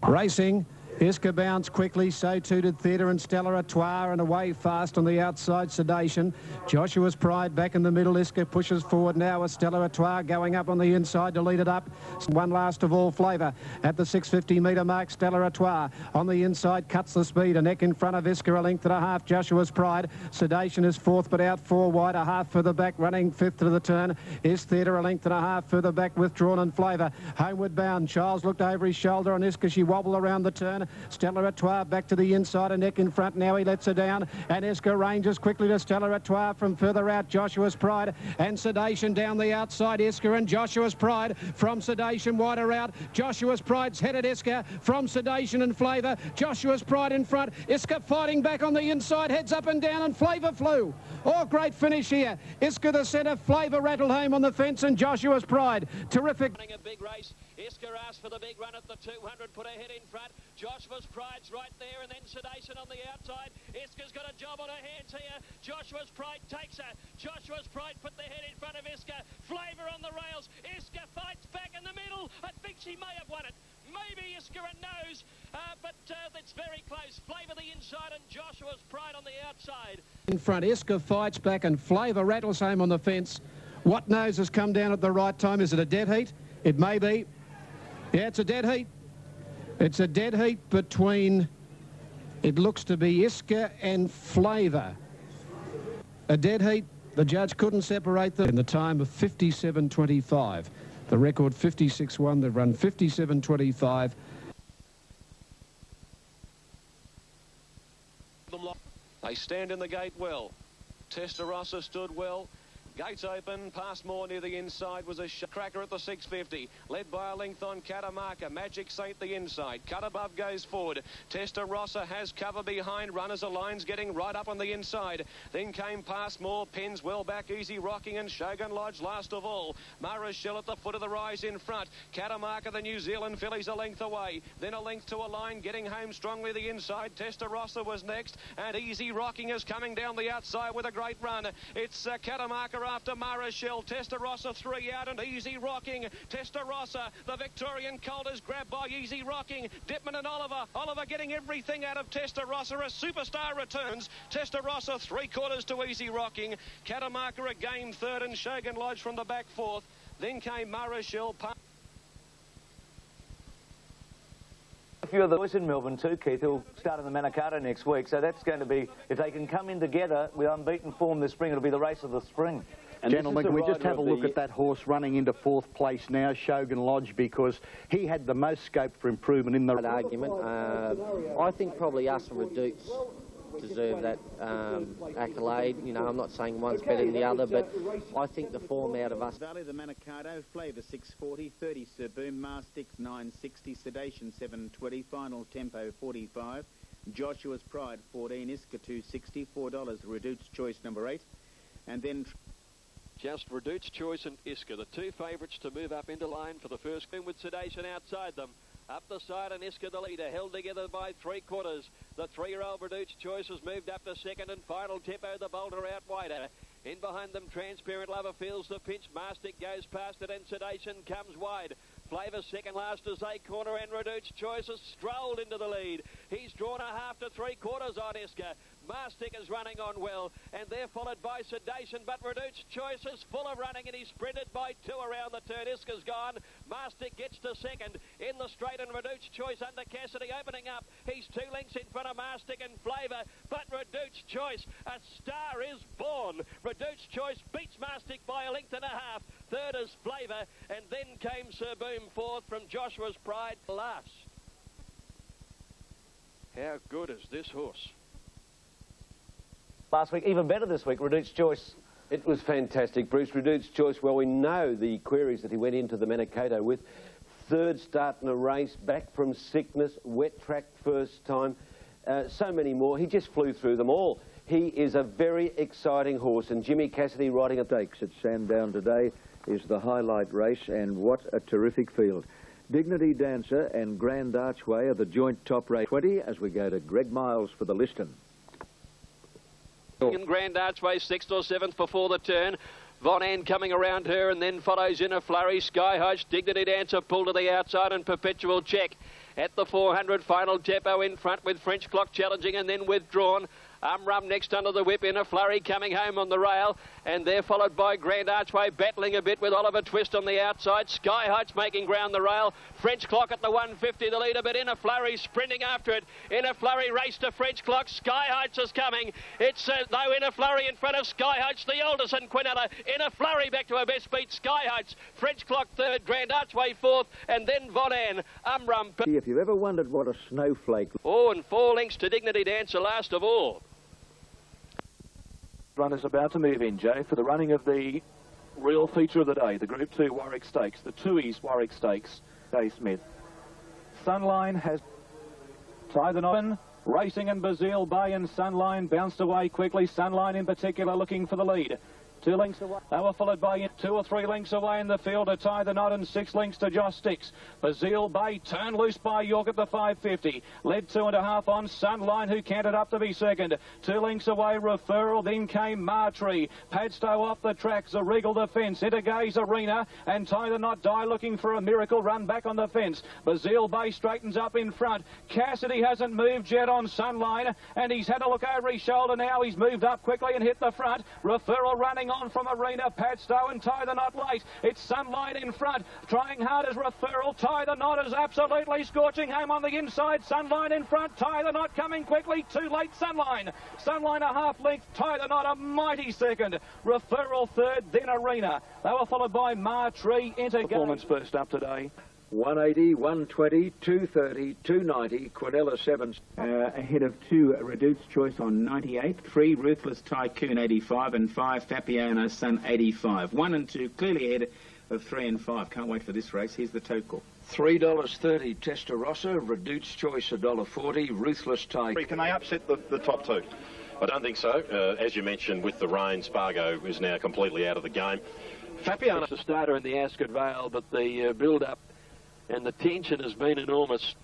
Racing. Iska bounced quickly, so too did Theatre and Stella Artois, and away fast on the outside, Sedation. Joshua's Pride back in the middle. Iska pushes forward now with Stella Artois going up on the inside to lead it up. One last of all, Flavour at the 650 metre mark. Stella Artois on the inside cuts the speed. A neck in front of Iska, a length and a half. Joshua's Pride. Sedation is fourth, but out four wide, a half further back. Running fifth to the turn is Theatre, a length and a half further back. Withdrawn and Flavour. Homeward bound. Charles looked over his shoulder on Iska. She wobbled around the turn. Stella Artois back to the inside, a neck in front. Now he lets her down, and Iska ranges quickly to Stella Artois from further out. Joshua's Pride and Sedation down the outside. Iska and Joshua's Pride from Sedation wider out. Joshua's Pride's headed Iska from Sedation and Flavour. Joshua's Pride in front. Iska fighting back on the inside, heads up and down, and Flavour flew. Oh, great finish here. Iska the centre, Flavour rattled home on the fence, and Joshua's Pride. Terrific. Running a big race. Iska asked for the big run at the 200, put her head in front. Joshua's Pride's right there, and then Sedation on the outside. Iska's got a job on her hands here. Joshua's Pride takes her. Joshua's Pride put the head in front of Iska. Flavour on the rails. Iska fights back in the middle. I think she may have won it. Maybe Iska knows, but it's very close. Flavour the inside and Joshua's Pride on the outside. In front, Iska fights back and Flavour rattles home on the fence. What Knows has come down at the right time. Is it a dead heat? It may be. Yeah, it's a dead heat. It's a dead heat between, it looks to be Iska and Flavour. A dead heat. The judge couldn't separate them in the time of 57.25. The record 56.1. They've run 57.25. They stand in the gate well. Testarossa stood well. Gates open, past more near the inside was a cracker at the 650. Led by a length on Catamarca. Magic Saint the inside. Cut above goes forward. Testarossa has cover behind. Runners Alliance getting right up on the inside. Then came past more. Pens well back. Easy Rocking and Shogun Lodge last of all. Marashell at the foot of the rise in front. Catamarca, the New Zealand fillies, a length away. Then a length to a line. Getting home strongly the inside. Testarossa was next. And Easy Rocking is coming down the outside with a great run. It's Catamarca after Marashell. Testarossa 3 out and Easy Rocking. Testarossa, the Victorian colt, is grabbed by Easy Rocking. Dipman and Oliver. Oliver getting everything out of Testarossa. A superstar returns. Testarossa 3/4 to Easy Rocking. Catamarca again third and Shogun Lodge from the back fourth. Then came Marashell. A few of the boys in Melbourne too, Keith, who'll start in the Manikato next week. So that's going to be, if they can come in together with unbeaten form this spring, it'll be the race of the spring. And gentlemen, can we just have a look at that horse running into fourth place now, Shogun Lodge, because he had the most scope for improvement in the argument. I think probably us and Reduce deserve that accolade. You know, I'm not saying one's better than the other, but I think the form out of us. Valley, the Manikato, Flavour 640, 30 Sir Boom, Mastix 960, Sedation 720, Final Tempo 45, Joshua's Pride 14, Iska 260, $4, Reduced Choice number 8, and then just Reduced Choice and Iska, the two favourites to move up into line for the first spin with Sedation outside them. Up the side and Iska the leader, held together by 3/4. The 3-year-old Reduced Choice has moved up to second and Final Tempo the bolter out wider. In behind them, Transparent Lover feels the pinch. Mastic goes past it and Sedation comes wide. Flavour second last as they corner and Reduced Choice has strolled into the lead. He's drawn a half to 3/4 on Iska. Mastic is running on well, and they're followed by Sedation, but Reduced Choice is full of running, and he's sprinted by 2 around the turn. Iska's gone. Mastic gets to second in the straight, and Reduced Choice under Cassidy opening up. He's 2 lengths in front of Mastic and Flavour, but Reduced Choice, a star is born. Reduced Choice beats Mastic by a length and a half. Third is Flavour, and then came Sir Boom fourth from Joshua's Pride last. How good is this horse? Last week, even better this week, Reduced Choice. It was fantastic, Bruce. Reduced Choice, well, we know the queries that he went into the Manikato with. Third start in a race, back from sickness, wet track first time, so many more. He just flew through them all. He is a very exciting horse, and Jimmy Cassidy riding a stakes at Sandown today is the highlight race, and what a terrific field. Dignity Dancer and Grand Archway are the joint top race 20 as we go to Greg Miles for the Liston. In Grand Archway, 6th or 7th before the turn. Von Ann coming around her, and then follows In a Flurry. Sky Heights, Dignity Dancer pulled to the outside, and Perpetual Check. At the 400, Final Tempo in front with French Clock challenging and then withdrawn. Rum next under the whip, In a Flurry coming home on the rail, and they're followed by Grand Archway battling a bit with Oliver Twist on the outside. Sky Heights making ground the rail. French Clock at the 150, the leader, but In a Flurry sprinting after it. In a Flurry race to French Clock. Sky Heights is coming. It's though In a Flurry in front of Sky Heights, the Alderson Quinella. In a Flurry back to her best beat. Sky Heights, French Clock third, Grand Archway fourth, and then Von Ann. Rum. If you've ever wondered what a snowflake... Oh, and 4 lengths to Dignity Dancer last of all. Runners about to move in, Joe, for the running of the real feature of the day, the Group 2 Warwick Stakes, the Tooheys Warwick Stakes. Dave Smith. Sunline has tied the knot. Racing and Bazille Bay, and Sunline bounced away quickly. Sunline in particular looking for the lead. 2 lengths away. They were followed by 2 or 3 lengths away in the field to tie the knot, and 6 lengths to Josh Sticks. Bazille Bay turned loose by York at the 550. Led 2.5 on Sunline, who cantered up to be second. 2 lengths away, Referral. Then came Martree. Padstow off the track. Zarregal the fence. Into Gaze Arena, and Tie the Knot Die looking for a miracle run back on the fence. Bazille Bay straightens up in front. Cassidy hasn't moved yet on Sunline, and he's had a look over his shoulder now. He's moved up quickly and hit the front. Referral running on from Arena. Padstow and Tie the Knot late. It's Sunline in front. Trying hard as Referral. Tie the Knot is absolutely scorching home on the inside. Sunline in front. Tie the Knot coming quickly. Too late Sunline. Sunline a half length. Tie the Knot a mighty second. Referral third, then Arena. They were followed by Martree. Performance first up today. 180, 120, 230, 290, Quinella 7. Ahead of 2, Reduced Choice on 98, 3, Ruthless Tycoon 85, and 5, Fabiano Sun 85. 1 and 2 clearly ahead of 3 and 5. Can't wait for this race. Here's the total. $3.30 Testarossa, Reduced Choice $1.40, Ruthless Tycoon. Can they upset the top 2? I don't think so. As you mentioned, with the rain, Spargo is now completely out of the game. Fabiano's the starter in the Ascot Vale, but the build-up and the tension has been enormous.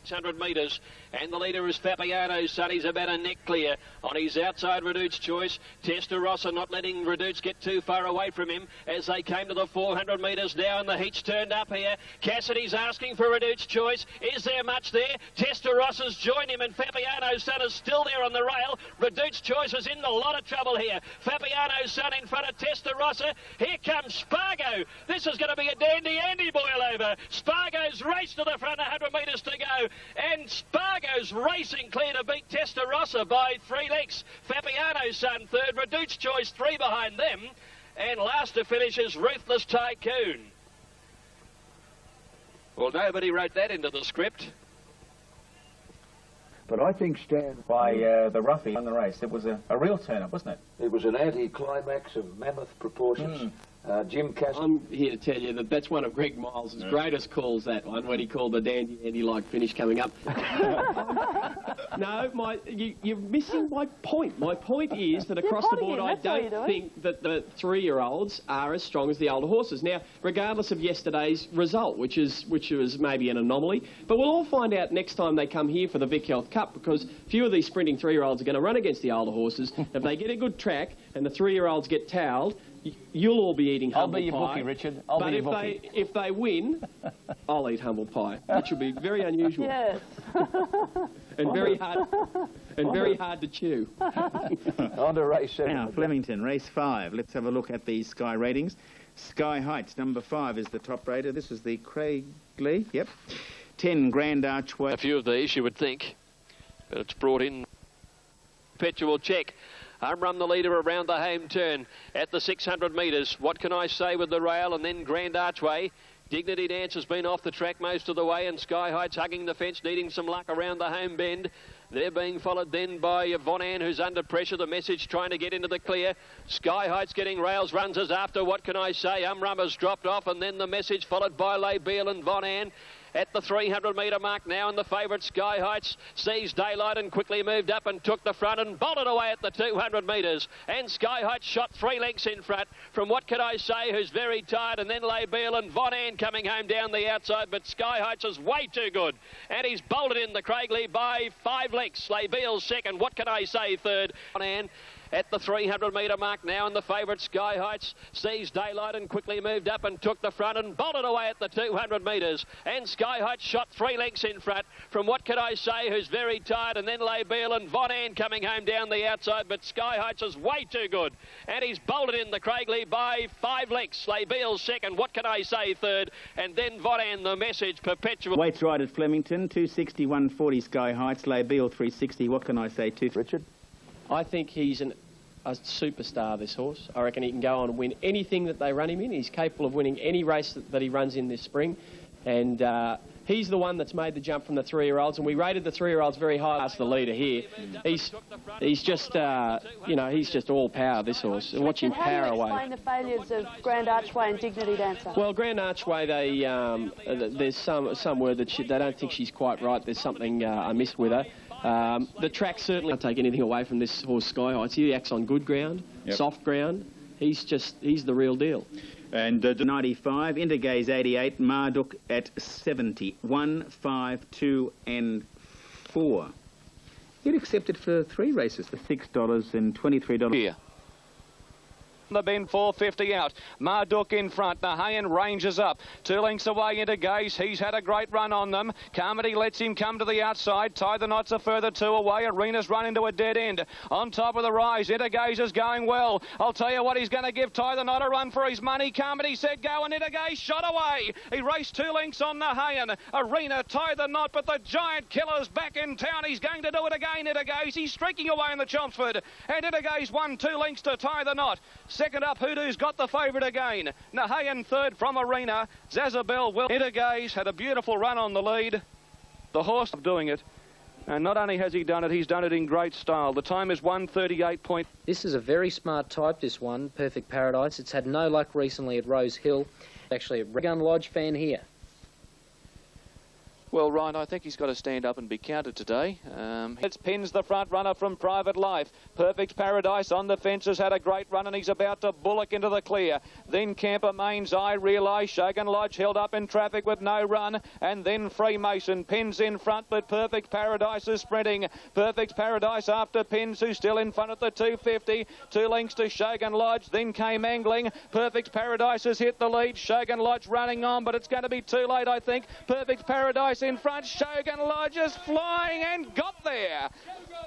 600 metres, and the leader is Fabiano Sun. He's about a neck clear on his outside. Reduced Choice. Testarossa not letting Reduced get too far away from him as they came to the 400 metres now, and the heat's turned up here. Cassidy's asking for Reduced Choice. Is there much there? Testarossa's joined him, and Fabiano Sun is still there on the rail. Reduced Choice is in a lot of trouble here. Fabiano Sun in front of Testarossa. Here comes Spargo. This is going to be a dandy Andy Boyle over. Spargo's raced to the front, 100 metres to go. And Spargo's racing clear to beat Testarossa by 3 lengths. Fabiano Sun third, Reduced Choice 3 behind them. And last to finish is Ruthless Tycoon. Well, nobody wrote that into the script. But I think Stan by the roughie on the race. It was a real turn-up, wasn't it? It was an anti-climax of mammoth proportions. Jim Cassidy. I'm here to tell you that that's one of Greg Miles' greatest calls, that one, when he called the dandy Andy-like finish coming up. No, you're missing my point. My point is that across the board, I don't think that the 3-year-olds are as strong as the older horses. Now, regardless of yesterday's result, which was maybe an anomaly, but we'll all find out next time they come here for the Vic Health Cup, because few of these sprinting 3-year-olds are going to run against the older horses. If they get a good track and the 3-year-olds get towelled, you'll all be eating humble pie. I'll be your bookie, Richard. If they win, I'll eat humble pie, which will be very unusual. Yes. and very hard to chew. On to race 7. Now, Flemington, race 5. Let's have a look at the Sky ratings. Sky Heights, number 5, is the top rater. This is the Craigley. Yep. 10, Grand Archway. A few of these, you would think, but it's brought in. Perpetual Check. Rum the leader around the home turn at the 600 metres. What can I say with the rail? And then Grand Archway. Dignity Dance has been off the track most of the way, and Sky Heights hugging the fence, needing some luck around the home bend. They're being followed then by Von Ann, who's under pressure. The Message trying to get into the clear. Sky Heights getting rails, runs as after. What can I say? Rum has dropped off, and then the Message followed by Les Beal and Von Ann. At the 300 metre mark now, and the favourite Sky Heights sees daylight and quickly moved up and took the front and bolted away at the 200 metres. And Sky Heights shot 3 lengths in front from What Can I Say, who's very tired, and then Les Beal and Von Ann coming home down the outside, but Sky Heights is way too good. And he's bolted in the Craigley by 5 lengths. Les Beal's second, What Can I Say third. Von Ann. at the 300-metre mark now, and the favourite Sky Heights sees daylight and quickly moved up and took the front and bolted away at the 200 metres. And Sky Heights shot 3 lengths in front from What Can I Say, who's very tired, and then Labille and Von Ann coming home down the outside, but Sky Heights is way too good. And he's bolted in the Craigley by 5 lengths. Labille second, What Can I Say third, and then Von Ann, The Message, Perpetual. Weights right at Flemington, 260, 140 Sky Heights, Labille 360, What Can I Say 2. Richard? I think he's a superstar, this horse. I reckon he can go on and win anything that they run him in. He's capable of winning any race that he runs in this spring. And he's the one that's made the jump from the 3-year-olds, and we rated the 3-year-olds very high as the leader here. He's just, you know, he's just all power, this horse. And watch him power away. How do you explain the failures of Grand Archway and Dignity Dancer? Well, Grand Archway, there's some word that they don't think she's quite right. There's something amiss with her. The track certainly can't take anything away from this horse, Sky Heights. He acts on good ground, soft ground. He's the real deal. And 95, Intergaze 88, Marduk at 70, 1, 5, 2 and 4. You'd accept it for 3 races for $6 and $23. Here. The bend, 450 out. Marduk in front. Nahayan ranges up. 2 lengths away into Gaze. He's had a great run on them. Carmody lets him come to the outside. Tie the Knots a further 2 away. Arena's run into a dead end. On top of the rise, Intergaze is going well. I'll tell you what, he's going to give Tie the Knot a run for his money. Carmody said go, and Intergaze shot away. He raced 2 lengths on Nahayan. Arena, Tie the Knot, but the Giant Killer's back in town. He's going to do it again, Intergaze. He's streaking away in the Chelmsford. And Intergaze won 2 lengths to Tie the Knot. Second up, Hoodoo's got the favourite again. Nahayan third from Arena. Zazabel will. Intergaze had a beautiful run on the lead. The horse of doing it. And not only has he done it, he's done it in great style. The time is 1:38. This is a very smart type, this one, Perfect Paradise. It's had no luck recently at Rose Hill. Actually, a Gun Lodge fan here. Well, Ryan, I think he's got to stand up and be counted today. It's Pins, the front runner from Private Life. Perfect Paradise on the fence has had a great run, and he's about to bullock into the clear. Then Camper Main's I Realise. Shogun Lodge held up in traffic with no run. And then Freemason. Pins in front, but Perfect Paradise is sprinting. Perfect Paradise after Pins, who's still in front at the 250. 2 lengths to Shogun Lodge. Then came Angling. Perfect Paradise has hit the lead. Shogun Lodge running on, but it's going to be too late, I think. Perfect Paradise in front. Shogun Lodge is flying and got there.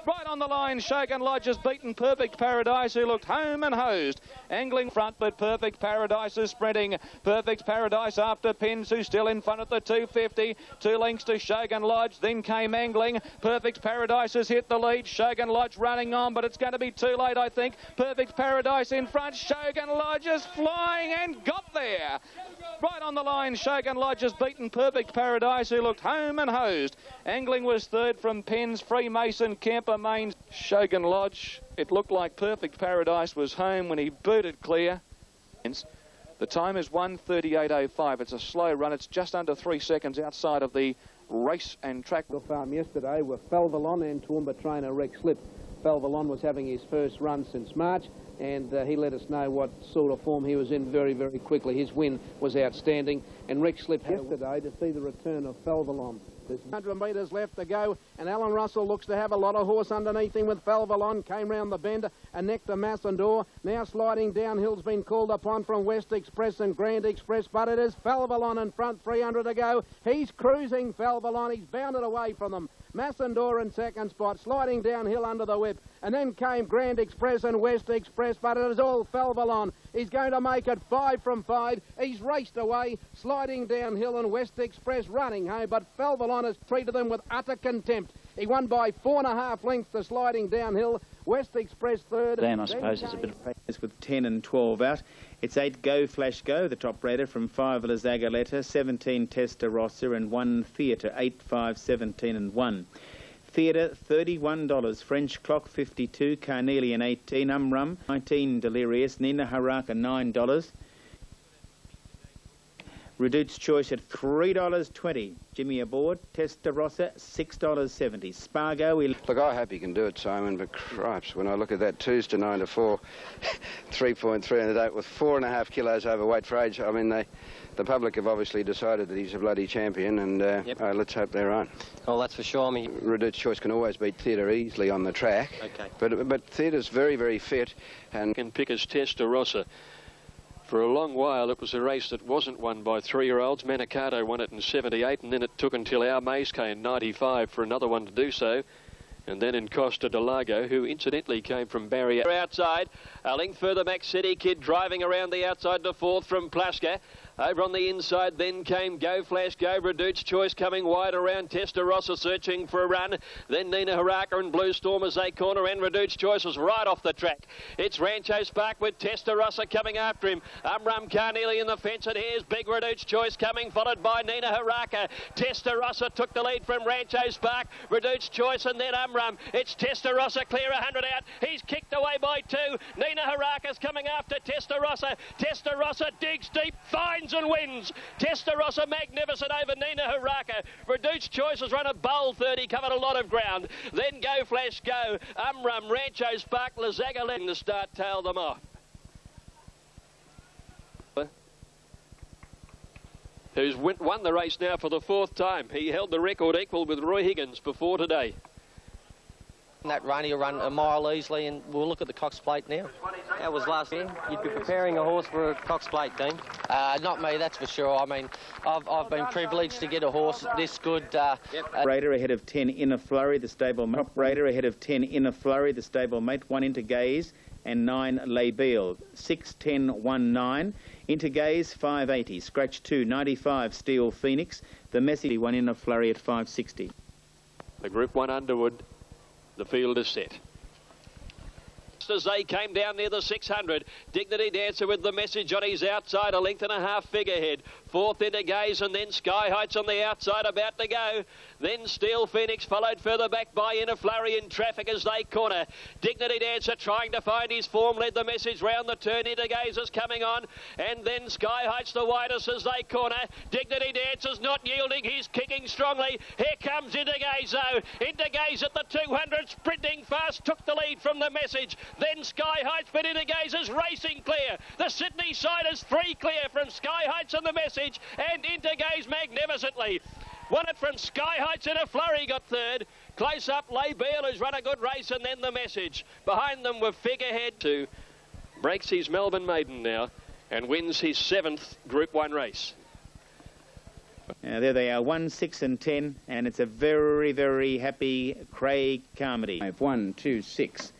Right on the line, Shogun Lodge has beaten Perfect Paradise, who looked home and hosed. Angling front, but Perfect Paradise is sprinting. Perfect Paradise after Pins, who's still in front at the 250. 2 lengths to Shogun Lodge. Then came Angling. Perfect Paradise has hit the lead. Shogun Lodge running on, but it's going to be too late, I think. Perfect Paradise in front. Shogun Lodge is flying and got there. Right on the line, Shogun Lodge has beaten Perfect Paradise, who looked home and hosed. Angling was third from Pins, Freemason, Camper Mains, Shogun Lodge. It looked like Perfect Paradise was home when he booted clear. The time is 1:38.05. It's a slow run. It's just under 3 seconds outside of the race and track. The farm yesterday were Felvalon and Toowoomba trainer Rex Slip. Felvalon was having his first run since March, and he let us know what sort of form he was in very, very quickly. His win was outstanding, and Rex slipped yesterday to see the return of Felvalon. There's 100 metres left to go, and Alan Russell looks to have a lot of horse underneath him with Felvalon. Came round the bend, and next to Massandor. Now sliding downhill's been called upon from West Express and Grand Express, but it is Felvalon in front, 300 to go. He's cruising, Felvalon. He's bounded away from them. Massandor in second spot, sliding downhill under the whip. And then came Grand Express and West Express, but it is all Felvalon. He's going to make it 5 from 5. He's raced away, sliding downhill, and West Express running home, but Felvalon has treated them with utter contempt. He won by 4.5 lengths to sliding downhill. West Express third. Dan, I suppose, there's a bit of practice with 10 and 12 out. It's 8 Go Flash Go, the top rated, from 5 Lazagoleta, 17 Testarossa, and 1 Theatre, 8, 5, 17 and 1. Theatre, $31. French Clock, $52. Carnelian, $18. Umrum, $19. Delirious. Nina Haraka, $9. Reduced Choice at $3.20. Jimmy aboard. Testarossa, $6.70. Spargo. Look, I hope he can do it, Simon, but cripes, when I look at that 2s to 9 to 4, 3.3 in the date with 4.5 kilos overweight for age, I mean, the public have obviously decided that he's a bloody champion, and let's hope they're right. Well, that's for sure. I mean, Reduced Choice can always beat Theatre easily on the track. Okay. But Theatre's very, very fit, and can pick his Testarossa. For a long while, it was a race that wasn't won by 3-year-olds. Manikato won it in 78, and then it took until Our Maze in 95 for another one to do so. And then in Costa del Lago, who incidentally came from Barrier. Outside, a length further back, City Kid driving around the outside to fourth from Plaska. Over on the inside then came Go Flash Go, Reduced Choice coming wide around, Testarossa searching for a run. Then Nina Haraka and Blue Storm as they corner, and Reduced Choice was right off the track. It's Rancho Spark with Testarossa coming after him. Umrum Carnegie in the fence, and here's Big Reduced Choice coming, followed by Nina Haraka. Testarossa took the lead from Rancho Spark, Reduced Choice, and then Umrum. It's Testarossa clear 100 out. He's kicked away by 2. Nina Haraka's coming after Testarossa. Testarossa digs deep, finds and wins. Testarossa magnificent over Nina Haraka. Reduced Choice has run a bowl 30, covered a lot of ground. Then Go Flash Go, Umrum, Rancho Spark, Lazaga letting the start tail them off. Who's won the race now for the 4th time. He held the record equal with Roy Higgins before today. that run, he'll run a mile easily, and we'll look at the Cox Plate now. That was last year. You'd be preparing a horse for a Cox Plate, Dean? Not me, that's for sure. I mean, I've been privileged to get a horse this good. Raider ahead of 10 Inner Flurry, the stable mate. Raider ahead of 10 Inner Flurry, the stable mate. 1 Into Gaze and 9 Labille. 6, 10, 1, 9. Into Gaze, 580. Scratch 2, 95 Steel Phoenix. The Messy 1 Inner Flurry at 560. The Group 1 Underwood, the field is set. As they came down near the 600, Dignity Dancer with the Message on his outside, a length and a half figurehead. 4th Into Gaze, and then Sky Heights on the outside about to go. Then Steel Phoenix followed further back by Inner Flurry in traffic as they corner. Dignity Dancer trying to find his form, led the Message round the turn. Into Gaze is coming on, and then Sky Heights the widest as they corner. Dignity Dancer's not yielding, he's kicking strongly. Here comes Into Gaze though. Into Gaze at the 200, sprinting fast, took the lead from the Message. Then Sky Heights, but Into Gaze is racing clear. The Sydney side is 3 clear from Sky Heights and the Message, and Into Gaze magnificently. Won it from Sky Heights. In a flurry got 3rd. Close up, Labille, who's run a good race, and then the Message. Behind them were Figurehead. Two breaks his Melbourne Maiden now and wins his 7th Group 1 race. Now there they are, 1, 6 and 10, and it's a very, very happy Craig Carmody. 1, 2, 6.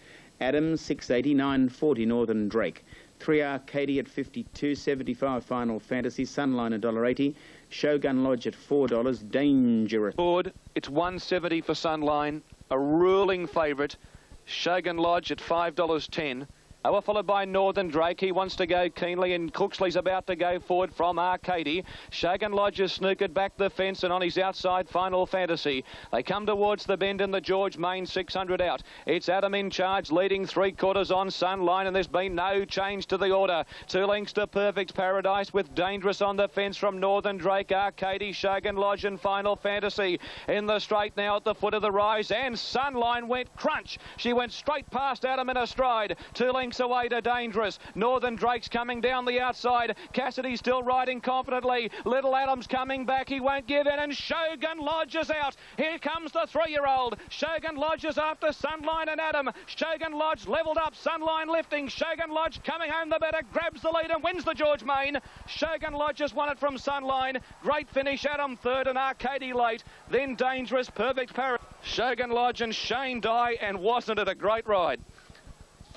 Adams, 680, 940 Northern Drake. 3 Arcadia at 52.75 Final Fantasy. Sunline $1.80. Shogun Lodge at $4. Dangerous. Board, it's $1.70 for Sunline. A ruling favourite. Shogun Lodge at $5.10. We're followed by Northern Drake. He wants to go keenly, and Cooksley's about to go forward from Arcady. Shogun Lodge has snookered back the fence, and on his outside, Final Fantasy. They come towards the bend in the George Main 600 out. It's Adam in charge, leading 3/4 on Sunline, and there's been no change to the order. 2 lengths to Perfect Paradise with Dangerous on the fence from Northern Drake, Arcady, Shogun Lodge and Final Fantasy. In the straight now at the foot of the rise, and Sunline went crunch. She went straight past Adam in a stride. 2 lengths away to Dangerous. Northern Drake's coming down the outside. Cassidy still riding confidently. Little Adams coming back. He won't give in, and Shogun Lodge is out. Here comes the 3-year-old. Shogun Lodge is after Sunline and Adam. Shogun Lodge levelled up. Sunline lifting. Shogun Lodge coming home the better. Grabs the lead and wins the George Main. Shogun Lodge has won it from Sunline. Great finish. Adam 3rd and Arcady late. Then Dangerous, Perfect Paradise. Shogun Lodge and Shane Dye, and wasn't it a great ride?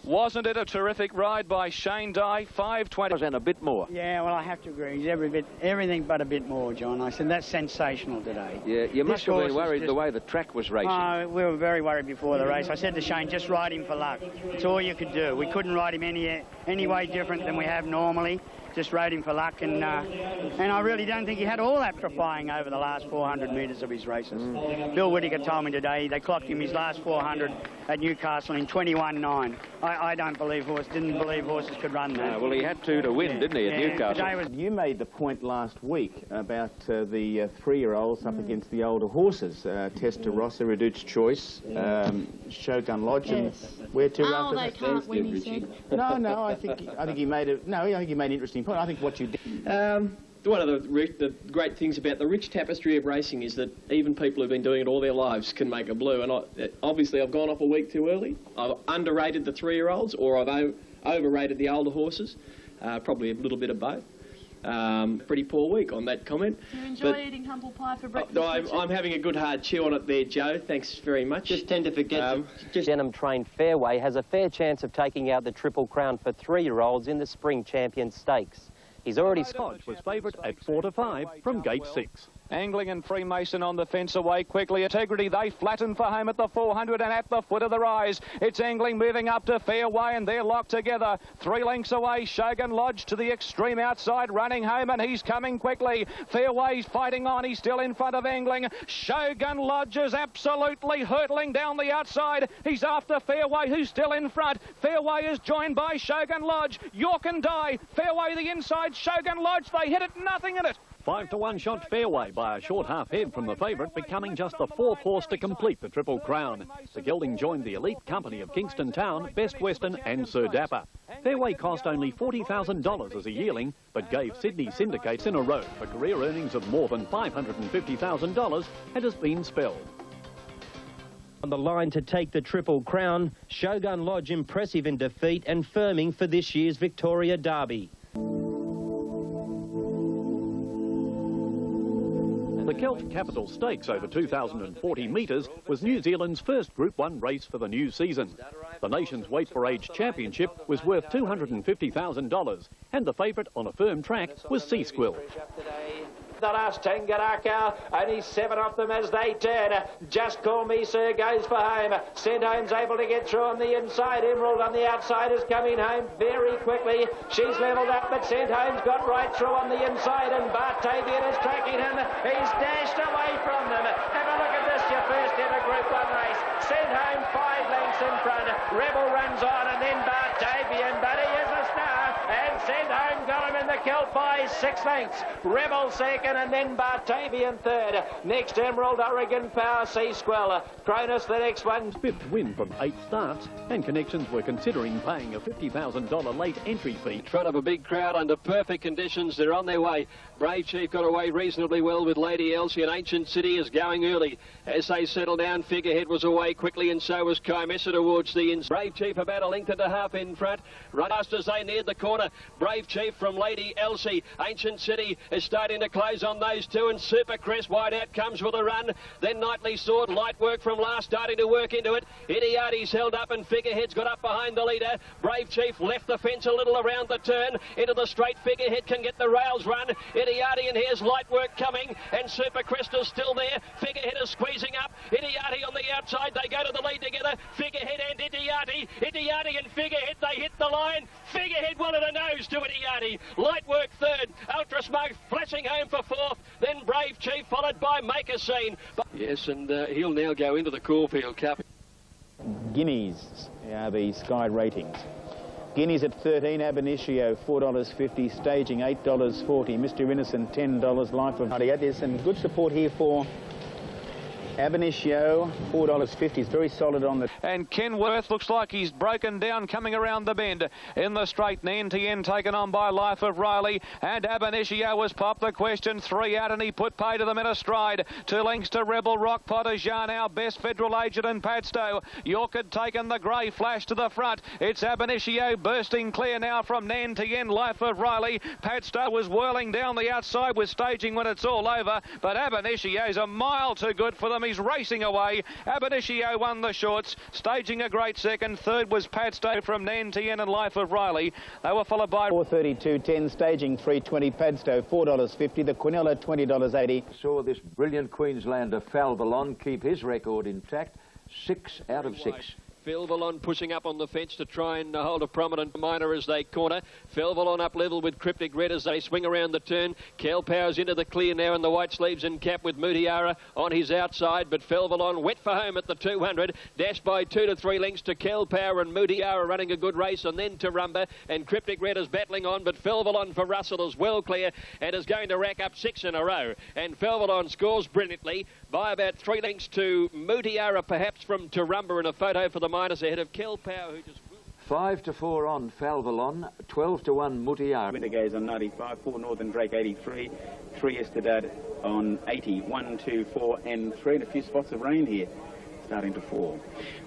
Wasn't it a terrific ride by Shane Dye? 5:20 and a bit more. Yeah, well, I have to agree. He's everything but a bit more, John. I said that's sensational today. Yeah, you must have been worried the way the track was racing. Oh, we were very worried before the race. I said to Shane, just ride him for luck. It's all you could do. We couldn't ride him any way different than we have normally. just rode him for luck, and I really don't think he had all that electrifying over the last 400 metres of his races. Bill Whittaker told me today they clocked him his last 400 at Newcastle in 21.9. I didn't believe horses could run that. Well, he had to win, didn't he, at Newcastle? You made the point last week about the 3-year-olds up against the older horses. Testarossa, Reduced Choice, Shogun Lodge, and where to? Oh, they can't win, he said. No, I think he made it. No, I think he made an interesting point. I think what you did. One of the great things about the rich tapestry of racing is that even people who've been doing it all their lives can make a blue. And obviously I've gone off a week too early. I've underrated the 3-year-olds, or I've overrated the older horses. Probably a little bit of both. Pretty poor week on that comment. Do you enjoy eating humble pie for breakfast? I'm having a good hard chew on it there, Joe. Thanks very much. Just tend to forget. Denham trained Fairway has a fair chance of taking out the Triple Crown for 3-year-olds in the Spring Champion Stakes. He's already... Hodge was favourite at 4-5 from gate 6. Angling and Freemason on the fence away quickly. Integrity, they flatten for home at the 400 and at the foot of the rise. It's Angling moving up to Fairway and they're locked together. 3 lengths away, Shogun Lodge to the extreme outside, running home and he's coming quickly. Fairway's fighting on, he's still in front of Angling. Shogun Lodge is absolutely hurtling down the outside. He's after Fairway, who's still in front. Fairway is joined by Shogun Lodge. York and Die, Fairway the inside, Shogun Lodge, they hit it, nothing in it. 5-1 shot Fairway by a short half head from the favourite, becoming just the 4th horse to complete the Triple Crown. The gelding joined the elite company of Kingston Town, Best Western and Sir Dapper. Fairway cost only $40,000 as a yearling, but gave Sydney syndicates in a row for career earnings of more than $550,000 and has been spelled. On the line to take the Triple Crown, Shogun Lodge impressive in defeat and firming for this year's Victoria Derby. The Celt Capital Stakes over 2,040 metres was New Zealand's first Group 1 race for the new season. The nation's weight for age championship was worth $250,000 and the favourite on a firm track was Sea Squill. The last Tangaraka, only 7 of them as they turn. Just Call Me Sir goes for home. St. Holmes able to get through on the inside. Emerald on the outside is coming home very quickly. She's levelled up, but St. Holmes got right through on the inside, and Bartavian is tracking him. He's dashed away from them. Have a look at this, your first ever Group 1 race. St. Holmes 5 lengths in front. Rebel runs on, and then Bartavian, but he is a star. And St. Holmes got him in the kilt by 6 lengths. Rebel second, and then Bartavian third. Next, Emerald, Oregon Power, Sea Squill. Cronus the next one. 5th win from 8 starts, and Connections were considering paying a $50,000 late entry fee. In front of a big crowd under perfect conditions, they're on their way. Brave Chief got away reasonably well with Lady Elsie, and Ancient City is going early. As they settle down, Figurehead was away quickly, and so was Chimessa towards the inside. Brave Chief about 1.5 lengths in front. Right just as they neared the corner, Brave Chief from Lady Elsie. Ancient City is starting to close on those two, and Supercrest wide out comes with a run. Then Knightly Sword, light work from last, starting to work into it. Idiati's held up, and Figurehead's got up behind the leader. Brave Chief left the fence a little around the turn into the straight. Figurehead can get the rails run. Idiati, and here's light work coming, and Supercrest is still there. Figurehead is squeezing up. Idiati on the outside, they go to the lead together. Figurehead and Idiati. Idiati and Figurehead, they hit the line. Figurehead wanted a nose to Idiati. Light work third. Ultra Smoke flashing home for 4th. Then Brave Chief followed by Make a Scene. Yes, and he'll now go into the Caulfield Cup. Guineas are the Sky ratings. Guineas at 13, Ab Initio $4.50, Staging $8.40, Mr. Innocent $10, Life of 98. There's some good support here for Ab Initio, $4.50. It's very solid on the... And Kenworth looks like he's broken down coming around the bend. In the straight, NTN taken on by Life of Riley. And Ab Initio was popped the question. 3 out, and he put pay to them in a stride. 2 lengths to Rebel Rock, Potter now Best Federal Agent and Padstow. York had taken the grey flash to the front. It's Ab Initio bursting clear now from NTN, Life of Riley. Padstow was whirling down the outside with Staging when it's all over. But Ab Initio's a mile too good for them. He's racing away. Ab Initio won the shorts. Staging a great second. Third was Padstow from NTN and Life of Riley. They were followed by 432.10, Staging $3.20, Padstow $4.50, the Quinella $20.80. Saw this brilliant Queenslander Falbalon keep his record intact, 6 out of 6. Felvalon pushing up on the fence to try and hold a prominent minor as they corner. Felvalon up level with Cryptic Red as they swing around the turn. Kel Powers into the clear now in the white sleeves and cap with Mutiara on his outside, but Felvalon wet for home at the 200. Dashed by 2 to 3 lengths to Kel Power and Mutiara running a good race, and then to Rumba, and Cryptic Red is battling on, but Felvalon for Russell is well clear and is going to rack up 6 in a row. And Felvalon scores brilliantly by about 3 lengths to Mutiara perhaps from Tarumba, in a photo for the minors ahead of Kel Power, who just... 5 to 4 on Felvalon, 12 to 1 Mutiara. Wintergaze on 95, 4 Northern Drake 83, 3 Estadad on 80, 1, 2, 4 and 3, and a few spots of rain here starting to fall.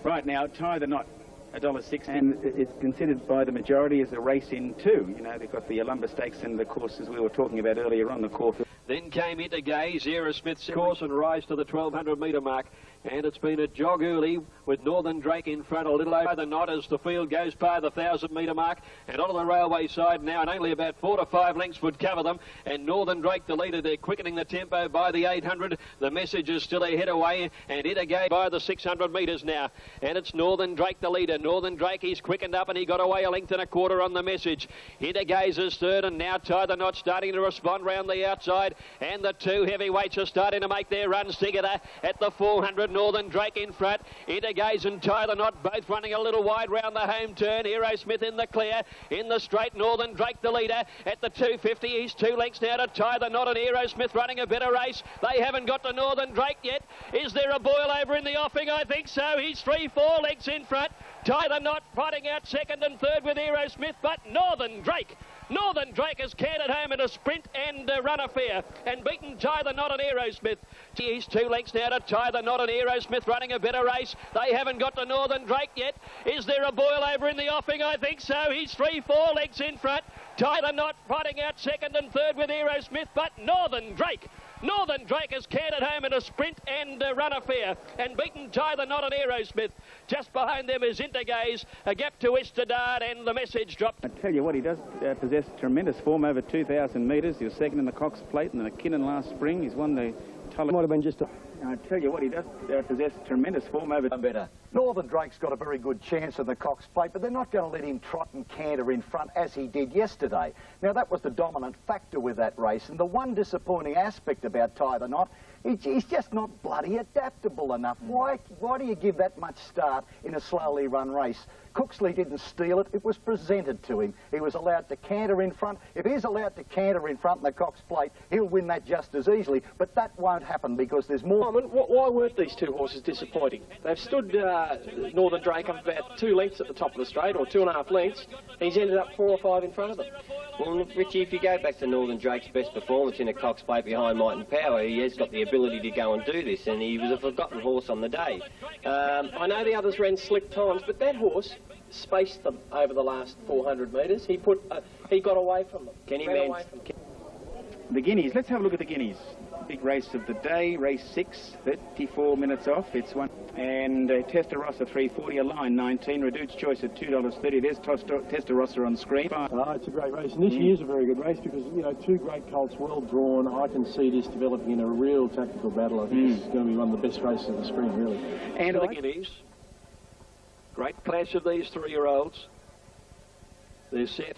Right now, Tie the Knot, $1.60, and it's considered by the majority as a race in 2. You know, they've got the Alumba Stakes and the courses we were talking about earlier on the Caulfield. Then came into Gaze, Aerosmith's course, and rise to the 1,200 metre mark. And it's been a jog early with Northern Drake in front, a little over the knot as the field goes by the 1,000 metre mark. And onto the railway side now, and only about 4 to 5 lengths would cover them. And Northern Drake, the leader, they're quickening the tempo by the 800. The Message is still ahead away, and Itagay by the 600 metres now. And it's Northern Drake, the leader. Northern Drake, he's quickened up, and he got away a length and a quarter on the Message. Itagay's is third, and now Tie the Knot starting to respond round the outside. And the 2 heavyweights are starting to make their runs together at the 400. Northern Drake in front, Itagaze and Tie the Knot both running a little wide round the home turn. Aerosmith in the clear, in the straight, Northern Drake the leader at the 250. He's 2 lengths now to Tie the Knot, and Aerosmith running a better race. They haven't got to Northern Drake yet. Is there a boil over in the offing? I think so. He's 3-4 lengths in front. Tie the Knot fighting out second and third with Aerosmith, but Northern Drake has cantered home in a sprint and run affair and beaten Tie the Knot and Aerosmith. He's 2 lengths now to Tie the Knot and Aerosmith running a better race. They haven't got to Northern Drake yet. Is there a boil over in the offing? I think so. He's 3-4 lengths in front. Tie the Knot fighting out second and third with Aerosmith, but Northern Drake has cantered home in a sprint and run affair and beaten Tie the Knot and Aerosmith. Just behind them is Intergaze, a gap to Estadad, and the Message dropped. I tell you what, he does possess tremendous form over 2,000 metres. He was second in the Cox Plate and the McKinnon last spring. He's won the Tulloch. Might have been just a... I tell you what, he does possess tremendous form over... Better. Northern Drake's got a very good chance in the Cox Plate, but they're not going to let him trot and canter in front as he did yesterday. Now, that was the dominant factor with that race, and the one disappointing aspect about Tie the Knot, he's just not bloody adaptable enough. Why do you give that much start in a slowly run race? Cooksley didn't steal it. It was presented to him. He was allowed to canter in front. If he's allowed to canter in front in the Cox Plate, he'll win that just as easily. But that won't happen because there's more... Why weren't these 2 horses disappointing? They've stood Northern Drake up about 2 lengths at the top of the straight, or 2.5 lengths. He's ended up 4 or 5 in front of them. Well, Richie, if you go back to Northern Drake's best performance in a Cox Plate behind Might and Power, he has got the ability to go and do this, and he was a forgotten horse on the day. I know the others ran slick times, but that horse spaced them over the last 400 metres. He got away from them. The Guineas, let's have a look at the Guineas. Big race of the day, race 6, 34 minutes off. It's one. And Testarossa 340, a line 19, Reduced Choice at $2.30. There's Testarossa on screen. It's a great race, and this year's a very good race because, you know, 2 great colts, well drawn. I can see this developing in a real tactical battle. I think this is going to be one of the best races of the spring, really. And the Guineas. Great clash of these 3-year-olds. They're set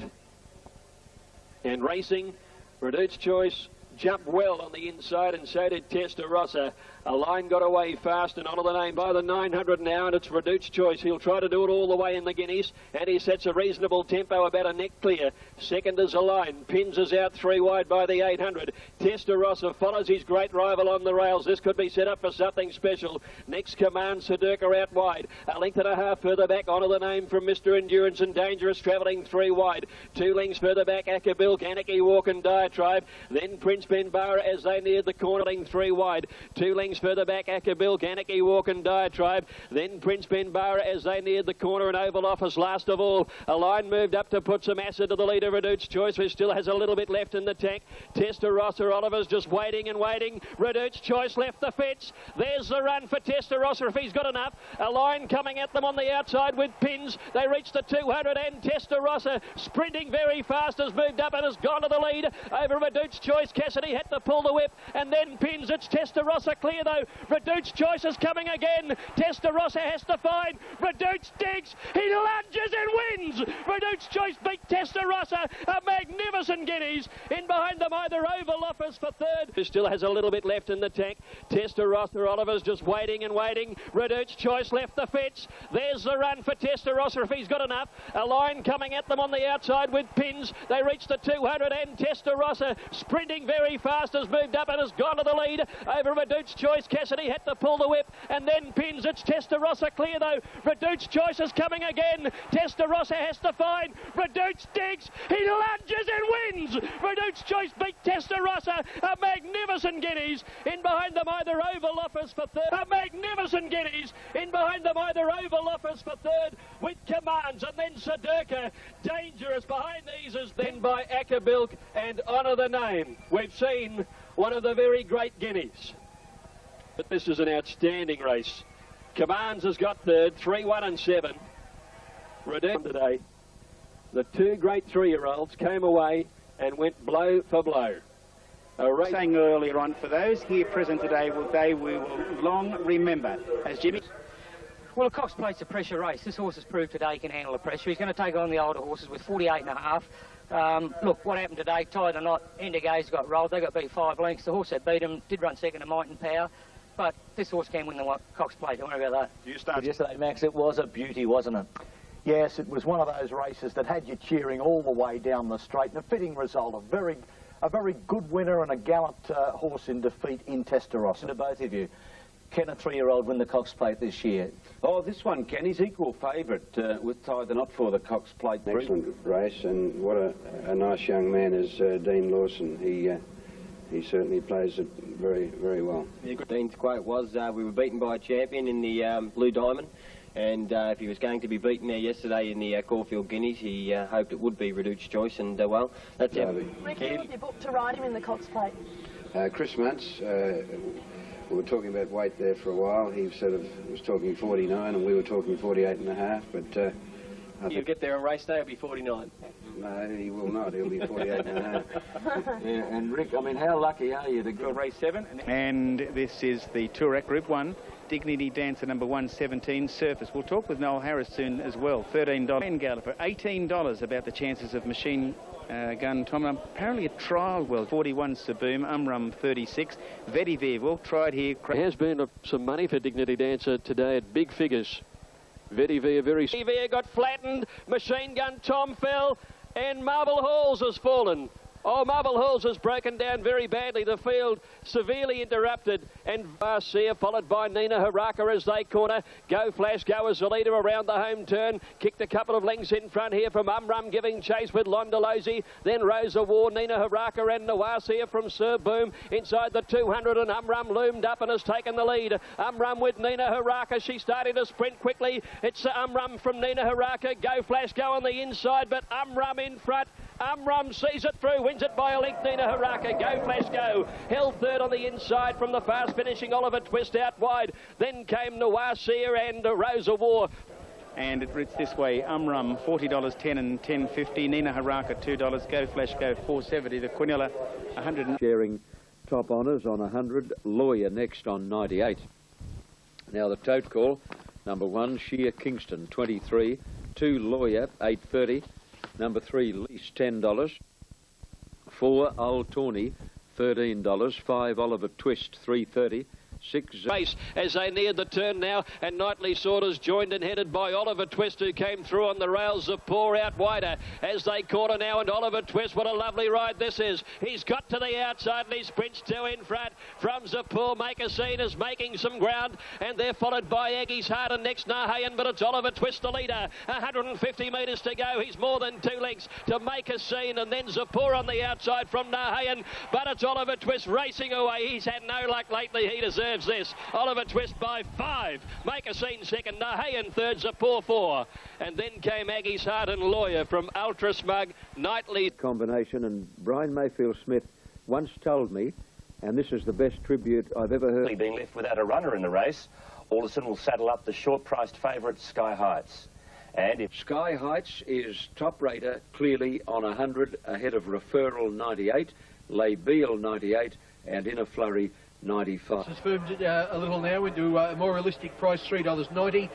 and racing. Reduced Choice jumped well on the inside, and so did Testarossa. A line got away fast and onto the name by the 900 now, and it's Reduced Choice. He'll try to do it all the way in the Guineas, and he sets a reasonable tempo, about a neck clear. Second is a line. Pins is out 3 wide by the 800. Testarossa follows his great rival on the rails. This could be set up for something special. Next Command Sedurka out wide. A length and a half further back onto the name from Mr. Endurance and Dangerous, travelling 3 wide. 2 lengths further back, Akabilk, Anarchy Walk and Diatribe. Then Prince Benbara as they neared the corner, 3 wide. 2 lengths further back, Akabilk, Anarchy Walk and Diatribe. Then Prince Benbara as they neared the corner, and Oval Office last of all. A line moved up to put some acid to the leader, Reduced Choice, who still has a little bit left in the tank. Testarossa, Oliver's just waiting and waiting. Reduced Choice left the fence. There's the run for Testarossa if he's got enough. A line coming at them on the outside with pins. They reach the 200, and Testarossa, sprinting very fast, has moved up and has gone to the lead over Reduced Choice. Cassidy had to pull the whip and then pins. It's Testarossa clear though. Reduce Choice is coming again. Testarossa has to find. Reduce digs. He lunges and wins. Reduce Choice beat Testarossa. A magnificent guineas. In behind them either Oval Office for third. Who still has a little bit left in the tank. Testarossa, Oliver's just waiting and waiting. Reduce Choice left the fence. There's the run for Testarossa if he's got enough. A line coming at them on the outside with pins. They reach the 200 and Testarossa sprinting very fast has moved up and has gone to the lead over Reduce Choice. Cassidy had to pull the whip and then pins. It's Testarossa clear though. Reduce Choice is coming again. Testarossa has to find. Reduce digs. He lunges and wins. Reduce Choice beat Testarossa. A magnificent guineas. In behind them either Oval Office for third. A magnificent guineas. In behind them either Oval Office for third with Commands and then Sedurka. Dangerous behind these is then by Ackerbilk and Honour the Name. We've seen one of the very great guineas. But this is an outstanding race. Commands has got third, 3, 1 and 7. Redeem today. The two great 3-year-olds came away and went blow for blow. Saying earlier on, for those here present today, we will long remember. As Jimmy... Well, a Cox Plate's a pressure race. This horse has proved today he can handle the pressure. He's going to take on the older horses with 48.5. Look, what happened today, Tie the Knot, Indigo's got rolled. They got beat 5 lengths. The horse that beat him did run second to Might and Power. But this horse can win the Cox Plate. Don't worry about that. You started yesterday, Max. It was a beauty, wasn't it? Yes, it was one of those races that had you cheering all the way down the straight, and a fitting result. A very good winner and a gallant horse in defeat in Testarossa. To both of you, can a 3-year-old win the Cox Plate this year? Oh, this one can. He's equal favourite with Tie the Knot for the Cox Plate. Excellent race, and what a nice young man is Dean Lawson. He certainly plays it very, very well. Dean's quote was, we were beaten by a champion in the Blue Diamond, and if he was going to be beaten there yesterday in the Caulfield Guineas, he hoped it would be Reduce Choice, and well, that's it. Rick, who was your book to ride him in the Cox Plate? Chris Muntz, we were talking about weight there for a while. He sort of was talking 49 and we were talking 48.5, but... He'll get there on race day, he'll be 49. No, he will not. He'll be 48.5. Yeah, and Rick, I mean, how lucky are you to go race 7? And this is the Toorak Group 1. Dignity Dancer number 117, Surface. We'll talk with Noel Harris soon as well. $13. And Galloper, $18 about the chances of Machine Gun Tom. Apparently a trial well. 41 Saboom, Umrum 36. Vetiver, well tried here. There has been some money for Dignity Dancer today at big figures. Vetiver Vetiver got flattened. Machine Gun Tom fell, and Marble Halls has fallen. Oh, Marble Halls has broken down very badly. The field severely interrupted. And Varsia followed by Nina Haraka as they corner. Go Flash Go as the leader around the home turn. Kicked a couple of lengths in front here from Umrum giving chase with Londolosi. Then Rosa War, Nina Haraka and Nawasia from Sir Boom. Inside the 200 and Umrum loomed up and has taken the lead. Umrum with Nina Haraka. She's starting to sprint quickly. It's Umrum from Nina Haraka. Go Flash Go on the inside, but Umrum in front. Umrum sees it through, wins it by a length. Nina Haraka, Go Flash Go, held third on the inside from the fast finishing Oliver Twist out wide. Then came Nawasia and Rosa War. And it reads this way: Umrum $40.10 and $10.50. Nina Haraka $2. Go Flash Go $4.70. The Quinella 100. Sharing top honours on 100. Lawyer next on 98. Now the tote call: number 1 Sheer Kingston 23, 2 Lawyer 8.30. Number 3, Lease, $10. 4, Old Tawny, $13. 5, Oliver Twist, $3.30. 6 race as they neared the turn now, and Nightly Sorters joined and headed by Oliver Twist, who came through on the rails. Zapor out wider as they corner now, and Oliver Twist, what a lovely ride this is. He's got to the outside and he sprints 2 in front from Zapor. Make a Scene is making some ground, and they're followed by Aggie's Heart and next Nahayan, but it's Oliver Twist the leader. 150 metres to go. He's more than 2 lengths to Make a Scene, and then Zapor on the outside from Nahayan, but it's Oliver Twist racing away. He's had no luck lately. He deserves this. Oliver Twist by 5. Make a Scene second. Nahayan third. Zapor 4. And then came Aggie's Heart and Lawyer from Ultra Smug. Nightly combination. And Brian Mayfield Smith once told me, and this is the best tribute I've ever heard. Being left without a runner in the race, Alderson will saddle up the short-priced favourite Sky Heights. And if Sky Heights is top rater, clearly on 100 ahead of Referral 98. Les Beal 98, and In a Flurry 95. It's firmed a little now into a more realistic price, $3.90.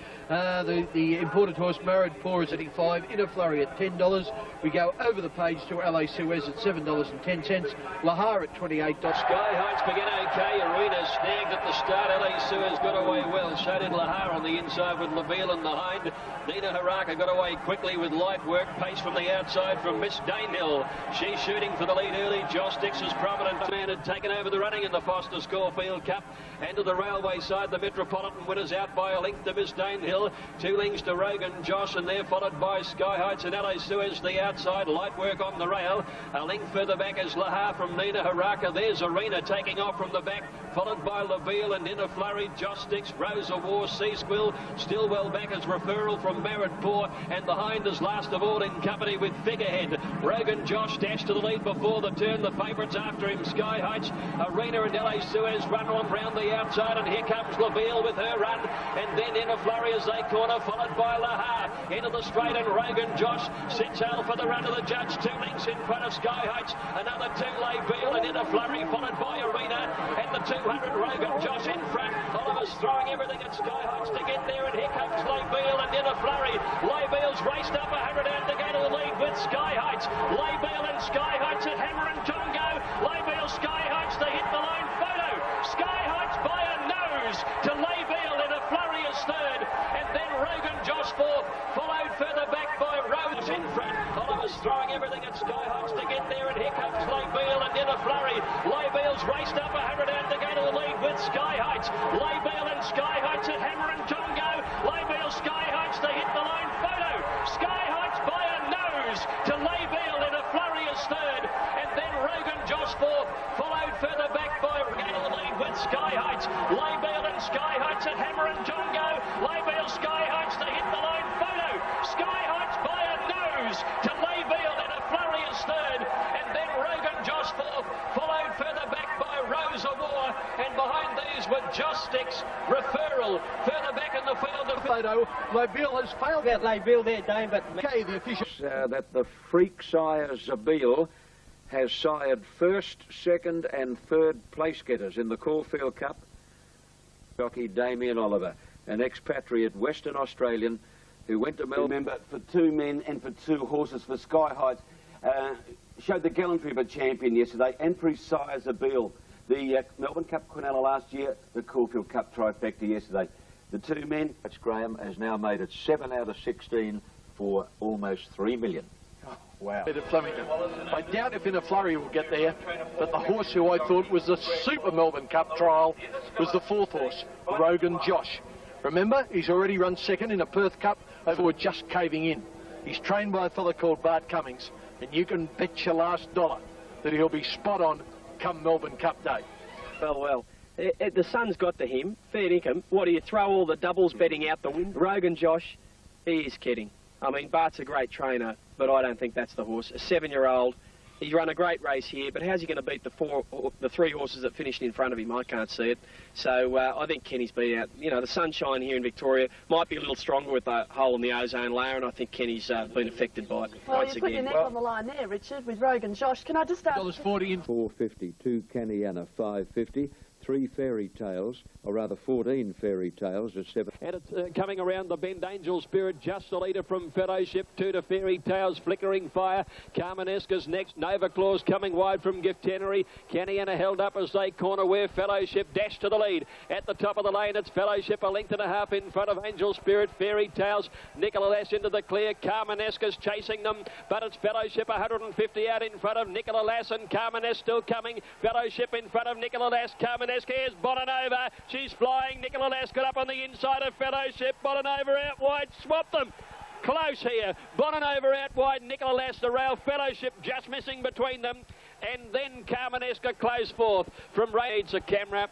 The imported horse Married Poor is at 85, In a Flurry at $10. We go over the page to LA Suez at $7.10. Lahar at $28. Sky Heights began okay. Arena snagged at the start. LA Suez got away well. So did Lahar on the inside with LaVille and the hind. Nina Haraka got away quickly with light work. Pace from the outside from Miss Danehill. She's shooting for the lead early. Josh Dix is prominent. Man had taken over the running in the Foster Caulfield Cup. And to the railway side, the Metropolitan winners out by a length to Miss Danehill. 2 lengths to Rogan Josh, and they're followed by Sky Heights and LA Suez the outside. Light work on the rail. A length further back is Lahar from Nina Haraka. There's Arena taking off from the back, followed by LaVille and In a Flurry. Josh Dix, Rose of War, Sea Squill. Still well back as Referral from Married Poor, and the hind is last of all in company with Figurehead. Rogan Josh dashed to the lead before the turn. The favourites after him, Sky Heights. Arena and LA Suez run on round the outside, and here comes LaVille with her run, and then In a Flurry as they corner, followed by Lahar. Into the straight, and Rogan Josh sets out for the run of the judge. 2 lengths in front of Sky Heights. Another 2 Les Beal and In a Flurry, followed by Arena, and the 200 Rogan Josh in front. Oliver's throwing everything at Sky Heights to get there, and here comes Les Beal and In a Flurry. Les Beal's raced up 100 out to go to the lead with Sky Heights. Les Beal and Sky Heights at Hammer and Tongo. Les Beal, Sky Heights, they hit the line. Photo. Sky Heights by a nose to Les Beal. In a Flurry is third, and then Rogan Josh fourth, followed further back by Rose in front. Oliver's throwing everything at Sky Heights to get there, and here comes Les Beal and In a Flurry. Les Beal's raced up 100 out to go to the lead with Sky Heights. Les Beal and Sky Heights at Hammer and Tongo. Les Beal, Sky Heights, they hit the line. Photo. Sky Heights by a nose to Les Beal. In a Flurry is third, and then Rogan Josh fourth, followed further back by going to the lead with Sky Heights. Les Beal and Sky Heights at Hammer and Tongo. Les Beal, Sky Heights, they hit the line. Photo. Sky Heights by a nose to Les Beal. In a Flurry is third, and then Rogan Josh fourth, followed further back by Rose of War, and behind these were Josh Dix, Referral, further back in the field of Photo. Les Beal has failed. About Les Beal there, Dane, but Okay, the official. That the freak sire Zabil has sired first, second and third place getters in the Caulfield Cup. Jockey Damien Oliver, an expatriate Western Australian who went to Melbourne. Remember, for 2 men and for 2 horses for Sky Heights, showed the gallantry of a champion yesterday, and for his sire Zabil. The Melbourne Cup Quinella last year, the Caulfield Cup trifecta yesterday. The 2 men. Graham has now made it 7 out of 16 for almost $3 million. Wow. Bit of Flemington. I doubt if In a Flurry will get there, but the horse who I thought was the Super Melbourne Cup trial was the 4th horse, Rogan Josh. Remember, he's already run second in a Perth Cup before just caving in. He's trained by a fella called Bart Cummings, and you can bet your last dollar that he'll be spot on come Melbourne Cup day. Well, the sun's got to him. Fair income. What, do you throw all the doubles betting out the window? Rogan Josh, he is kidding. I mean, Bart's a great trainer, but I don't think that's the horse. A 7-year-old, he's run a great race here, but how's he going to beat the 3 horses that finished in front of him? I can't see it. So I think Kenny's been out. You know, the sunshine here in Victoria might be a little stronger with the hole in the ozone layer, and I think Kenny's been affected by it Well, once you put again. your neck on the line there, Richard, with Rogan Josh. Can I just ask... $40 in 450, 2 Canniana 550, 3 Fairy Tales, or rather 14 Fairy Tales at 7. And it's coming around the bend. Angel Spirit just the leader from Fellowship. 2 to Fairy Tales, Flickering Fire. Carmenesca's next. Nova Claus coming wide from Gift Tannery. Canniana held up as they corner where Fellowship dashed to the lead. At the top of the lane, it's Fellowship 1.5 lengths in front of Angel Spirit. Fairy Tales, Nicola Lass into the clear. Carmenesca's chasing them, but it's Fellowship 150 out in front of Nicola Lass, and Carmenesca still coming. Fellowship in front of Nicola Lass. Carmenesca, here's Bonanova. She's flying. Nicola Lass got up on the inside of Fellowship. Bonanova out wide, swapped them. Close here. Bonanova out wide, Nicola Lass, the rail. Fellowship just missing between them. And then Carmenesca close fourth from Raids a camera.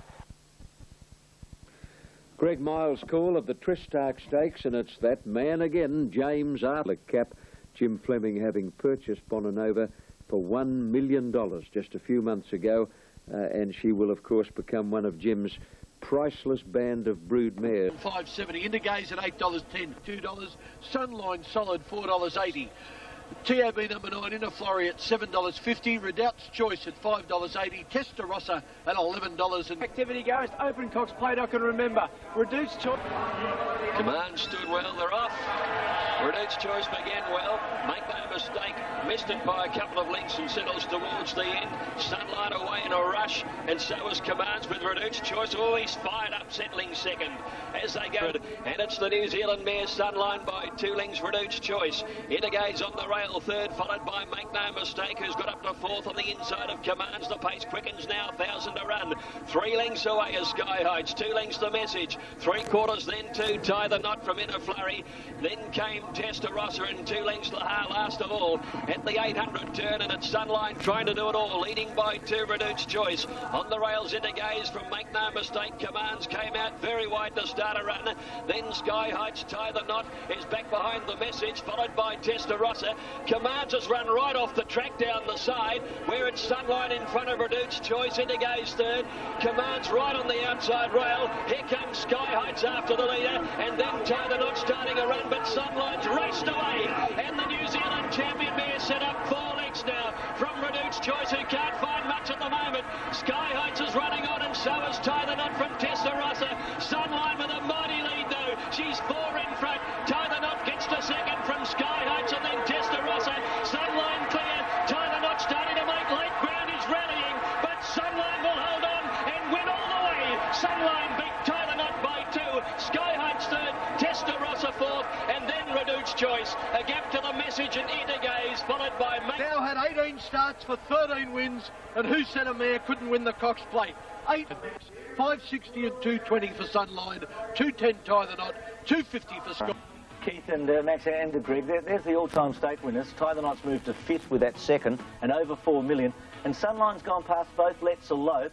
Greg Miles' call of the Tristark Stakes, and it's that man again, James Arthur Cap. Jim Fleming having purchased Bonanova for $1 million just a few months ago, and she will, of course, become one of Jim's priceless band of brood mares. $5.70, Indigaze at $8.10, $2, Sunline Solid $4.80. TAB number 9 in a flurry at $7.50. Redoubt's Choice at $5.80. Testarossa at $11. And activity goes. Open Cox Plate, I can remember. Reduced Choice. Command stood well, they're off. Reduced Choice began well. Make no mistake, missed it by a couple of lengths and settles towards the end. Sunlight away in a rush, and so is Commands with Reduced Choice. Oh, he's fired up, settling second as they go. And it's the New Zealand mare Sunline by 2 lengths, Reduced Choice. Intergade's on the rail, third, followed by Make No Mistake, who's got up to fourth on the inside of Commands. The pace quickens now, 1,000 to run. 3 lengths away is Sky Heights, 2 lengths the Message. 3/4 then 2, Tie the Knot from Inner Flurry. Then came Testarossa and 2 lengths Lahar last of all at the 800 turn, and it's Sunline trying to do it all, leading by 2, Reduced Choice. On the rails, Intergaze from Make No Mistake. Commands came out very wide to start a run. Then Sky Heights, Tie the Knot, is back behind the Message, followed by Testarossa. Commands has run right off the track down the side, where it's Sunline in front of Reduced Choice. Intergaze third. Commands right on the outside rail. Here comes Sky Heights after the leader, and then Tie the Knot starting a run, but Sunline's raced away, and the New Zealand champion mare set up 4 lengths now from Reduced Choice, who can't find much at the moment. Sky Heights is running on, and so is Tie the Knot from Testarossa. Sunline with a mighty lead though. She's 4 in front. Tie the Knot gets to second from Sky Heights, and then Testarossa. Sunline clear. Tie the Knot starting to make late ground. He's rallying, but Sunline will hold on and win all the way. Sunline beat Tie the Knot by 2. Sky Heights third. Testarossa fourth, and then Reduced Choice. A gap to the Message and Intergaze, followed by Now had 18 starts for 13 wins, and who said a mare couldn't win the Cox Plate? 8 mares, 560 and 220 for Sunline, 210 Tie the Knot, 250 for Scott. Keith and Max and Greg, there's the all-time state winners. Tie the Knot's moved to 5th with that second, and over 4 million. And Sunline's gone past both Let's Elope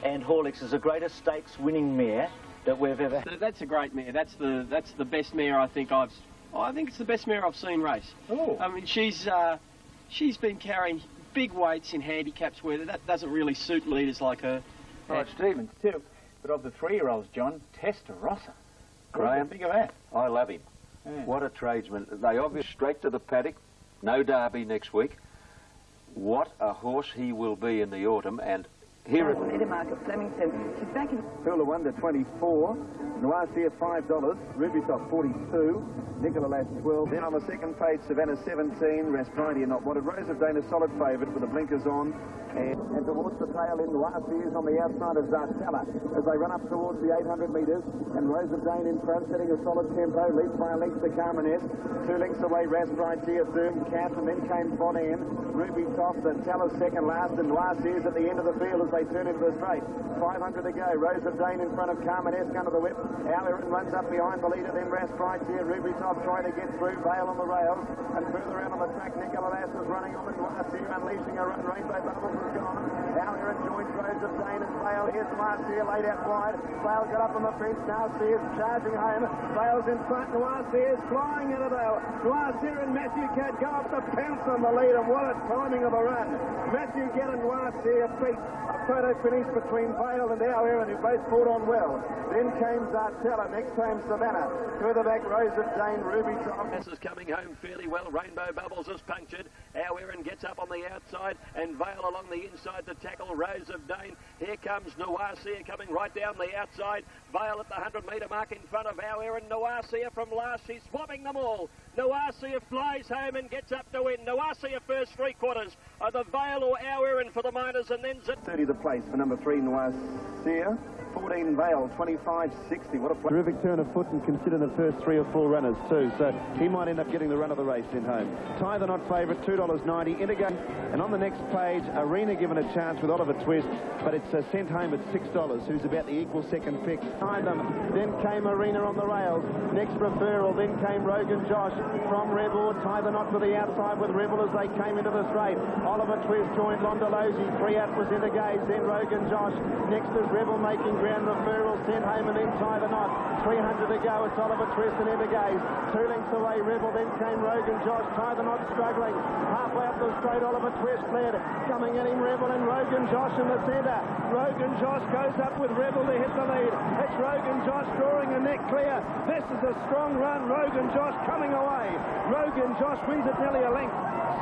and Horlicks as the greatest stakes winning mare that we've ever had. That's a great mare. That's the best mare I think it's the best mare I've seen race. Oh. I mean, she's been carrying big weights in handicaps where that doesn't really suit leaders like her. Right, Stephen, too. But of the 3-year-olds, John, Testarossa. Graham, think of that. I love him. Yeah. What a tradesman. They obviously straight to the paddock. No derby next week. What a horse he will be in the autumn, and here at Edemark at Flemington. She's back in... Hula Wonder 24, Noircia $5, Ruby Top 42, Nicola Lass 12. Then on the second page, Savannah 17, Raspridia Not Wanted. Rose of Dane a solid favourite with the blinkers on. And towards the tail end, Noircia is on the outside of Zartella as they run up towards the 800 metres. And Rose of Dane in front, setting a solid tempo, leads by a length to Carmeness. 2 lengths away, Raspridia, Zoom, Cat, and then came Bon Anne. Ruby Top, Zartella's second last, and Noircia is at the end of the field as they turn into the straight. 500 to go. Rose of Dane in front of Carmeness, under the whip. Aaron runs up behind the leader, then Raspridia. Ruby Top trying to get through. Vale on the rails, and further out on the track, Nicola Lass is running on, and Noircia unleashing a run. Rainbow Bubbles is gone. Aaron joins Rose of Dane and Vale. Here's Noircia laid out wide. Vale got up on the fence. Now Sears charging home. Vale's in front. Noircia is flying into Vale. Noircia and Matthew Catt go up to pounce on the lead, and what a timing of a run. Matthew Catt and Noircia beat. A photo finish between Vale and Aaron, who both fought on well. Then came Zartella. Next came Savannah. Further back, Rose of Dane, Ruby Top. This is coming home fairly well. Rainbow Bubbles is punctured. Aaron gets up on the outside, and Vale along the inside to tackle Rose of Dane. Here comes Noircia coming right down the outside. Vale at the 100-metre mark in front of Aaron. Noircia from last. She's swapping them all. Noircia flies home and gets up to win. Noircia first 3/4. Either Vale or Aaron for the Miners, and then 30 the place for number 3, Noircia. 14 Vale, 25.60. What a play. Terrific turn of foot, and consider the first 3 or 4 runners too, so he might end up getting the run of the race in home. Tie the Knot favourite, $2.90. Intergate, and on the next page, Arena given a chance with Oliver Twist, but it's sent home at $6, who's about the equal second pick. Behind them, then came Arena on the rails. Next referral, then came Rogan Josh from Rebel. Tie the Knot to the outside with Rebel as they came into the straight. Oliver Twist joined Londolosi. 3 out was Intergaze, then Rogan Josh. Next is Rebel making ground. Referral sent home, and then Tie the Knot. 300 to go. It's Oliver Twist and Intergaze. 2 lengths away, Rebel. Then came Rogan Josh. Tie the Knot struggling. Halfway up the straight, Oliver Twist led. Coming at him, Rebel and Rogan Josh in the centre. Rogan Josh goes up with Rebel to hit the lead. It's Rogan Josh drawing, and neck clear. This is a strong run. Rogan Josh coming away. Rogan Josh wins it nearly a length.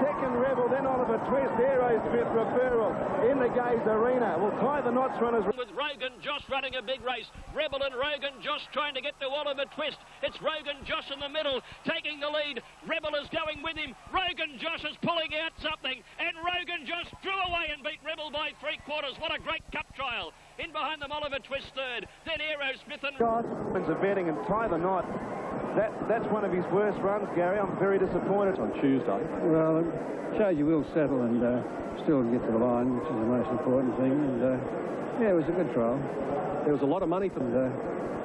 Second Rebel, then Oliver Twist, Aerosmith Referral in the Gaze Arena. Will Tie the Knots runners. With Rogan Josh running a big race. Rebel and Rogan Josh trying to get to Oliver Twist. It's Rogan Josh in the middle, taking the lead. Rebel is going with him. Rogan Josh is pulling out something, and Rogan Josh drew away and beat Rebel by 3/4. What a great cup trial. In behind them, Oliver Twist third, then Aerosmith and... Josh of betting and Tie the Knot. That's one of his worst runs, Gary. I'm very disappointed. On Tuesday. Well, it shows you will settle and still get to the line, which is the most important thing. And yeah, it was a good trial. There was a lot of money for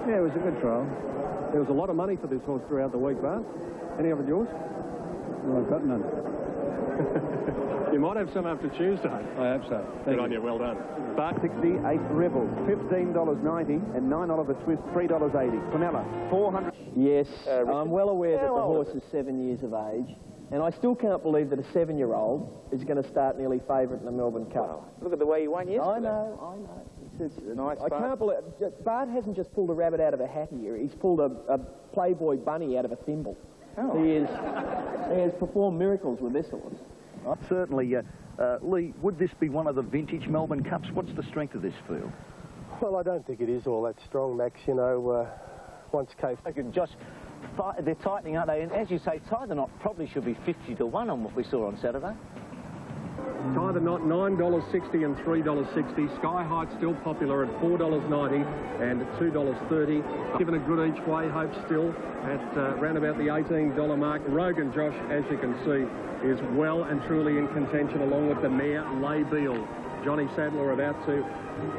yeah, it was a good trial. There was a lot of money for this horse throughout the week, Bart. Any of it yours? Well, I've got none. You might have some after Tuesday. I hope so. Good on you, well done. Bart 68 Rebel, $15.90, and 9 Oliver Twist, $3.80. Quinella, 400. Yes, I'm well aware that the horse is 7 years of age, and I still can't believe that a 7-year-old is going to start nearly favourite in the Melbourne Cup. Look at the way he won yesterday. I know. It's a nice I can't believe Bart hasn't just pulled a rabbit out of a hat here. He's pulled a Playboy bunny out of a thimble. Oh. He has performed miracles with this horse. Certainly, Lee, would this be one of the vintage Melbourne Cups? What's the strength of this field? Well, I don't think it is all that strong, Max. You know, once Cave... Josh, they're tightening, aren't they? And as you say, Tie the Knot probably should be 50-1 on what we saw on Saturday. Tie the Knot, $9.60 and $3.60. Sky Height still popular at $4.90 and $2.30. Given a good each way, Hope still at round about the $18 mark. Rogan Josh, as you can see, is well and truly in contention along with the mare Lay Beal. Johnny Sadler about to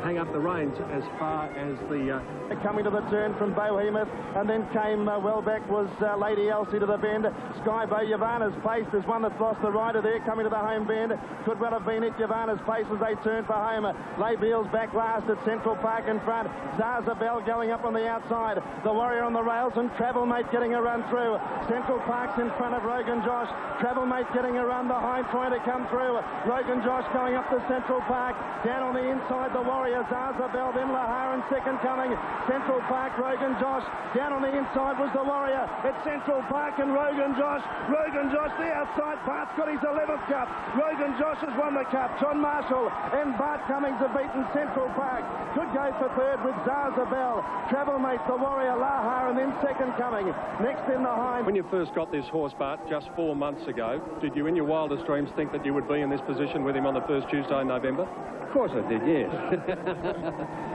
hang up the reins as far as the... Coming to the turn from Bohemoth, and then came well back was Lady Elsie to the bend. Skybo, Yavana's Pace is one that's lost the rider there, coming to the home bend. Could well have been it, Yavana's Pace as they turn for home. Lay Beal's back last at Central Park in front. Zaza Bell going up on the outside. The Warrior on the rails, and Travel Mate getting a run through. Central Park's in front of Rogan Josh. Travel Mate getting a run behind, trying to come through. Rogan Josh going up to Central Park. Down on the inside, the Warrior, Zaza Bell, then Lahar in second coming. Central Park, Rogan Josh. Down on the inside was the Warrior. It's Central Park and Rogan Josh. Rogan Josh, the outside. Bart's got his 11th cup. Rogan Josh has won the cup. John Marshall and Bart Cummings have beaten Central Park. Could go for third with Zaza Bell. Travel Mate, the Warrior, Lahar, and then second coming. Next in the hind. When you first got this horse, Bart, just 4 months ago, did you in your wildest dreams think that you would be in this position with him on the first Tuesday in November? Of course I did, yes.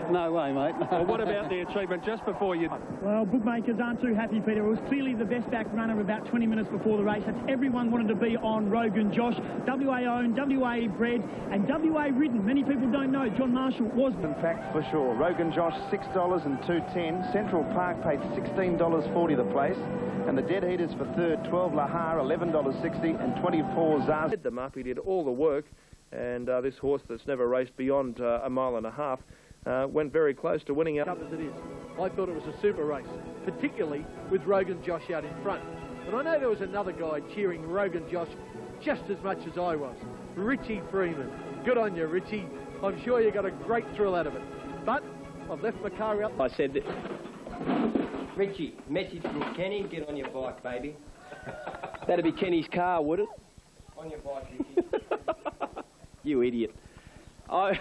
No way, mate. No. Well, what about the achievement just before you... Well, bookmakers aren't too happy, Peter. It was clearly the best back runner about 20 minutes before the race. Everyone wanted to be on Rogan Josh. WA owned, WA bred, and WA ridden. Many people don't know John Marshall was... In fact, for sure. Rogan Josh, $6 and $2.10. Central Park paid $16.40 the place. And the dead heaters for third, 12 Lahar, $11.60, and 24 Zaza. He them up. He did all the work. And this horse that's never raced beyond a mile and a half went very close to winning out. As it is. I thought it was a super race, particularly with Rogan Josh out in front. But I know there was another guy cheering Rogan Josh just as much as I was. Richie Freeman. Good on you, Richie. I'm sure you got a great thrill out of it. But I've left my car out. I said that... Richie, message from Kenny, get on your bike, baby. That'd be Kenny's car, would it? On your bike, Richie. You idiot. I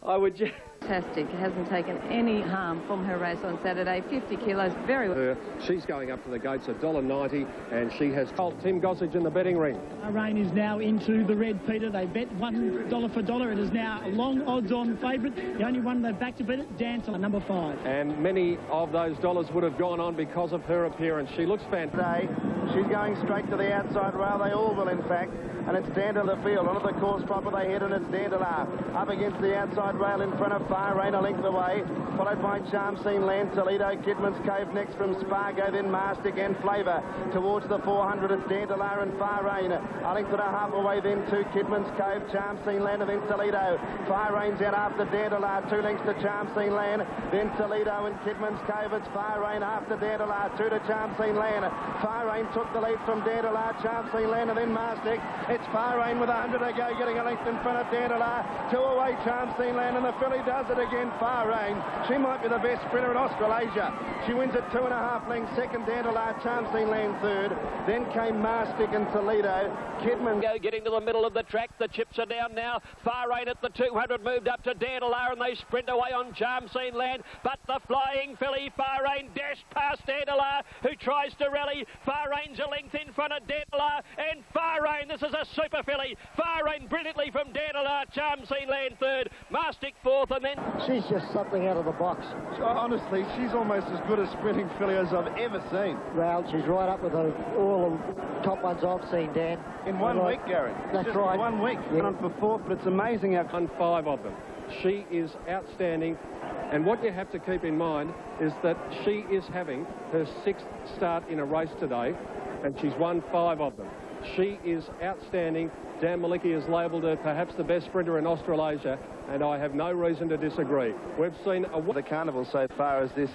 would just... Fantastic. Hasn't taken any harm from her race on Saturday. 50 kilos, very well. She's going up to the gates at $1.90, and she has told Tim Gossage in the betting ring. Rain is now into the red, Peter. They bet $1 for $1. It is now a long odds-on favourite. The only one they've back to beat it, Dancer, number 5. And many of those dollars would have gone on because of her appearance. She looks fantastic. She's going straight to the outside rail. They all will, in fact. And it's Dandela the field. Onto the course proper they head, and it's Dandela up against the outside rail in front of Fire Rain, a length away, followed by Charm Scene Land, Toledo, Kidman's Cove next from Spargo, then Mastic and Flavour towards the 400. It's Dandela and Fire Rain, a length and a half away then to Kidman's Cove, Charm Scene Land, and then Toledo. Fire Rain's out after Dandela, 2 lengths to Charm Scene Land, then Toledo and Kidman's Cove. It's Fire Rain after Dandela, 2 to Charm Scene Land. Fire Rain took the lead from Dandela, Charm Scene Land, and then Mastic. It's Bahrain with 100 to go, getting a length in front of Dandelion. 2 away, Charmseen Land, and the filly does it again. Bahrain, she might be the best sprinter in Australasia. She wins at 2.5 lengths. Second, Dandelion, Charmseen Land third. Then came Marstic and Toledo. Kidman getting to the middle of the track. The chips are down now. Bahrain at the 200 moved up to Dandelion, and they sprint away on Charmseen Land. But the flying filly, Bahrain, dashed past Dandelion, who tries to rally. Bahrain's a length in front of Dandelion, and Bahrain, this is a super filly. Bahrain brilliantly from Dandelion, Charmseen Land third, Marstic fourth, and then... She's just something out of the box. Honestly, she's almost as good a sprinting filly as I've ever seen. Well, she's right up with all the top ones I've seen, Dan. In 1 week, Gary. That's just right. 1 week. Yeah. On for fourth, but it's amazing how... Won 5 of them. She is outstanding. And what you have to keep in mind is that she is having her 6th start in a race today, and she's won 5 of them. She is outstanding. Dan Malicki has labelled her perhaps the best sprinter in Australasia, and I have no reason to disagree. We've seen the carnival so far as this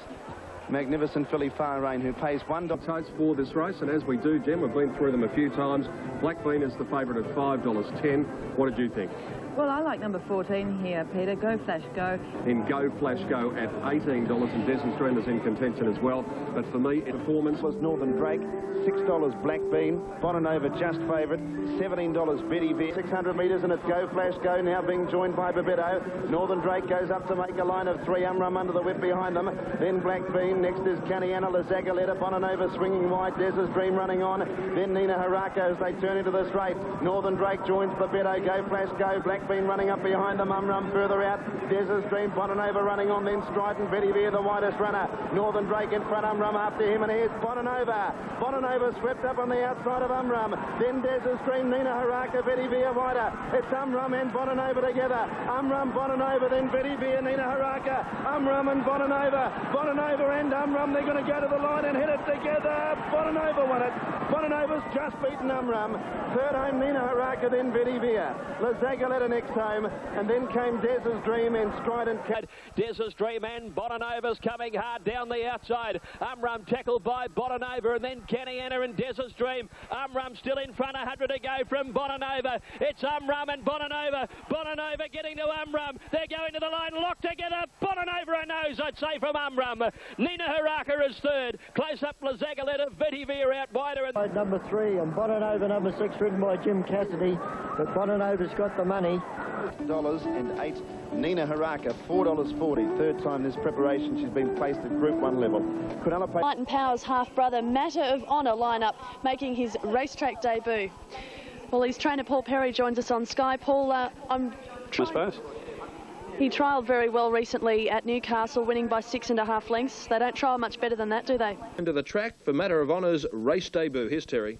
magnificent filly Bahrain, who pays $1 totes for this race, and as we do, Jem, we've been through them a few times. Blackbean is the favourite at $5.10. What did you think? Well, I like number 14 here, Peter. Go Flash Go. In Go Flash Go at $18, and Desmond Stream is in contention as well. But for me, performance was Northern Drake, $6 Blackbean, Bonanova just favourite, $17 Betty V. 600 metres, and it's Go Flash Go now being joined by Babetto. Northern Drake goes up to make a line of 3, Umrum under the whip behind them. Then Blackbean, next is Caniana, Lazagoletta, Bonanova swinging wide, Des's Dream running on. Then Nina Haraka as they turn into the straight. Northern Drake joins Babetto, Go Flash Go, Blackbean running up behind them, Umrum further out. Des's Dream, Bonanova running on, then Strident, Betty V the widest runner. Northern Drake in front, Umrum after him, and here's Bonanova. Bonanova swept up on the outside of Umrum. Then Des's Dream, Nina Haraka, Betty V wider. It's Umrum and Bonanova together. Umrum, Bonanova, then Betty V and Nina Haraka. Umrum and Bonanova. Bonanova and Umrum, they're going to go to the line and hit it together. Bonanova won it. Bonanova's just beaten Umrum. Third home, Nina Haraka, then Betty V. Lazagoletta next home, and then came Des's Dream and Strident. Des's Dream and Bonanova's coming hard down the outside. Umrum tackled by Bonanova, and then Caniana and Des's Dream. Umrum still in front, 100 to go from Bonanova. It's Umrum and Bonanova. Bonanova getting to Umrum. They're going to the line, locked together. Bonanova a nose, I'd say, from Umrum. Nina Haraka is third. Close up Lazagoletta, Betty V out wider. And number 3 and Bonanova number 6, ridden by Jim Cassidy. But Bonanova's got the money. $8. Nina Haraka, $4.40. Third time this preparation she's been placed at Group 1 level. Martin Power's half-brother, Matter of Honour lineup, making his racetrack debut. Well, his trainer Paul Perry joins us on Sky. Paul, he trialled very well recently at Newcastle, winning by 6.5 lengths. They don't trial much better than that, do they? Into the track for Matter of Honour's race debut. Here's Terry.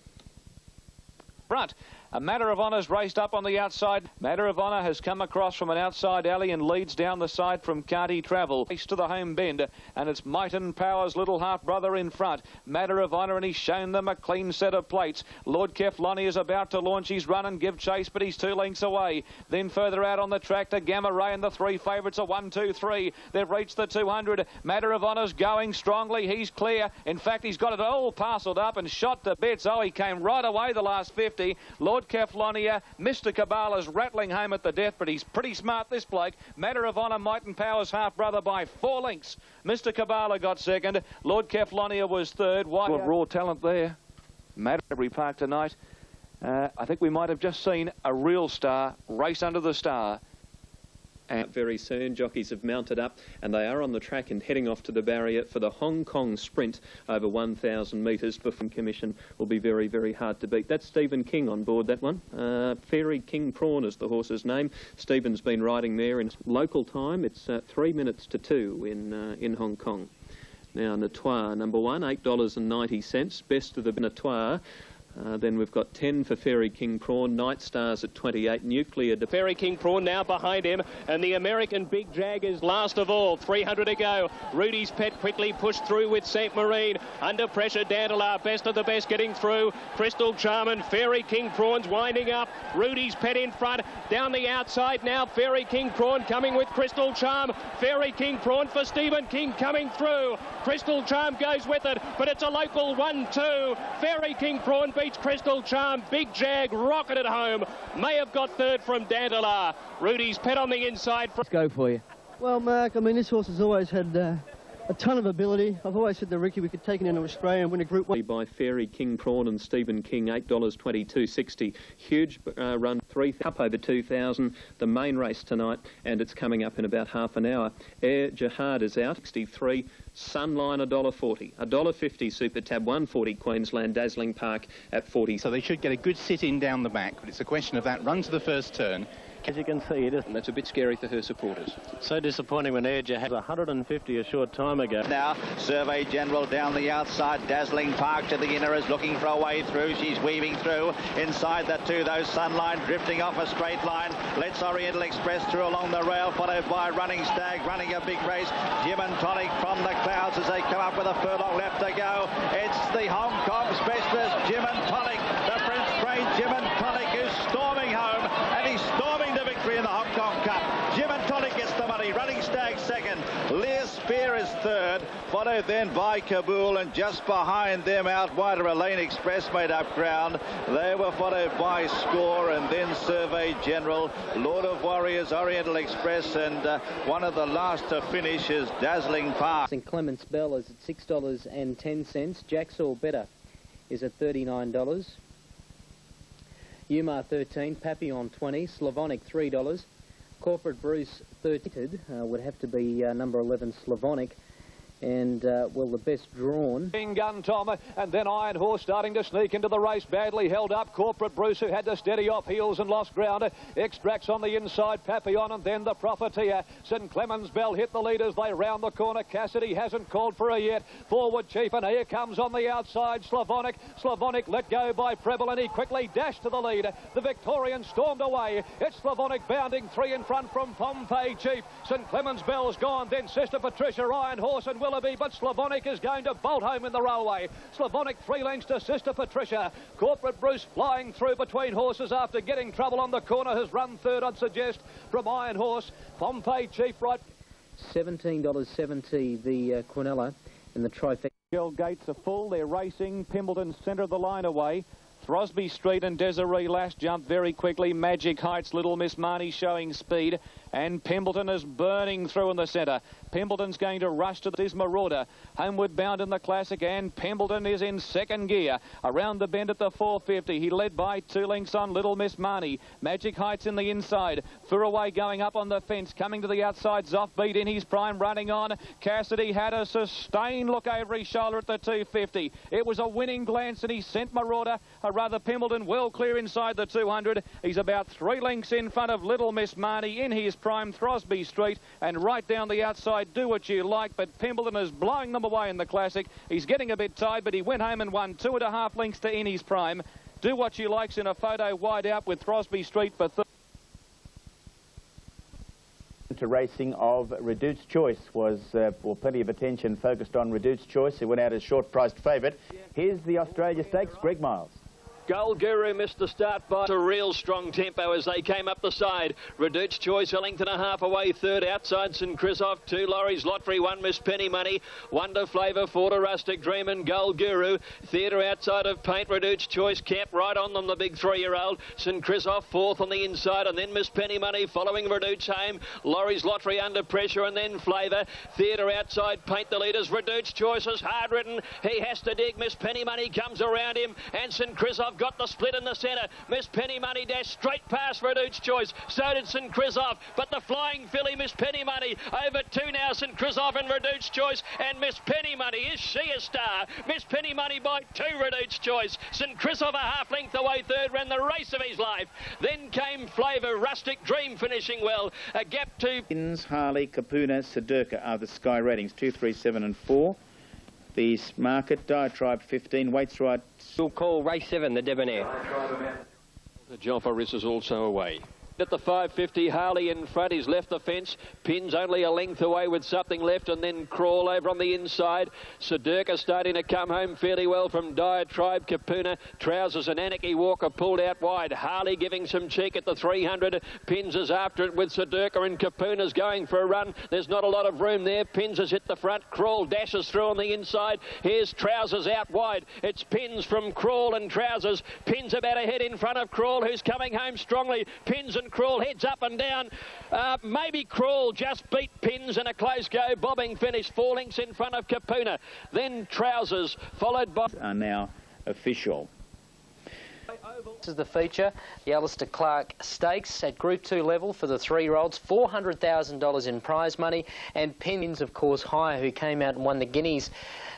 Front. A Matter of Honour's raced up on the outside. Matter of Honour has come across from an outside alley and leads down the side from Can't He Travel. East to the home bend, and it's Martin Power's little half-brother in front. Matter of Honour, and he's shown them a clean set of plates. Lord Keflani is about to launch his run and give chase, but he's 2 lengths away. Then further out on the track to Gamma Ray, and the 3 favourites are 1, 2, 3. They've reached the 200. Matter of Honour's going strongly. He's clear. In fact, he's got it all parcelled up and shot to bits. Oh, he came right away the last 50. Lord Keflani, Mr. Kabbalah's rattling home at the death, but he's pretty smart, this bloke. Matter of Honour, Martin Power's half-brother by 4 lengths. Mr. Kabbalah got second. Lord Keflani was third. What raw talent there. Madbury Park tonight. I think we might have just seen a real star race under the star. And very soon, jockeys have mounted up and they are on the track and heading off to the barrier for the Hong Kong Sprint over 1,000 metres. The commission will be very, very hard to beat. That's Stephen King on board that one. Fairy King Prawn is the horse's name. Stephen's been riding there in local time. It's 3 minutes to 2 in Hong Kong. Now, Natoir, number 1, $8.90. Best of the Natoir. Then we've got 10 for Fairy King Prawn, Night Stars at 28, Nuclear. Fairy King Prawn now behind him, and the American Big Jag is last of all. 300 to go. Rudy's Pet quickly pushed through with Saint Marine. Under pressure, Dandelion, best of the best getting through. Crystal Charm and Fairy King Prawn's winding up. Rudy's Pet in front. Down the outside now, Fairy King Prawn coming with Crystal Charm. Fairy King Prawn for Stephen King coming through. Crystal Charm goes with it, but it's a local 1-2. Fairy King Prawn beat beats Crystal Charm. Big Jag rocketed home. May have got third from Dandelar. Rudy's pet on the inside. Let's go for you. Well, Mark, I mean, this horse has always had a ton of ability. I've always said to Ricky we could take it into Australia and win a Group 1. By Fairy King Prawn and Stephen King, $8.22.60. Huge run, 3 up over 2,000. The main race tonight, and it's coming up in about half an hour. Air Jihad is out, 63. Sunline $1.40. $1.50 Super Tab 140 Queensland Dazzling Park at 40. So they should get a good sit-in down the back, but it's a question of that run to the first turn. As you can see, it is. And that's a bit scary for her supporters. So disappointing when Air Jihad was 150 a short time ago. Now, Survey General down the outside. Dazzling Park to the inner is looking for a way through. She's weaving through. Inside that two, those Sunline drifting off a straight line. Let's Oriental Express through along the rail, followed by Running Stag, running a big race. Jim and Tonic from the clouds as they come up with a furlong left to go. It's the Hong Kong specialist, Jim and Tonic. The Prince trained Jim and Tonic is storming home, and he's storming to victory in the Hong Kong Cup. Jim and Tonic gets the money. Running Stag second. Lear Spear is third, followed then by Kabul, and just behind them out wider Elaine Express made up ground. They were followed by Score and then Survey General, Lord of Warriors, Oriental Express, and one of the last to finish is Dazzling Park. St Clement's Bell is at $6.10. Jacksaw Better is at $39. Umar 13, Papillon 20, Slavonic $3, Corporate Bruce 30, would have to be number 11 Slavonic, and well, the best drawn. Gun Tom, and then Iron Horse starting to sneak into the race, badly held up. Corporate Bruce, who had to steady off heels and lost ground. Extracts on the inside, Papillon, and then the Profiteer. St Clement's Bell hit the leaders. They round the corner. Cassidy hasn't called for her yet. Forward Chief, and here comes on the outside Slavonic. Slavonic let go by Preble, and he quickly dashed to the lead. The Victorian stormed away. It's Slavonic bounding 3 in front from Pompey Chief. St Clement's Bell's gone, then Sister Patricia, Iron Horse, and Willoughby, but Slavonic is going to bolt home in the railway. Slavonic 3 lengths to Sister Patricia. Corporate Bruce flying through between horses after getting trouble on the corner has run third, I'd suggest, from Iron Horse. Pompey Chief right. $17.70 the Quinella and the trifecta. Girl gates are full. They're racing. Pemberton centre of the line away. Throsby Street and Desiree Lash jump very quickly. Magic Heights, Little Miss Marnie showing speed. And Pemberton is burning through in the centre. Pemberton's going to rush to this Marauder. Homeward bound in the Classic, and Pemberton is in second gear. Around the bend at the 450. He led by 2 lengths on Little Miss Marnie. Magic Heights in the inside. Furaway going up on the fence. Coming to the outside. Zoffbeat in his prime, running on. Cassidy had a sustained look over his shoulder at the 250. It was a winning glance, and he sent Marauder, or rather Pemberton, well clear inside the 200. He's about 3 lengths in front of Little Miss Marnie in his prime, Throsby Street, and right down the outside, Do What You Like, but Pemberton is blowing them away in the Classic. He's getting a bit tired, but he went home and won 2.5 lengths to in his prime. Do What You Like's in a photo wide out with Throsby Street for third. To racing of Reduced Choice was, well, plenty of attention focused on Reduced Choice, who went out as short-priced favourite. Here's the Australia Stakes, Greg Miles. Gold Guru missed the start by a real strong tempo as they came up the side. Reduced Choice a length and a half away third. Outside St Christoph, 2 Lorries Lottery, 1 Miss Penny Money, Wonder Flavour, 4 to Rustic Dream and Gold Guru. Theatre outside of Paint. Reduced Choice kept right on them, the big 3-year-old. St Christoph fourth on the inside, and then Miss Penny Money following Reduced home. Lorries Lottery under pressure, and then Flavour. Theatre outside Paint the leaders. Reduced Choice is hard ridden. He has to dig. Miss Penny Money comes around him, and St Christoph got the split in the centre. Miss Penny Money dashed straight past Reduced Choice. So did St Christoph, but the flying filly Miss Penny Money over 2 now. St Christoph and Reduced Choice, and Miss Penny Money, is she a star? Miss Penny Money by 2 Reduced Choice. St Christoph a half length away third, ran the race of his life. Then came Flavour, Rustic Dream finishing well. A gap to Harley, Kapuna, Sedurka are the Sky ratings, 2, 3, 7 and 4. The Market, Diatribe 15, Waits Right. We'll call race 7, the Debonair. The Joffa is also away. At the 550, Harley in front. He's left the fence. Pins only a length away with something left, and then Crawl over on the inside. Sedurka starting to come home fairly well from Diatribe. Kapuna, Trousers and Anarchy Walker pulled out wide. Harley giving some cheek at the 300. Pins is after it with Sedurka, and Kapuna's going for a run. There's not a lot of room there. Pins has hit the front. Crawl dashes through on the inside. Here's Trousers out wide. It's Pins from Crawl and Trousers. Pins about a head in front of Crawl, who's coming home strongly. Pins and Crawl heads up and down. Maybe Crawl just beat Pins in a close go. Bobbing finish, 4 lengths in front of Kapuna. Then Trousers, followed by... Are now official. This is the feature, the Alistair Clark Stakes at Group 2 level for the 3-year-olds, $400,000 in prize money, and Pins, of course, Higher, who came out and won the Guineas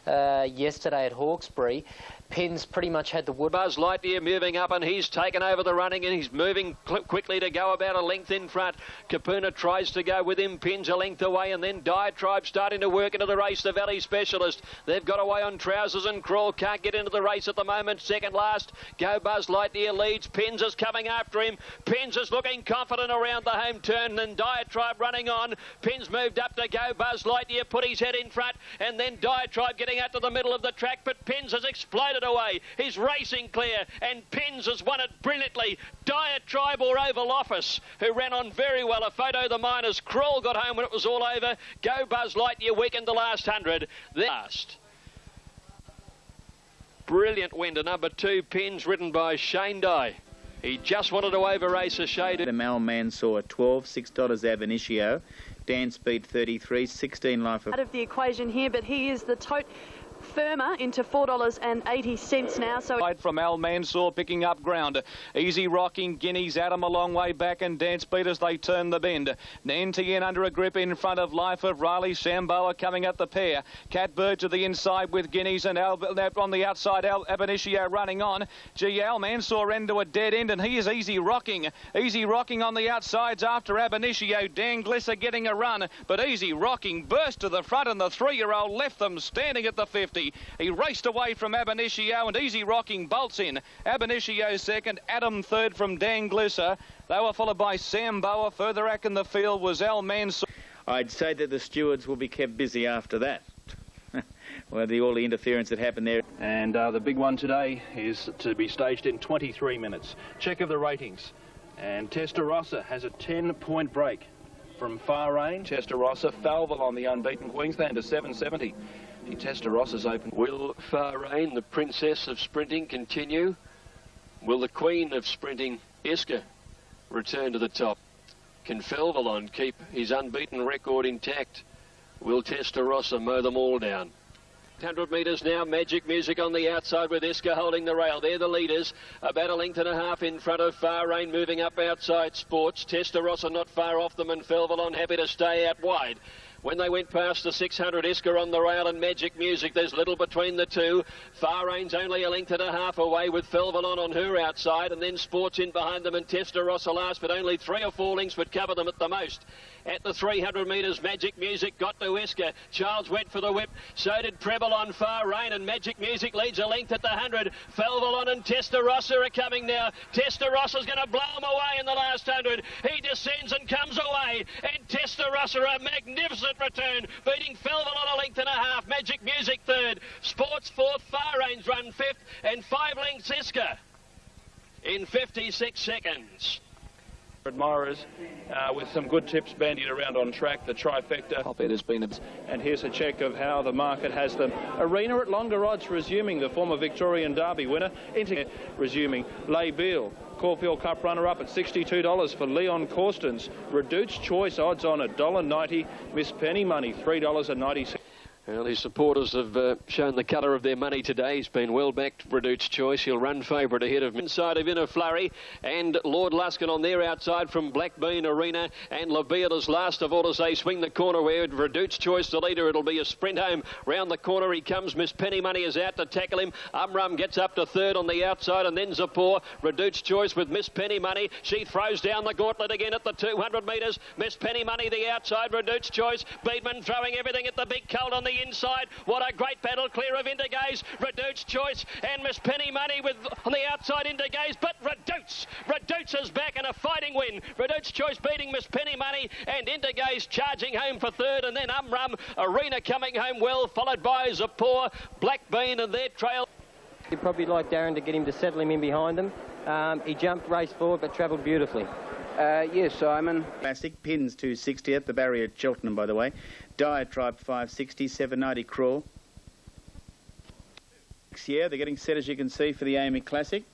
yesterday at Hawkesbury. Pins pretty much had the wood. Buzz Lightyear moving up, and he's taken over the running, and he's moving quickly to go about a length in front. Kapuna tries to go with him. Pins a length away, and then Diatribe starting to work into the race. The Valley Specialist. They've got away on Trousers, and Crawl can't get into the race at the moment. Second last. Go Buzz Lightyear leads. Pins is coming after him. Pins is looking confident around the home turn, and Diatribe running on. Pins moved up to go. Buzz Lightyear put his head in front, and then Diatribe getting out to the middle of the track, but Pins has exploded away. He's racing clear, and Pins has won it brilliantly. Diatribe or Oval Office, who ran on very well. A photo of the miners. Crawl got home when it was all over. Go Buzz Lightyear weakened the last 100. The last. Brilliant win to number 2, Pins, ridden by Shane Dye. He just wanted to over-race a shade. The Mal Mansour, 12, $6 Ab Initio. Dan Speed, 33, 16 Life of... Out of the equation here, but he is the tote firmer into $4.80 now. So from Al Mansour picking up ground. Easy Rocking, Guineas, Adam a long way back, and Dance Beat as they turn the bend. NTN under a grip in front of Life of Riley. Samboa coming at the pair. Catbird to the inside with Guineas, and on the outside Ab Initio running on. Al Mansour into a dead end, and he is Easy Rocking. Easy Rocking on the outsides after Ab Initio. Dan Glisser getting a run, but Easy Rocking burst to the front, and the 3-year-old left them standing at the 50. He raced away from Ab Initio, and Easy Rocking bolts in. Ab Initio second, Adam third from Dan Glisser. They were followed by Samboa. Further back in the field was Al Mansour. I'd say that the stewards will be kept busy after that. Well, all the interference that happened there. And the big one today is to be staged in 23 minutes. Check of the ratings. And Testarossa has a 10-point break from Far Range. Testarossa, Falval on the unbeaten Queenslander, 770. Testarossa's open. Will Far Rain, the princess of sprinting, continue? Will the queen of sprinting, Iska, return to the top? Can Felvalon keep his unbeaten record intact? Will Testarossa mow them all down? 100 metres now, Magic Music on the outside with Iska holding the rail. They're the leaders, about a length and a half in front of Far Rain, moving up outside Sports. Testarossa not far off them, and Felvalon happy to stay out wide. When they went past the 600, Iska on the rail and Magic Music, there's little between the two. Far Rain's only a length and a half away with Felvalon on her outside, and then Sports in behind them, and Testarossa last, but only 3 or 4 lengths would cover them at the most. At the 300 metres, Magic Music got to Iska. Charles went for the whip. So did Treble on Far Rain, and Magic Music leads a length at the 100. Felvalon and Testarossa are coming now. Testarossa's going to blow them away in the last 100. He descends and comes away, and Testarossa a magnificent return, beating Felvalon a length and a half. Magic Music third. Sports fourth. Far Rain's run fifth, and 5 lengths Iska in 56 seconds. Admirers with some good tips bandied around on track. The trifecta. It has been and here's a check of how the market has them. Arena at longer odds resuming. The former Victorian Derby winner resuming. Lay Beale, Caulfield Cup runner-up at $62 for Leon Corstens. Reduced choice odds on $1.90. Miss Penny Money $3.90. Well, his supporters have shown the colour of their money today. He's been well backed, Reduced Choice. He'll run favourite ahead of inside of Inner Flurry, and Lord Luskin on their outside from Blackbean Arena, and Lavia's last of all as they swing the corner where Reduced Choice the leader. It'll be a sprint home. Round the corner he comes. Miss Penny Money is out to tackle him. Umrum gets up to third on the outside, and then Zapor. Reduced Choice with Miss Penny Money. She throws down the gauntlet again at the 200 metres. Miss Penny Money the outside. Reduced Choice. Beedman throwing everything at the big colt on the the inside. What a great battle, clear of Intergaze. Reduce Choice and Miss Penny Money with on the outside Intergaze, but Reduce is back in a fighting win. Reduce Choice beating Miss Penny Money and Intergaze charging home for third, and then Umrum Arena coming home well, followed by Zapor, Black Bean and their trail. You'd probably like Darren to get him to settle him in behind them. He jumped race forward but travelled beautifully. Yes, Simon. Classic Pins 260 at the barrier at Cheltenham, by the way. Diatribe 560, 790 Crawl. Yeah, they're getting set, as you can see, for the Amy Classic.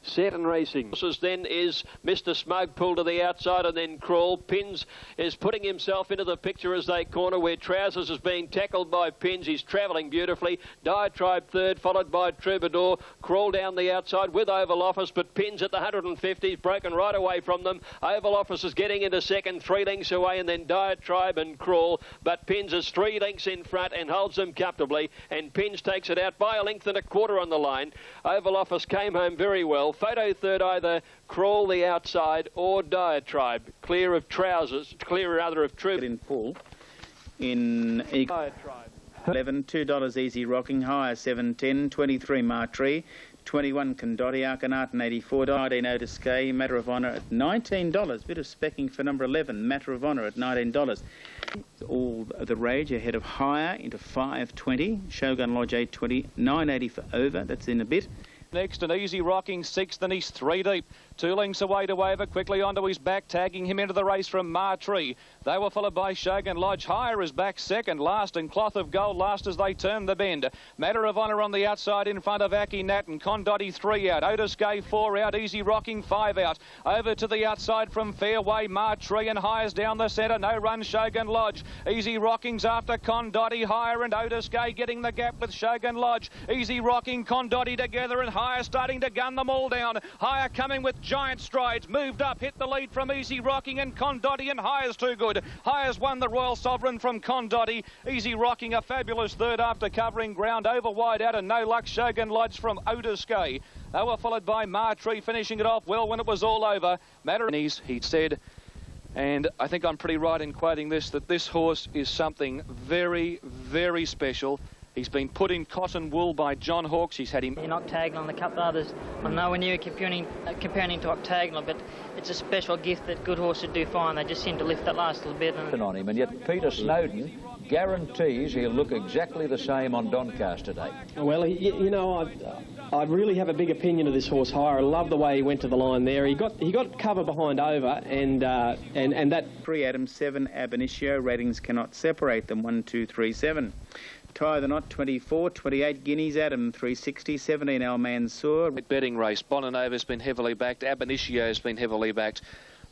Set and racing. Then is Mr. Smoke pulled to the outside and then Crawl. Pins is putting himself into the picture as they corner where Trousers is being tackled by Pins. He's travelling beautifully. Diatribe third, followed by Troubadour. Crawl down the outside with Oval Office, but Pins at the 150s, broken right away from them. Oval Office is getting into second, 3 lengths away, and then Diatribe and Crawl. But Pins is 3 lengths in front and holds them comfortably, and Pins takes it out by a length and a quarter on the line. Oval Office came home very well. Photo third, either Crawl the outside or Diatribe, clear of Trousers, clear rather of Troop. In full, in Diatribe. 11, $2 Easy Rocking, higher 710, 23 Martree, 21 Condotti, Arcanat, 84, 19 Otis Gay, Matter of Honour at $19. Bit of specking for number 11, Matter of Honour at $19. All the rage ahead of higher into 520, Shogun Lodge 820, 980 for over, that's in a bit. Next, an Easy Rocking 6th, and he's 3 deep. 2 lengths away to Over, quickly onto his back, tagging him into the race from Martree. They were followed by Shogun Lodge. Higher is back second, last, and Cloth of Gold last as they turn the bend. Matter of Honour on the outside in front of Aki Nat and Condotti 3 out. Otis Gay 4 out, Easy Rocking 5 out. Over to the outside from Fairway, Martree, and Higher's down the centre. No run, Shogun Lodge. Easy Rocking's after Condotti, Higher and Otis Gay getting the gap with Shogun Lodge. Easy Rocking, Condotti together, and Higher starting to gun them all down. Higher coming with giant strides, moved up, hit the lead from Easy Rocking and Condotti, and Higher's too good. Higher's won the Royal Sovereign from Condotti. Easy Rocking a fabulous third after covering ground, over wide out, and no luck, Shogun Lodge from Otis Gay. They were followed by Martree, finishing it off well when it was all over. Matter, he said, and I think I'm pretty right in quoting this, that this horse is something very, very special. He's been put in cotton wool by John Hawkes. He's had him in octagonal, and a couple of others I'm nowhere near comparing him to octagonal, but it's a special gift that good horses do find. They just seem to lift that last little bit. On him, and yet Peter Snowden guarantees he'll look exactly the same on Doncaster Day. Well, you know, I really have a big opinion of this horse, Higher. I love the way he went to the line there. He got cover behind Over, and that 3 Adam 7 Ab Initio, ratings cannot separate them. 1, 2, 3, 7. Tie the Knot 24, 28 Guineas, Adam 360, 17 Al Mansour. Betting race, Bonanova's been heavily backed, Ab Initio's been heavily backed.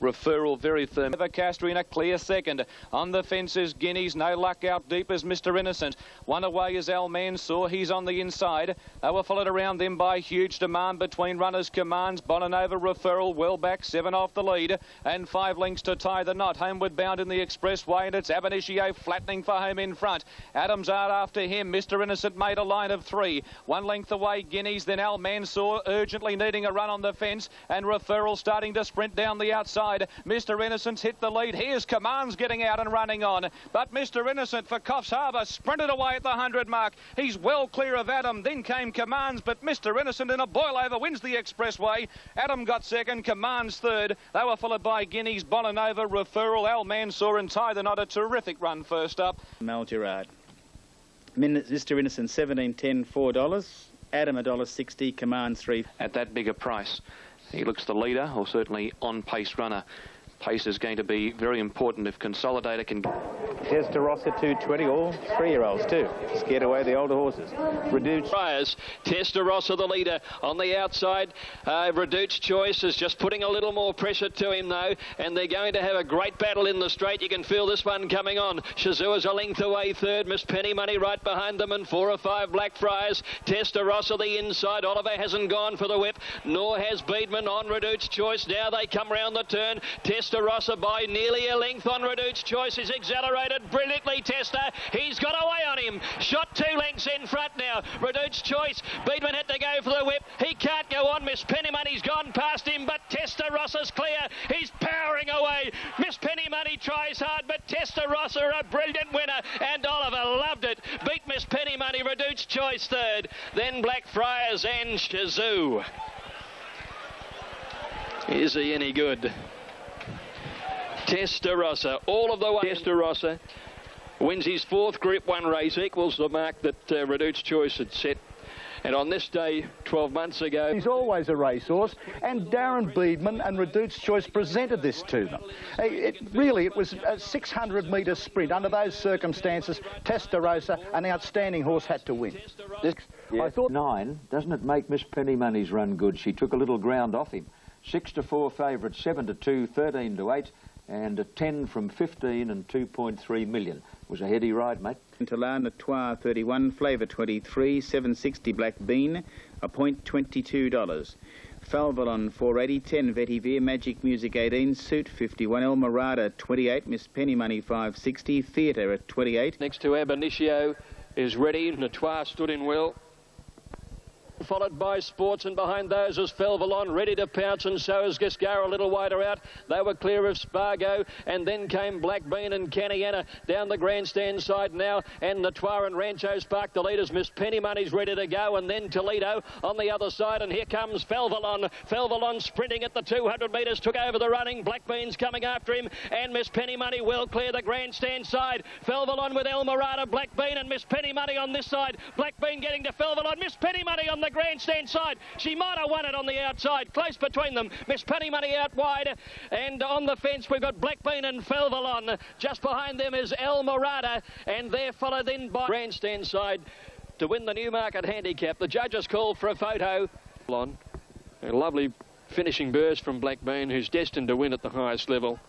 Referral very firm. Evercaster in a clear second. On the fences, Guineas, no luck out deep as Mr. Innocent. One away is Al Mansour. He's on the inside. They were followed around them by Huge Demand between runners' commands. Bonanova, Referral, well back, 7 off the lead. And 5 lengths to Tie the Knot. Homeward bound in the expressway, and it's Ab Initio flattening for home in front. Adams Art after him. Mr. Innocent made a line of 3. 1 length away, Guineas, then Al Mansour urgently needing a run on the fence. And Referral starting to sprint down the outside. Mr. Innocent's hit the lead. Here's Commands getting out and running on. But Mr. Innocent for Coffs Harbour sprinted away at the 100 mark. He's well clear of Adam. Then came Commands, but Mr. Innocent in a boil-over wins the expressway. Adam got second, Commands third. They were followed by Guineas, Bonanova, Referral, Al Mansour and Tie the Knot. A terrific run first up. Mal Gerard. Mr. Innocent 17.10, $4. Adam $1.60, Commands 3. At that bigger price, he looks the leader, or certainly on-pace runner. Pace is going to be very important if Consolidator can... Testarossa 220, all 3-year-olds too. Scared away the older horses. Reduced Testarossa the leader on the outside. Reduced Choice is just putting a little more pressure to him though, and they're going to have a great battle in the straight. You can feel this one coming on. Shazua's a length away third. Miss Penny Money right behind them, and 4 or 5 Blackfriars. Testarossa the inside. Oliver hasn't gone for the whip, nor has Beedman on Reduced Choice. Now they come round the turn. Testarossa by nearly a length on Reduced Choice. Is accelerated brilliantly, Tester. He's got away on him. Shot 2 lengths in front now. Reduced Choice. Beedman had to go for the whip. He can't go on. Miss Penny Money's gone past him, but Testarosa's clear. He's powering away. Miss Penny Money tries hard, but Testarossa a brilliant winner, and Oliver loved it. Money, Reduced Choice third, then Blackfriars and Shazoo. Is he any good? Testarossa, all of the way. Testarossa wins his fourth Group 1 race, equals the mark that Reduced Choice had set. And on this day, 12 months ago... He's always a racehorse, and Darren Beedman and Reduced Choice presented this to them. It was a 600-metre sprint. Under those circumstances, Testarossa, an outstanding horse, had to win. I thought 9, doesn't it make Miss Pennymoney's run good? She took a little ground off him. 6 to 4 favourite, 7 to 2, 13 to 8, and a 10 from 15 and 2.3 million. It was a heady ride, mate. Talana Noir 31, Flavour 23, 760 Black Bean, a point $22. Falvalon 480, 10 Vetiver, Magic Music 18, Suit 51, El Morada 28, Miss Pennymoney 560, Theatre at 28. Next to Ab Initio is ready. Noir stood in well. Followed by Sports, and behind those is Felvalon, ready to pounce, and so is Giscara a little wider out. They were clear of Spargo, and then came Black Bean and Caniana down the grandstand side now, and Noir and Rancho Spark, the leaders. Miss Pennymoney's ready to go, and then Toledo on the other side, and here comes Felvalon. Felvalon sprinting at the 200 metres, took over the running. Black Bean's coming after him, and Miss Pennymoney will clear the grandstand side. Felvalon with El Morada, Black Bean, and Miss Pennymoney on this side. Black Bean getting to Felvalon, Miss Pennymoney on the grandstand side. She might have won it on the outside. Close between them. Miss Pennymoney out wide. And on the fence we've got Black Bean and Felvalon. Just behind them is El Morada. And they're followed in by grandstand side to win the Newmarket Handicap. The judges called for a photo. A lovely finishing burst from Black Bean, who's destined to win at the highest level.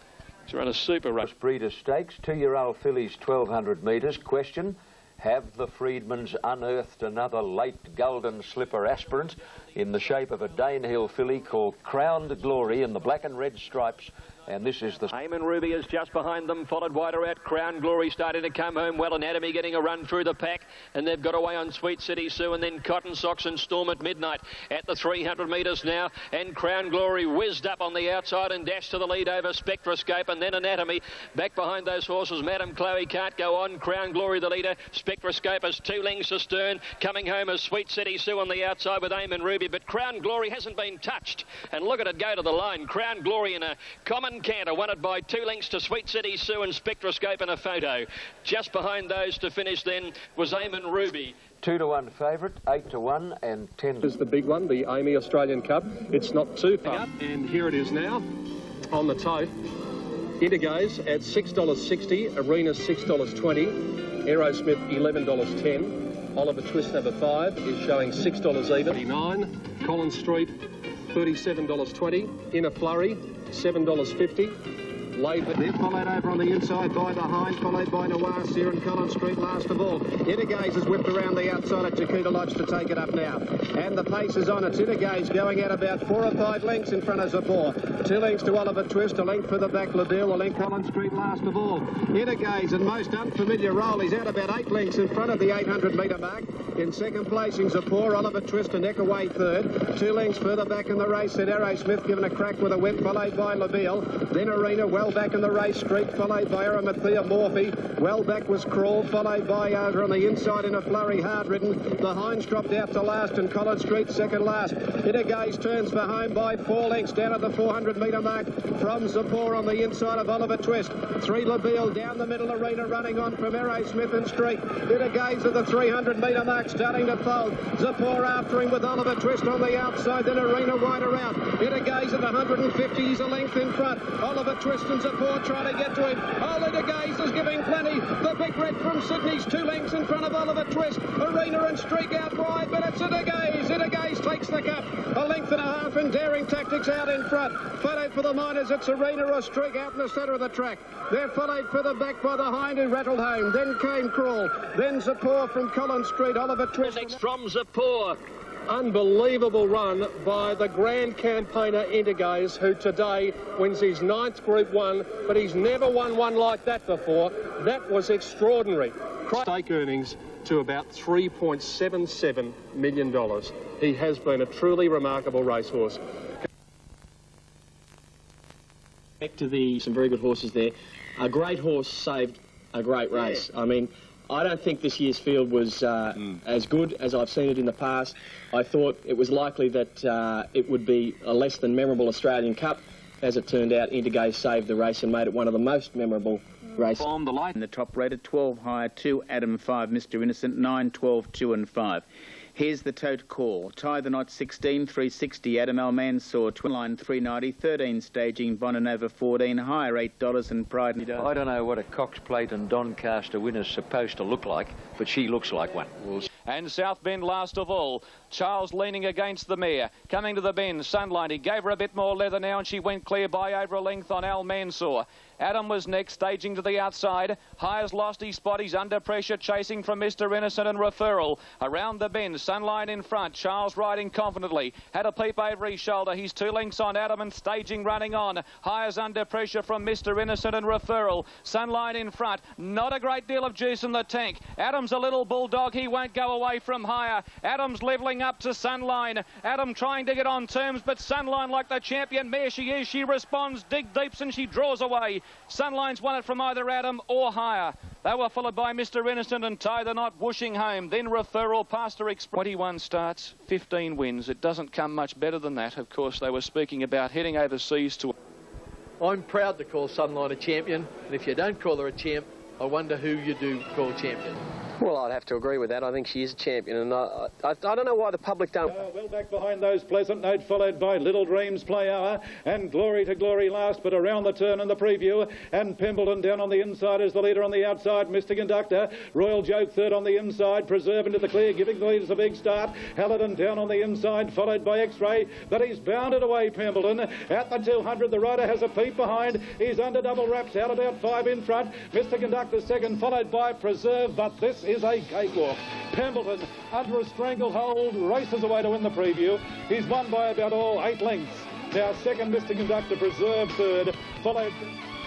He's run a super race. Breeders' Stakes, 2-year-old fillies, 1,200 metres. Question: have the Freedmans unearthed another late golden slipper aspirant in the shape of a Danehill filly called Crowned Glory in the black and red stripes? And this is the... Eamon Ruby is just behind them, followed wider out. Crown Glory starting to come home well. Anatomy getting a run through the pack, and they've got away on Sweet City Sue, and then Cotton Socks and Storm at Midnight at the 300 metres now. And Crown Glory whizzed up on the outside and dashed to the lead over Spectroscope, and then Anatomy back behind those horses. Madam Chloe can't go on. Crown Glory the leader. Spectroscope is 2 lengths astern. Coming home is Sweet City Sue on the outside with Eamon Ruby, but Crown Glory hasn't been touched. And look at it go to the line. Crown Glory in a common canter, won it by 2 lengths to Sweet City Sue and Spectroscope in a photo. Just behind those to finish then was Eamon Ruby. 2 to 1 favourite, 8 to 1 and 10. This is the big one, the Amy Australian Cup. It's not too far. And here it is now on the toe. Intergoes at $6.60, Arena $6.20, Aerosmith $11.10. Oliver Twist number 5 is showing $6 even. 29, Collins Street $37.20, Inner Flurry $7.50. They're followed over on the inside by the Hind, followed by Noir, Sear and Collins Street last of all. Intergaze is whipped around the outside at Chiquita Lodge to take it up now. And the pace is on it. Intergaze going out about 4 or 5 lengths in front of Zapor. 2 lengths to Oliver Twist, a length for the back Ladille, a length Collins Street last of all. Intergaze and most unfamiliar role. He's out about 8 lengths in front of the 800 metre mark. In second placing Zapor, Oliver Twist a neck away third. 2 lengths further back in the race said Aerosmith given a crack with a whip, followed by Labille. Then Arena well back in the race street, followed by Aramatthea Morphy. Well back was Crawl, followed by over on the inside in a flurry, hard ridden. The Hinds dropped out to last and Collins Street second last. Intergaze turns for home by 4 lengths down at the 400 metre mark from Zapor on the inside of Oliver Twist. 3 Labille down the middle. Arena running on from Aerosmith and Street. Intergaze at the 300 metre mark starting to fold. Zapor after him with Oliver Twist on the outside, then Arena wider out. Intergaze at 150, he's a length in front. Oliver Twist and Zapor trying to get to him. Intergaze is giving plenty. The big red from Sydney's 2 lengths in front of Oliver Twist. Arena and Streak out wide, but it's Intergaze. Intergaze takes the cup. A length and a half, and Daring Tactics out in front. Followed for the Miners, it's Arena or Streak out in the centre of the track. They're followed further back by the Hind who rattled home. Then came Crawl. Then Zapor from Collins Street. Oliver Twist. Next from Zapor. Unbelievable run by the grand campaigner Intergaze, who today wins his 9th Group 1, but he's never won one like that before. That was extraordinary. Stake earnings to about $3.77 million. He has been a truly remarkable racehorse. Back to some very good horses there. A great horse saved a great race. I mean, I don't think this year's field was as good as I've seen it in the past. I thought it was likely that it would be a less than memorable Australian Cup. As it turned out, Intergay saved the race and made it one of the most memorable races. In the top rated, 12 higher, 2 Adam, 5 Mr. Innocent, 9, 12, 2 and 5. Here's the tote call. Tie the knot 16, 360, Adam Almansour, twin line 390, 13 staging, Bonanova 14, higher $8 and Pride. I don't know what a Cox Plate and Doncaster winner's supposed to look like, but she looks like one. And South Bend last of all. Charles leaning against the mare. Coming to the bend, Sunlight. He gave her a bit more leather now and she went clear by over a length on Al Mansour. Adam was next, staging to the outside. High has lost his spot. He's under pressure, chasing from Mr. Innocent and Referral. Around the bend, Sunlight in front. Charles riding confidently. Had a peep over his shoulder. He's 2 lengths on Adam and staging, running on. High is under pressure from Mr. Innocent and Referral. Sunlight in front. Not a great deal of juice in the tank. Adam's a little bulldog. He won't go away from Higher. Adam's levelling up to Sunline. Adam trying to get on terms, but Sunline, like the champion mare she is, she responds, dig deeps and she draws away. Sunline's won it from either Adam or Higher. They were followed by Mr. Innocent and Tie the Knot whooshing home. Then Referral past her Express. 21 starts, 15 wins. It doesn't come much better than that. Of course, they were speaking about heading overseas to... I'm proud to call Sunline a champion, and if you don't call her a champ, I wonder who you do call champion. Well, I'd have to agree with that. I think she is a champion, and I don't know why the public don't... well back behind those, Pleasant Note followed by Little Dreams Play Hour and Glory to Glory last, but around the turn in the preview, and Pemberton down on the inside as the leader on the outside, Mr. Conductor. Royal Joke third on the inside, Preserve into the clear, giving the leaders a big start. Hallidan down on the inside, followed by X-Ray, but he's bounded away, Pemberton. At the 200, the rider has a peep behind. He's under double wraps, out about 5 in front. Mr. Conductor second, followed by Preserve, but this is a cakewalk. Pemberton, under a stranglehold, races away to win the preview. He's won by about 8 lengths. Now second, Mr. Conductor, Preserve third, followed...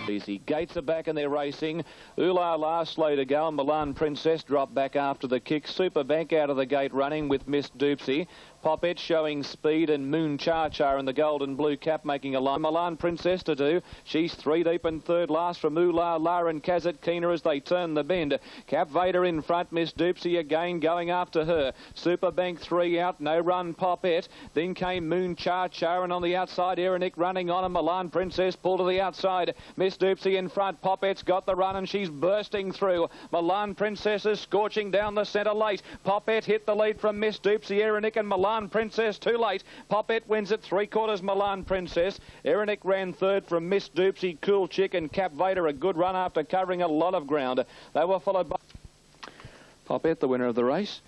Easy. Gates are back and they're racing. Ula last slow to go and Milan Princess dropped back after the kick. Superbank out of the gate running with Miss Doopsy. Poppet showing speed and Moon Char in the gold and blue cap making a line. Milan Princess to do. She's 3 deep and third last from Ula La and Kazat Keener as they turn the bend. Cap Vader in front. Miss Doopsy again going after her. Superbank 3 out. No run Poppet. Then came Moon Char and on the outside Erinick running on and Milan Princess pulled to the outside. Miss Doopsy in front. Poppet's got the run and she's bursting through. Milan Princess is scorching down the centre late. Poppet hit the lead from Miss Doopsy, Erinick and Milan Princess too late. Poppet wins at 3/4 Milan Princess. Erinick ran third from Miss Doopsy, Cool Chick and Cap Vader. A good run after covering a lot of ground. They were followed by Poppet, the winner of the race.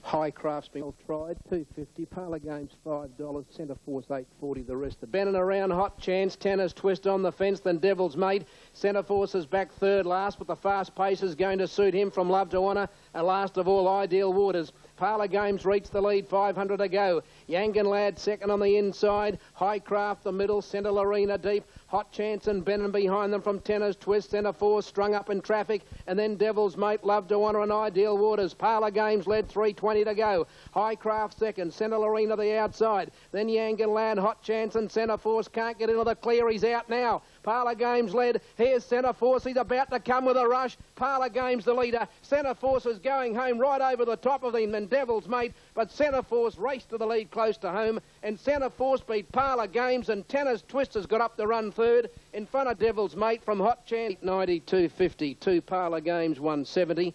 High Crafts being tried, $2.50. Parlour Games, $5. Centre Force, $8.40. The rest. The Bannon around, Hot Chance. Tanner's Twist on the fence, then Devil's Mate. Centre Force is back third last, but the fast pace is going to suit him from Love to Honour. And last of all, Ideal Waters. Parlour Games reached the lead, 500 to go. Yangan Lad second on the inside. High Craft the middle, Centre Lorena deep. Hot Chance and Bannon behind them from Tanner's Twist. Centre Force strung up in traffic. And then Devil's Mate, Love to Honour and Ideal Waters. Parlour Games led, 3:20 to go. High Craft second, Centre Lorena the outside. Then Yangan Lad, Hot Chance and Centre Force can't get into the clear. He's out now. Parlour Games led. Here's Centre Force. He's about to come with a rush. Parlour Games the leader. Centre Force is going home right over the top of him and Devil's Mate. But Centre Force raced to the lead close to home. And Centre Force beat Parlour Games and Tanner's Twist has got up the run third. In front of Devil's Mate from Hot Chance. 92.52. Parlour Games 170.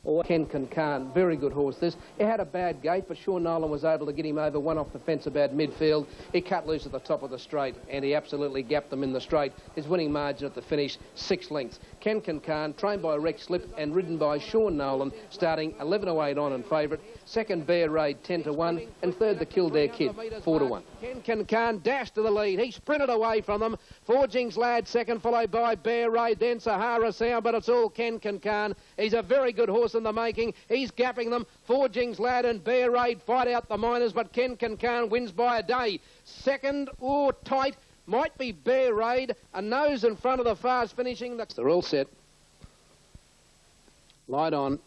Or Ken Khan, very good horse this. He had a bad gate, but Sean Nolan was able to get him over one off the fence about midfield. He cut loose at the top of the straight, and he absolutely gapped them in the straight. His winning margin at the finish, 6 lengths. Ken Khan, trained by Rex Slip and ridden by Sean Nolan, starting 11:08 on and favourite. Second, Bear Raid, 10-1, and third, the Kildare Kid, 4-1. Ken Khan dashed to the lead. He sprinted away from them. Forgings Lad second, followed by Bear Raid, then Sahara Sound, but it's all Ken Khan. He's a very good horse in the making. He's gapping them. Forgings Lad and Bear Raid fight out the minors, but Ken Khan wins by a day. Second, tight, might be Bear Raid. A nose in front of the fast finishing. They're all set. Light on.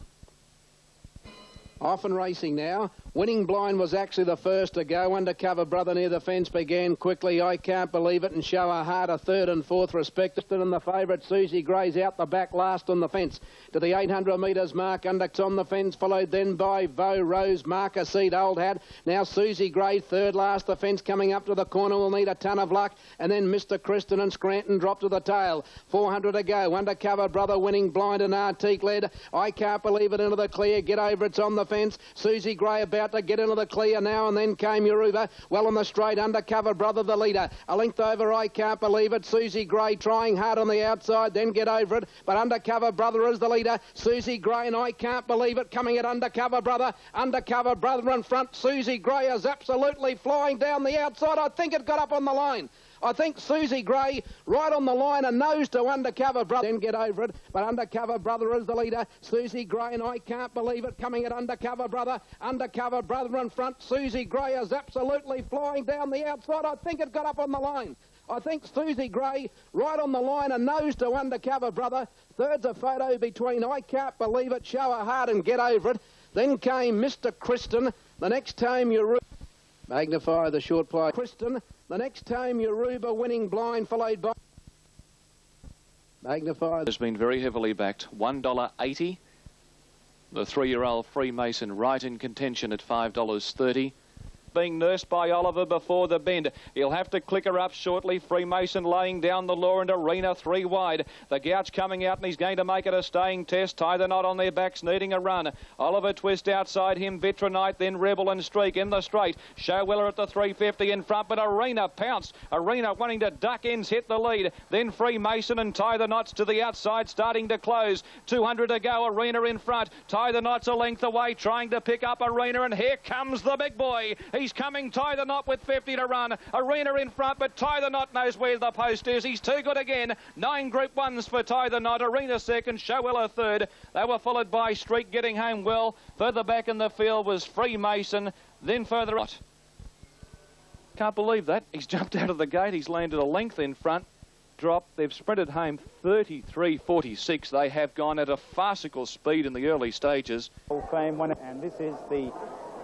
Off and racing now. Winning Blind was actually the first to go. Undercover Brother near the fence began quickly. I Can't Believe It and Show Her Heart a third and fourth respectively. And the favourite Susie Gray's out the back last on the fence. To the 800 metres mark, Undercover on the fence, followed then by Vo Rose, Marker Seed, Old Hat. Now Susie Gray third last. The fence coming up to the corner will need a ton of luck. And then Mr. Kristen and Scranton drop to the tail. 400 to go. Undercover Brother, Winning Blind and Artique led. I Can't Believe It into the clear. Get Over It's on the fence. Susie Gray about to get into the clear now, and then came Yoruba. Well on the straight, Undercover Brother the leader. A length over, I Can't Believe It. Susie Gray trying hard on the outside, then Get Over It. But Undercover Brother is the leader. Susie Gray and I Can't Believe It coming at Undercover Brother. Undercover Brother in front. Susie Gray is absolutely flying down the outside. I think it got up on the line. I think Susie Gray right on the line, a nose to Undercover Brother. Then Get Over It, but Undercover Brother is the leader. Susie Gray and I Can't Believe It coming at Undercover Brother. Undercover Brother in front. Susie Gray is absolutely flying down the outside. I think it got up on the line. I think Susie Gray right on the line, a nose to Undercover Brother. Third's a photo between I Can't Believe It, Show Her Heart and Get Over It. Then came Mr. Kristen. The next time you magnify the short play. Kristen. The next time Yoruba, Winning Blind, followed by magnify. Has been very heavily backed. $1.80. The 3-year-old Freemason right in contention at $5.30. Being nursed by Oliver before the bend. He'll have to click her up shortly. Freemason laying down the law and Arena 3 wide. The Gouch coming out and he's going to make it a staying test. Tie the Knot on their backs, needing a run. Oliver Twist outside him. Vitronite, then Rebel and Streak in the straight. Showwiller at the 350 in front, but Arena pounced. Arena wanting to duck ends, hit the lead. Then Freemason and Tie the Knots to the outside, starting to close. 200 to go. Arena in front. Tie the Knots a length away, trying to pick up Arena, and here comes the big boy. He's coming, Tie the Knot with 50 to run. Arena in front, but Tie the Knot knows where the post is. He's too good again. 9 Group 1s for Tie the Knot. Arena second, Showwiller third. They were followed by Streak getting home well. Further back in the field was Freemason. Then further out. Can't believe that. He's jumped out of the gate. He's landed a length in front. Drop. They've sprinted home 33.46. They have gone at a farcical speed in the early stages. Hall of Fame winner, and this is the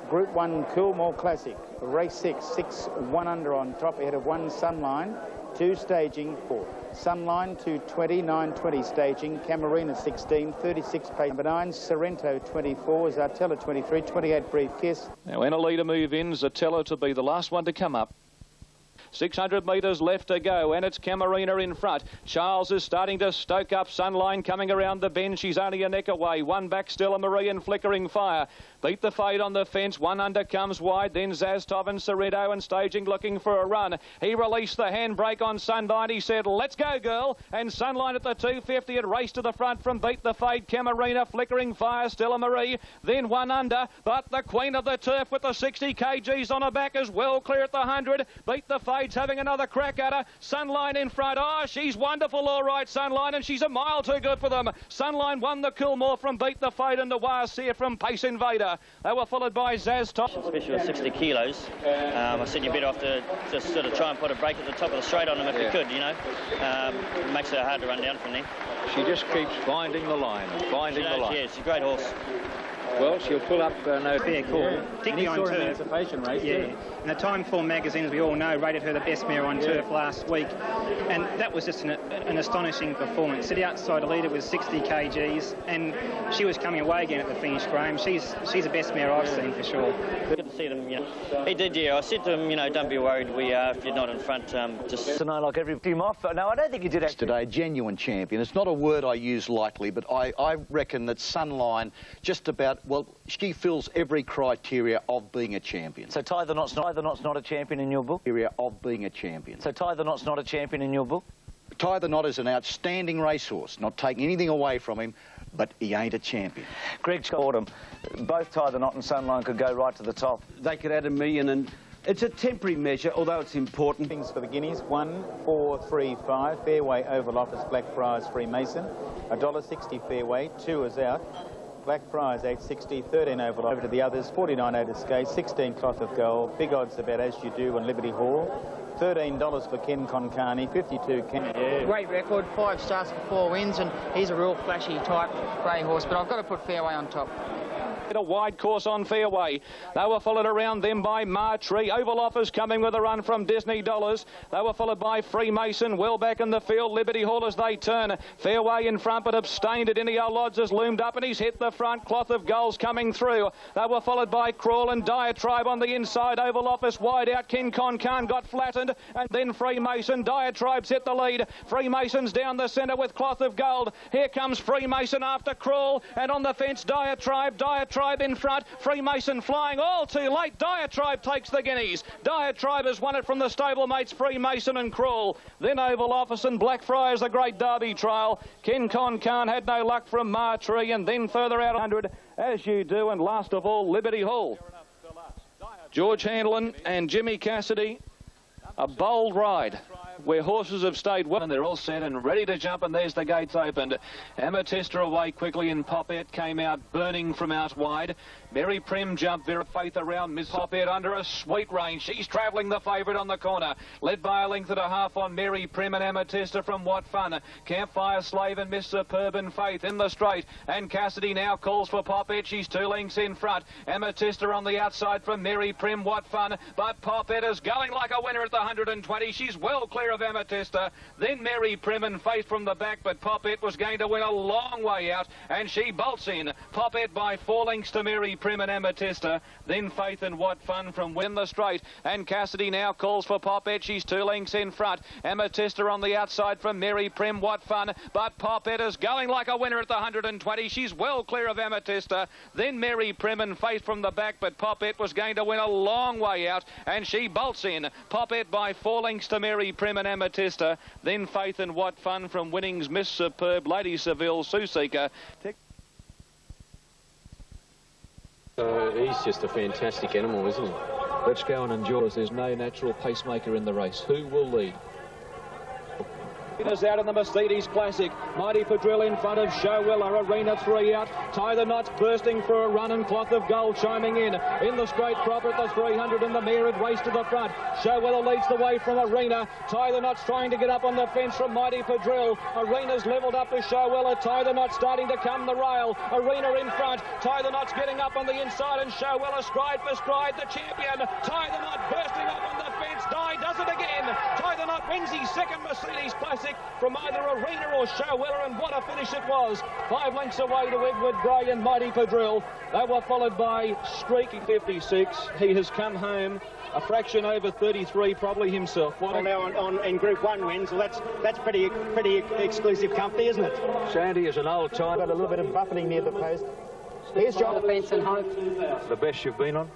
Group 1 Coolmore Classic, race 6, 1 under on top, ahead of 1 Sunline, 2 staging, 4 Sunline 220, 920 staging, Camarina 16, 36 pace, number 9 Sorrento 24, Zartella 23, 28 Brief Kiss. Now in a leader move in, Zartella to be the last one to come up. 600 metres left to go, and it's Camarina in front. Charles is starting to stoke up. Sunline coming around the bend. She's only a neck away. 1 back, Stella Marie and Flickering Fire. Beat the fade on the fence. 1 under comes wide. Then Zastov and Sorrento and staging looking for a run. He released the handbrake on Sunline. He said, let's go, girl. And Sunline at the 250 had raced to the front from Beat the Fade. Camarina, Flickering Fire, Stella Marie. Then 1 under. But the Queen of the Turf with the 60 kgs on her back is well clear at the 100. Beat the Fade's having another crack at her. Sunline in front. Oh, she's wonderful, all right, Sunline, and she's a mile too good for them. Sunline won the Coolmore from Beat the Fade and the Warseer from Pace Invader. They were followed by Zaz Top. Especially with 60 kilos. I said you'd better off to just sort of try and put a brake at the top of the straight on them if you could, you know. It makes it hard to run down from there. She just keeps finding the line, finding the line. Yeah, she's a great horse. Well, she'll pull up no fair call. Particularly on turf. Emancipation race, yeah. And the Time Form magazine, as we all know, rated her the best mare on turf last week. And that was just an astonishing performance. Set outside a leader with 60 kgs, and she was coming away again at the finish, Graham. She's the best mare I've seen for sure. Good to see them, you know. He did, yeah. I said to him, you know, don't be worried. If you're not in front, just... Tonight, like every team off. No, I don't think he did actually. Today, genuine champion. It's not a word I use lightly, but I reckon that Sunline just about, well, she fills every criteria of being a champion. So Tie the Knot's not a champion in your book? Criteria of being a champion. So Tie the Knot's not a champion in your book? Tie the Knot is an outstanding racehorse, not taking anything away from him, but he ain't a champion. Greg Autumn, both Tie the Knot and Sunline could go right to the top. They could add $1 million, and it's a temporary measure, although it's important. Things for the guineas, 1, 4, 3, 5. Fairway Oval Office, Blackfriars, Freemason. $1.60 fairway, 2 is out. Blackfriars 8.60, 13 over to the others, 49 Otis Gay, 16 Cloth of Gold, big odds about As You Do and Liberty Hall, $13 for Ken Concarney, 52 Ken. Yeah. Great record, 5 starts for 4 wins, and he's a real flashy type grey horse, but I've got to put Fairway on top. A wide course on fairway. They were followed around them by Martree. Oval Office coming with a run from Disney Dollars. They were followed by Freemason. Well back in the field, Liberty Hall as they turn. Fairway in front, but abstained at any old odds has loomed up and he's hit the front. Cloth of Gold's coming through. They were followed by Crawl and Diatribe on the inside. Oval Office wide out. King Con Khan got flattened, and then Freemason. Diatribe's hit the lead. Freemason's down the centre with Cloth of Gold. Here comes Freemason after Crawl, and on the fence Diatribe in front. Freemason flying all too late. Diatribe takes the guineas. Diatribe has won it from the stablemates Freemason and Crawl. Then Oval Office and Blackfriars, the great Derby trial. Ken Con Khan had no luck from Martree, and then further out 100 as you do, and last of all Liberty Hall. George Handlin and Jimmy Cassidy. A bold ride where horses have stayed well, and they're all set and ready to jump, and there's the gates opened. Amethysta away quickly, and Popette came out burning from out wide. Mary Prim jumped, Vera Faith around Miss Popette under a sweet range. She's travelling the favourite on the corner, led by a length and a half on Mary Prim and Amethysta from What Fun. Campfire Slave and Miss Superb and Faith in the straight, and Cassidy now calls for Popette. She's 2 lengths in front. Amethysta on the outside from Mary Prim, What Fun, but Popette is going like a winner at the 120. She's well clear of Amethysta. Then Mary Prim and Faith from the back, but Popette was going to win a long way out, and she bolts in. Popette by 4 lengths to Mary Prim and Amethysta. Then Faith and What Fun from Win the Straight, and Cassidy now calls for Popette. She's 2 lengths in front. Amethysta on the outside from Mary Prim, What Fun, but Popette is going like a winner at the 120. She's well clear of Amethysta. Then Mary Prim and Faith from the back, but Popette was going to win a long way out, and she bolts in. Popette by 4 lengths to Mary Prim and Amethysta. Then Faith and What Fun from Winnings, Miss Superb, Lady Seville, Susika. He's just a fantastic animal, isn't he? Let's go and enjoy it. There's no natural pacemaker in the race. Who will lead? Is out in the Mercedes Classic. Mighty Padrille in front of Showwiller. Arena 3 out. Tie the Knots bursting for a run, and Cloth of Gold chiming in. In the straight proper at the 300, and the mare had raced to the front. Showwiller leads the way from Arena. Tie the Knots trying to get up on the fence from Mighty Padrille. Arena's levelled up with Showwiller. Tie the Knots starting to come the rail. Arena in front. Tie the Knots getting up on the inside, and Showwiller stride for stride. The champion. Tie the Knot bursting up on the fence. Die does it again. Tie the Knot wins his second Mercedes Classic from either Arena or Showwiller, and what a finish it was. 5 lengths away to Edward Gray and Mighty Padrille. They were followed by Streaky 56. He has come home a fraction over 33 probably himself. Well, now in Group 1 wins, well, that's pretty exclusive company, isn't it? Sandy is an old time. Got a little bit of buffeting near the post. Here's John. The fence and hope. The best you've been on?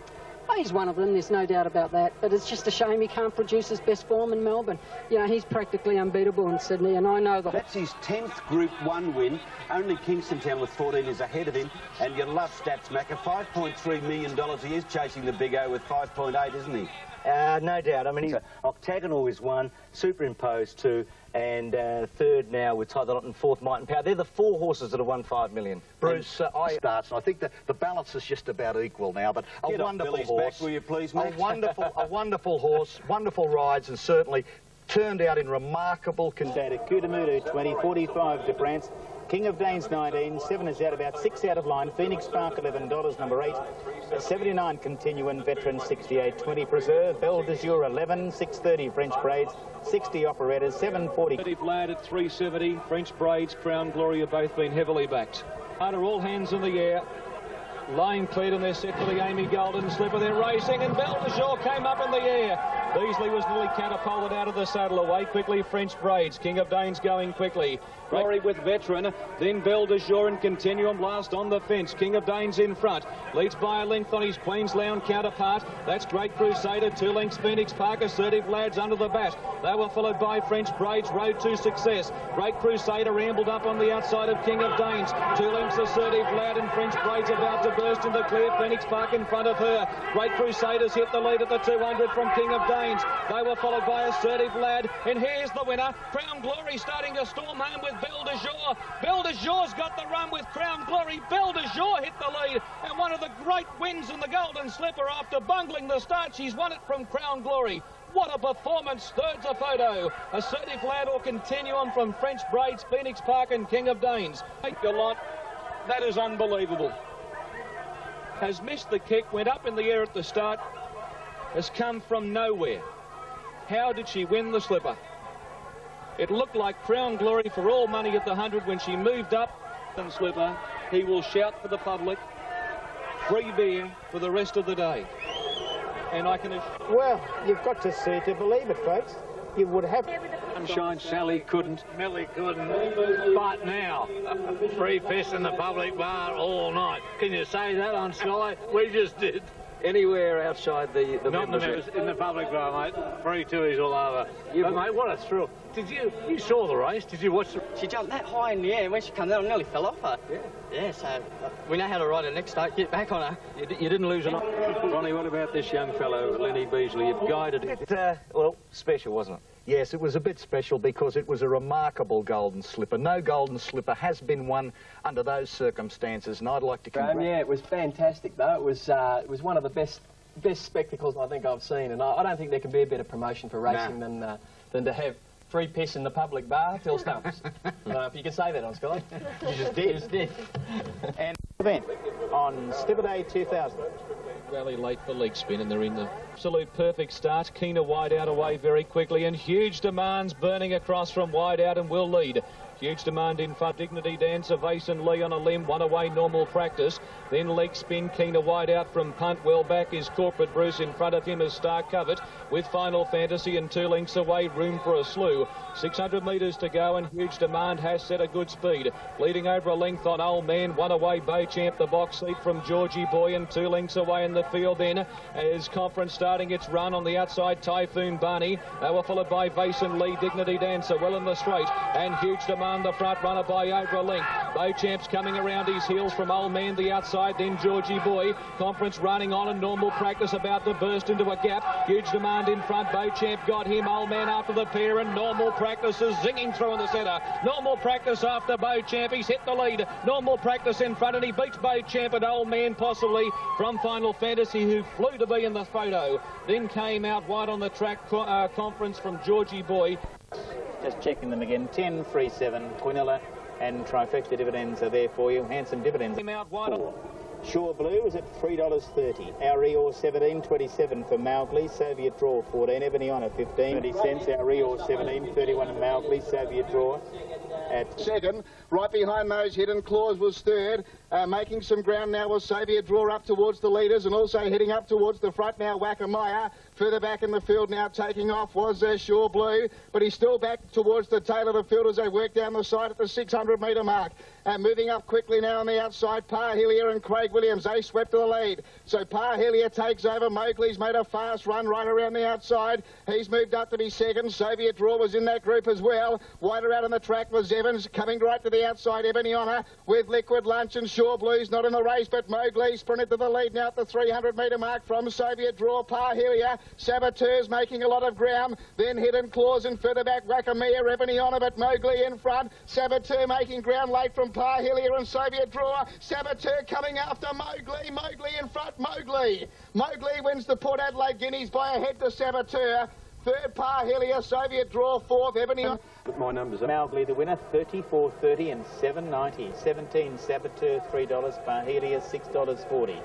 Oh, he's one of them, there's no doubt about that. But it's just a shame he can't produce his best form in Melbourne. You know, he's practically unbeatable in Sydney, and I know that. That's his 10th Group 1 win. Only Kingston Town with 14 is ahead of him. And you love stats, Macca. $5.3 million he is chasing the Big O with 5.8, isn't he? No doubt. I mean, he's Octagonal is 1, Superimposed 2, and 3rd now with Tie the Knot, and 4th Might and Power. They're the 4 horses that have won $5 million. Bruce, I think the balance is just about equal now, but a wonderful horse. Back, will you please, Max? A wonderful horse, wonderful rides, and certainly turned out in remarkable condition. Kutamudu 20, 45 to France. King of Danes 19, 7 is out, about 6 out of line. Phoenix Park $11, number 8. 79 Continuing, Veteran 68, 20 Preserve. Belle de Jour 11, 630 French Braids, 60 Operettas, 740. Lad at 370, French Braids, Crown Glory have both been heavily backed. Under all hands in the air. Lane cleared and they're set for the Amy Golden Slipper. They're racing, and Belle de Jour came up in the air. Beasley was nearly catapulted out of the saddle. Away quickly, French Braids. King of Danes going quickly. Glory with Veteran, then Belle de Jour and Continuum last on the fence. King of Danes in front. Leads by a length on his Queensland counterpart. That's Great Crusader. 2 lengths Phoenix Park. Assertive Lads under the bat. They were followed by French Braids. Road to Success. Great Crusader rambled up on the outside of King of Danes. 2 lengths Assertive Lad, and French Braids about to burst into clear. Phoenix Park in front of her. Great Crusaders hit the lead at the 200 from King of Danes. They were followed by Assertive Lad, and here's the winner. Crown Glory starting to storm home with Belle de Jour. Belle de Jour's got the run with Crown Glory. Belle de Jour hit the lead, and one of the great wins in the Golden Slipper after bungling the start. She's won it from Crown Glory. What a performance. Third's a photo. Assertive Lad or Continuum from French Braids, Phoenix Park and King of Danes. Take a lot. That is unbelievable. has missed the kick, went up in the air at the start, has come from nowhere. How did she win the slipper? It looked like Crown Glory for all money at the 100 when she moved up and slipper. He will shout for the public, free beer for the rest of the day. And I can... Well, you've got to see to believe it, folks. You would have... Sunshine Sally couldn't. Millie couldn't. But now, free piss in the public bar all night. Can you say that on Sky? We just did. Anywhere outside the Not members. in the public bar, mate. Free twoies all over. But, mate, what a thrill. Did you saw the race? Did you watch the... She jumped that high in the air, and when she came down, I nearly fell off her. Yeah, so we know how to ride her next start, get back on her. You didn't lose an... Ronnie, what about this young fellow, Lenny Beasley? You've guided him. Well, special, wasn't it? Yes, it was a bit special because it was a remarkable golden slipper. No golden slipper has been won under those circumstances, and I'd like to congratulate... Yeah, it was fantastic, though. It was one of the best spectacles I think I've seen, and I don't think there can be a better promotion for racing than to have free piss in the public bar till stumps. If you can say that on Sky. You just did. You just did. And event on Slipper Day 2000. Rally late for leg spin, and they're in the absolute perfect start. Keener wide out away very quickly, and Huge Demands burning across from wide out and will lead. Huge Demand in front, Dignity Dancer, Vason Lee on a limb, one away, Normal Practice. Then leg spin, Keener wide out from punt, well back is Corporate Bruce. In front of him is Star Covert with Final Fantasy, and 2 lengths away, Room for a Slew. 600 metres to go, and Huge Demand has set a good speed. Leading over a length on Old Man, one away, Beauchamp, the box seat from Georgie Boy, and 2 lengths away in the field then is Conference starting its run on the outside, Typhoon Barney. They were followed by Vason Lee, Dignity Dancer, well in the straight, and Huge Demand the front runner by over a length. Beauchamp's coming around his heels from Old Man the outside, then Georgie Boy. Conference running on, and Normal Practice about to burst into a gap. Huge Demand in front, Beauchamp got him, Old Man after the pair, and Normal Practice is zinging through in the centre. Normal Practice after Beauchamp, he's hit the lead. Normal Practice in front, and he beats Beauchamp and Old Man possibly from Final Fantasy, who flew to be in the photo. Then came out wide on the track, Conference from Georgie Boy. Just checking them again. 10, free 7, Quinella and Trifecta dividends are there for you. Handsome dividends. Came out wide on. Shore Blue is at $3.30. Our Eeyore 17.27 for Mowgli. Soviet Draw 14. Ebony Honor 15. 30 cents. Our Eeyore 17.31 and Mowgli. Soviet Draw at second. Right behind those, Hidden Claws was third. Making some ground now was Soviet Draw up towards the leaders, and also heading up towards the front now, Wackamaya. Further back in the field now, taking off was Shore Blue, but he's still back towards the tail of the field as they work down the side at the 600-metre mark. Moving up quickly now on the outside, Parhelia and Craig Williams, they swept to the lead. So Parhelia takes over. Mowgli's made a fast run right around the outside. He's moved up to be second. Soviet Draw was in that group as well. Wider out on the track was Evans, coming right to the outside, Ebony Honor, with Liquid Lunch, and Shore Blue's not in the race, but Mowgli sprinted to the lead now at the 300-metre mark from Soviet Draw. Parhelia, Saboteurs making a lot of ground, then Hidden Claws, and further back Wackamea, Ebony Honor, but Mowgli in front. Saboteur making ground late from Parhelia and Soviet Draw. Saboteur coming after Mowgli. Mowgli in front. Mowgli wins the Port Adelaide Guineas by a head to Saboteur. Third, Parhelia. Soviet Draw fourth. Ebony Honor. My numbers are... Mowgli the winner, 34.30 and 7.90. 17 Saboteur, $3. Parhelia, $6.40.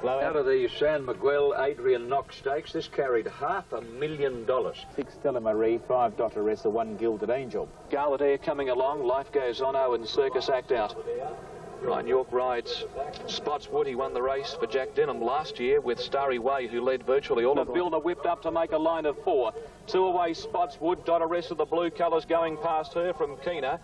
Out of the San Miguel Adrian Knox Stakes, this carried $500,000. 6 Stella Marie, 5 Dotteressa, 1 Gilded Angel. Galatea coming along, Life Goes On, and Circus Act Out. Ryan York rides Spotswood. He won the race for Jack Denham last year with Starry Way, who led virtually all of them. Builder whipped up to make a line of 4. 2 away Spotswood, Dotteressa, the blue colours going past her from Keener.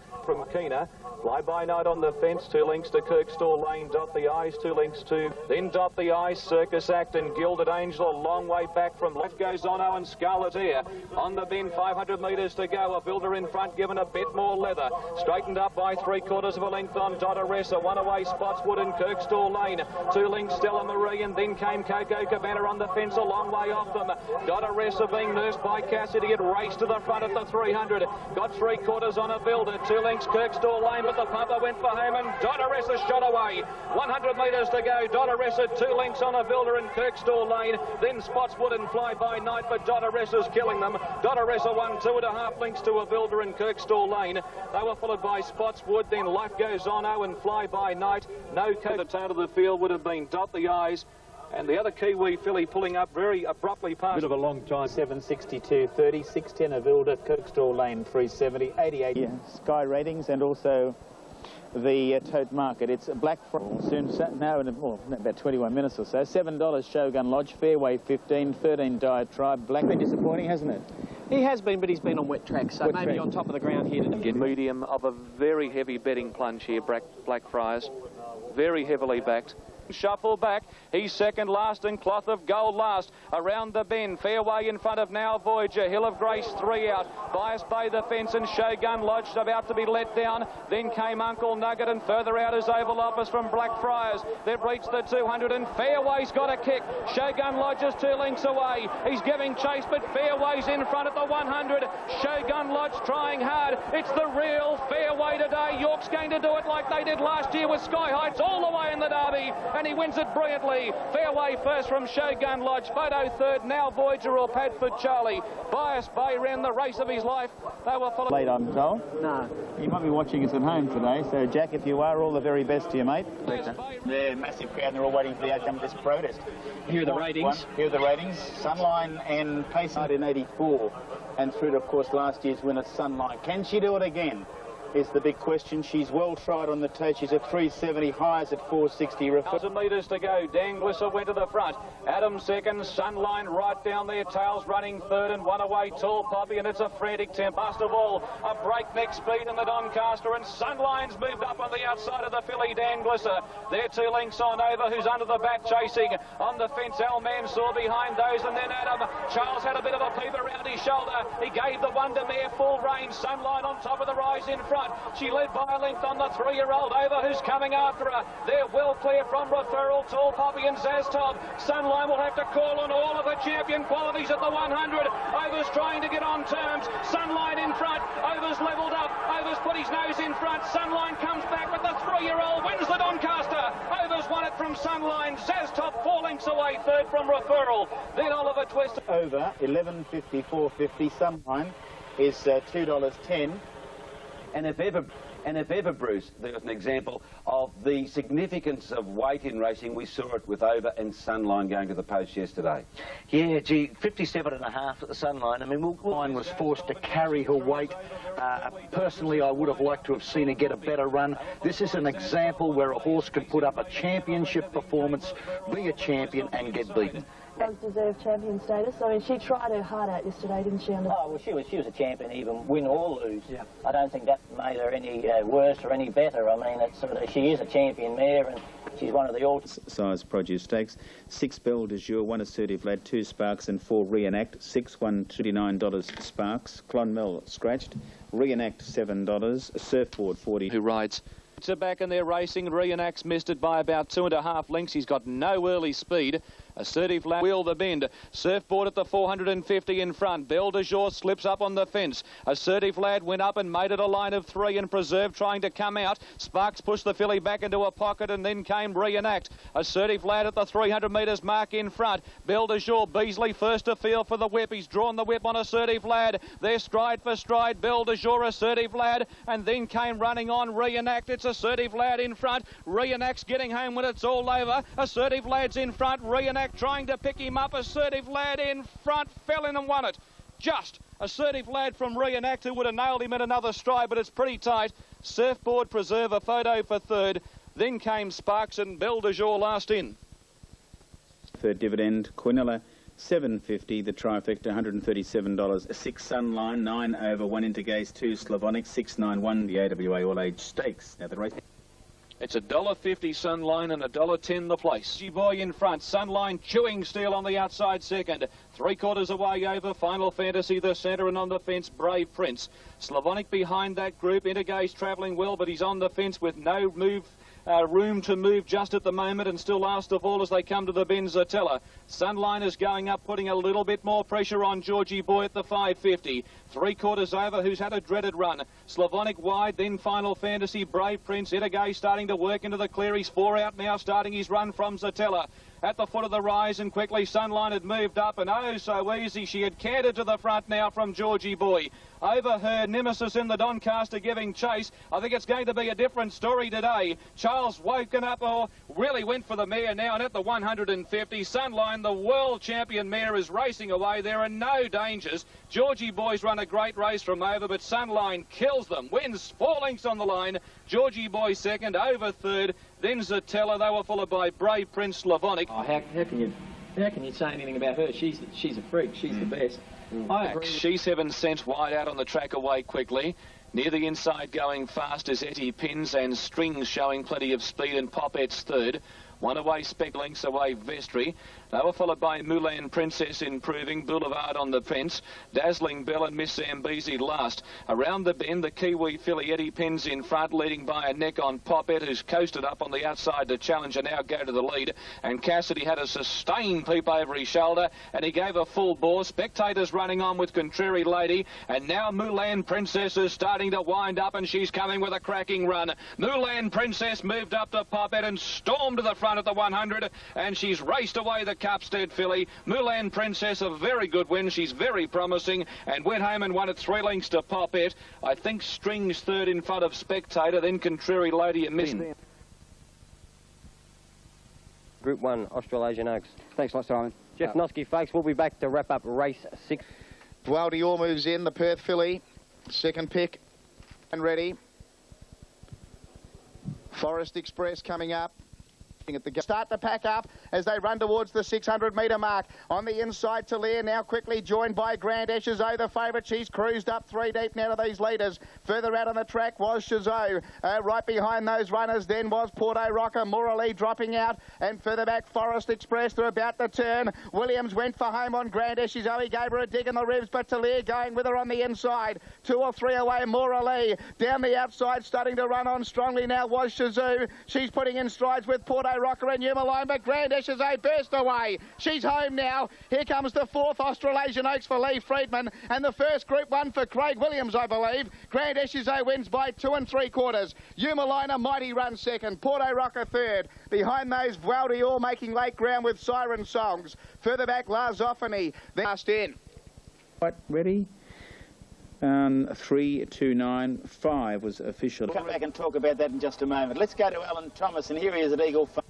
Fly-by night on the fence, 2 lengths to Kirkstall Lane, Dot the Eyes, 2 lengths to, then Dot the Eyes, Circus Act and Gilded Angel, a long way back from Life Goes On, and Scarlet Air. On the bend, 500 metres to go, a builder in front, given a bit more leather. Straightened up by 3/4 of a length on Dotteressa, 1 away Spotswood and Kirkstall Lane, 2 lengths Stella Marie, and then came Coco Cabana on the fence, a long way off them. Dotteressa being nursed by Cassidy, it raced to the front at the 300, got 3/4 on a builder, 2 lengths Kirkstall Lane, but the pumper went for home, and Dotteressa shot away. 100 metres to go. Dotteressa 2 lengths on a builder in Kirkstall Lane. Then Spotswood and Fly By Night, but Dotteressa's killing them. Dotteressa won 2.5 lengths to a builder in Kirkstall Lane. They were followed by Spotswood, then Life Goes On, and Fly By by night. No coat. The tail of the field would have been Dot the Eyes. And the other Kiwi filly pulling up very abruptly past. Bit of a long time. 7:62.30, 6:10 of Ilda, Kirkstall Lane 3:70, 88. Yeah, Sky Ratings and also the Tote Market. It's Black Friday soon now in about 21 minutes or so. $7 Shogun Lodge, Fairway 15, 13 Diatribe. Black been disappointing, hasn't it? He has been, but he's been on wet tracks, so maybe on top of the ground here today. Medium of a very heavy betting plunge here, Blackfriars. Very heavily backed. Shuffle back. He's second last and Cloth of Gold last. Around the bend. Fairway in front of Now Voyager. Hill of Grace 3 out. Bias Bay the fence and Shogun Lodge about to be let down. Then came Uncle Nugget and further out is Oval Office from Blackfriars. They've reached the 200 and Fairway's got a kick. Shogun Lodge is 2 lengths away. He's giving chase but Fairway's in front at the 100. Shogun Lodge trying hard. It's the real Fairway today. York's going to do it like they did last year with Sky Heights all the way in the Derby. And he wins it brilliantly. Fairway first from Shogun Lodge. Photo third, Now Voyager or Padford Charlie. Bias Bay ran the race of his life. They were full of... Late, I'm told. No. You might be watching us at home today, so Jack, if you are, all the very best to you, mate. Yeah, massive crowd, and they're all waiting for the outcome of this protest. Here are the ratings. Here are the ratings. Sunline and Pace in 84, and through to, of course, last year's winner, Sunline. Can she do it again? Is the big question. She's well tried on the tote. She's at 370, highs at 460. 1,000 metres to go. Dan Glisser went to the front. Adam second. Sunline right down there. Tails running third and one away. Tall Poppy, and it's a frantic tempo. Last of all, a breakneck speed in the Doncaster, and Sunline's moved up on the outside of the filly, Dan Glisser. They're 2 lengths on over, who's under the back chasing. On the fence, Al Mansour behind those, and then Adam. Charles had a bit of a peep around his shoulder. He gave the Wonder Mare full rein. Sunline on top of the rise in front. She led by a length on the 3-year-old Over, who's coming after her. They're well clear from Referral, Tall Poppy and Zaztob. Sunline will have to call on all of the champion qualities at the 100. Over's trying to get on terms. Sunline in front. Over's levelled up. Over's put his nose in front. Sunline comes back, but the 3-year-old wins the Doncaster. Over's won it from Sunline. Zaztob 4 lengths away, third from Referral. Then Oliver Twist. Over 11.54.50. Sunline is $2.10. And if ever, Bruce, there was an example of the significance of weight in racing, we saw it with Over and Sunline going to the post yesterday. Yeah, gee, 57.5 at the Sunline. I mean, Line was forced to carry her weight. Personally, I would have liked to have seen her get a better run. This is an example where a horse could put up a championship performance, be a champion and get beaten. Does deserve champion status. I mean, she tried her heart out yesterday, didn't she? Oh, well, she was a champion, even win or lose. Yeah. I don't think that made her any worse or any better. I mean, she is a champion mare, and she's one of the all... Size Produce Stakes, 6 Belle de Jour, 1 Assertive Lad, 2 Sparks and 4 Reenact, 6 won $29 Sparks, Clonmel scratched, Reenact $7, Surfboard 40. Who rides? To back in their racing, Reenact's missed it by about 2.5 lengths. He's got no early speed. Assertive Lad wheel the bend. Surfboard at the 450 in front. Belle de Jour slips up on the fence. Assertive Lad went up and made it a line of 3 and Preserve trying to come out. Sparks pushed the filly back into a pocket and then came Reenact. Assertive Lad at the 300 metres mark in front. Belle de Jour, Beasley first to field for the whip. He's drawn the whip on Assertive Lad. They're stride for stride. Belle de Jour, Assertive Lad, and then came running on Reenact. It's Assertive Lad in front. Reenact's getting home when it's all over. Assertive Lad's in front. Reenact trying to pick him up. Assertive Lad in front, fell in and won it. Just Assertive Lad from Reenact, who would have nailed him in another stride, but it's pretty tight. Surfboard, Preserve, a photo for third. Then came Sparks and Belle de Jour last in. Third dividend, Quinella, $7.50, the trifecta, $137. 6 Sunline, 9 over, 1 Intergaze, 2 Slavonic, 691, the AWA All-Age Stakes. Now the race... It's $1.50 Sunline and $1.10 the place. G-Boy in front. Sunline chewing steel on the outside second. 3/4 away over. Final Fantasy the centre, and on the fence Brave Prince. Slavonic behind that group. Intergaze travelling well, but he's on the fence with no room to move just at the moment, and still last of all as they come to the bend, Zatella. Sunline is going up, putting a little bit more pressure on Georgie Boy at the 550. 3/4 over, who's had a dreaded run. Slavonic wide, then Final Fantasy, Brave Prince, Intergaze starting to work into the clear. He's 4 out now, starting his run from Zatella. at the foot of the rise, and quickly Sunline had moved up, and oh so easy, she had cantered to the front now from Georgie Boy. Over her nemesis in the Doncaster giving chase. I think it's going to be a different story today. Charles Wokenappel really went for the mare now, and at the 150, Sunline, the world champion mare, is racing away. There are no dangers. Georgie Boy's run a great race from over, but Sunline kills them, wins 4 lengths on the line. Georgie Boy second, over third, then Zatella. They were followed by Brave Prince Slavonic. Oh, how can you say anything about her? She's a freak. She's the best. I agree. She's 7 cents wide out on the track away quickly. Near the inside going fast is Etty Pins, and Strings showing plenty of speed, and Popette's third. One away, Spec lengths away, Vestry. They were followed by Mulan Princess improving, Boulevard on the fence, Dazzling Bell and Miss Zambezi last. Around the bend, the Kiwi filly Etty Pins in front, leading by a neck on Popette, who's coasted up on the outside to challenge and now go to the lead. And Cassidy had a sustained peep over his shoulder, and he gave a full bore. Spectators running on with Contrary Lady, and now Mulan Princess is starting to wind up, and she's coming with a cracking run. Mulan Princess moved up to Popette and stormed to the front at the 100, and she's raced away the Cupstead filly. Mulan Princess, a very good win. She's very promising, and went home and won at 3 lengths to Popette. I think Strings third in front of Spectator, then Contrary Lady and Miss. Group 1, Australasian Oaks. Thanks a lot, Simon. Jeff Noski, folks. We'll be back to wrap up race 6. Vual Dior moves in, the Perth filly. Second pick and ready. Forest Express coming up. At the start to pack up as they run towards the 600-metre mark. On the inside, Talir now quickly joined by Grand Esches, the favourite. She's cruised up 3 deep now to these leaders. Further out on the track was Chazot. Right behind those runners then was Porto Rocker, Morley dropping out, and further back Forest Express. They're about to turn. Williams went for home on Grand Esches. He gave her a dig in the ribs, but Talir going with her on the inside. 2 or 3 away, Morley. Down the outside, starting to run on strongly now was Chazot. She's putting in strides with Porto Rocker and Umaline, but Grand Esches burst away. She's home now. Here comes the 4th Australasian Oaks for Lee Friedman, and the first Group 1 for Craig Williams, I believe. Grand Esches wins by 2 3/4. Umaline, a mighty run second. Porto Rocker third. Behind those, Vual Dior making late ground with Siren Songs. Further back, La Zophany. Then last in. Right, ready? 3-2-9-5 was official. We'll come back and talk about that in just a moment. Let's go to Alan Thomas, and here he is at Eagle Farm.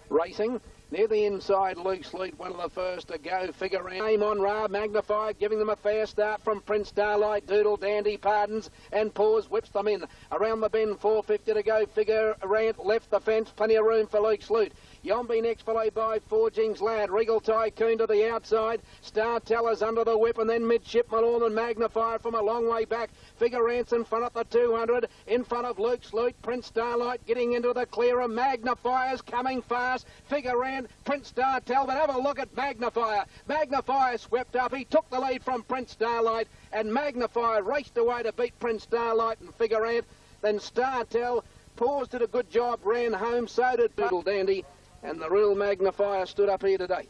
Racing. Near the inside, Luke Sleet, one of the first to go. Figure round. Aim on Ra, Magnified, giving them a fair start from Prince Starlight, Doodle, Dandy, Pardons, and Paws whips them in. Around the bend, 450 to go. Figure Rant left the fence, plenty of room for Luke Sleet. Yombi next, followed by Forging's Lad. Regal Tycoon to the outside. Star Tellers under the whip, and then Midshipman All and Magnifier from a long way back. Figure Rant's in front of the 200. In front of Luke Sleet, Prince Starlight getting into the clearer. Magnifier's coming fast. Figure Rant, Prince Startel, but have a look at Magnifier. Magnifier swept up. He took the lead from Prince Starlight, and Magnifier raced away to beat Prince Starlight and Figure Rant. Then Startel, Paws did a good job, ran home, so did Doodle Dandy. And the real Magnifier stood up here today.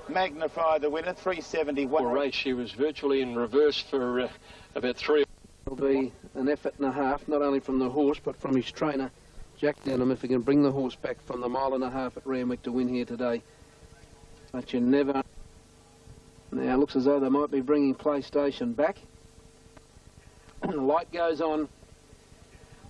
Magnifier, the winner, 371. Race, she was virtually in reverse for about 3. It'll be an effort and a half, not only from the horse, but from his trainer, Jack Denham, if he can bring the horse back from the 1.5 miles at Randwick to win here today. But you never... Now, it looks as though they might be bringing PlayStation back. The light goes on.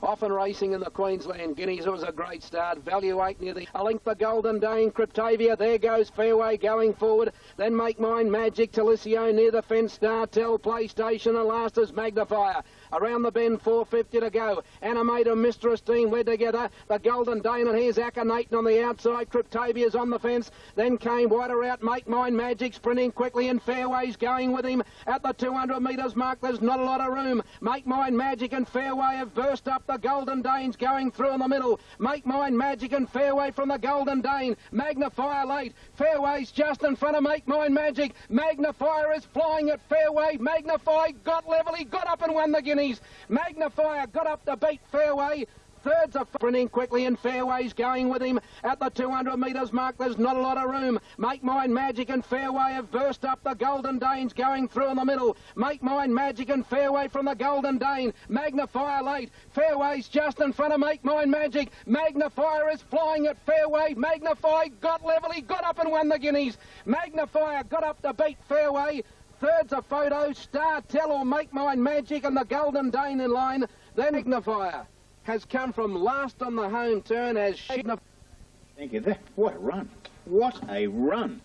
Often racing in the Queensland Guineas. It was a great start. Value 8 near the... A length the Golden Dane, Cryptavia. There goes Fairway going forward. Then Make Mine Magic, Talicio near the fence. Startel, PlayStation, and last is Magnifier. Around the bend, 450 to go. Animator, Mistress Team led together. The Golden Dane, and here's Akhenaten on the outside. Cryptavia's on the fence. Then came wider out. Make Mine Magic sprinting quickly, and Fairway's going with him. At the 200 metres mark, there's not a lot of room. Make Mine Magic and Fairway have burst up. The Golden Dane's going through in the middle. Make Mine Magic and Fairway from the Golden Dane. Magnifier late. Fairway's just in front of Make Mine Magic. Magnifier is flying at Fairway. Magnifier got level. He got up and won the Guineas. Magnifier got up to beat Fairway. Thirds are sprinting quickly and Fairway's going with him at the 200 metres mark. There's not a lot of room. Make Mine Magic and Fairway have burst up. The Golden Dane's going through in the middle. Make Mine Magic and Fairway from the Golden Dane. Magnifier late. Fairway's just in front of Make Mine Magic. Magnifier is flying at Fairway. Magnifier got level. He got up and won the Guineas. Magnifier got up to beat Fairway. Thirds a Photo, Star Tell or Make Mine Magic and the Golden Dane in line. Then Magnifier has come from last on the home turn as Thank you. What a run. What a run.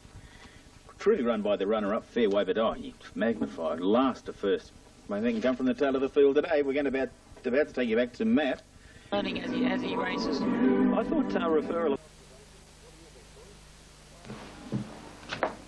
Truly run by the runner-up, Fairway, but Magnified, last to first. I think come from the tail of the field today. We're going to about to take you back to Matt. Learning as he races. I thought referral...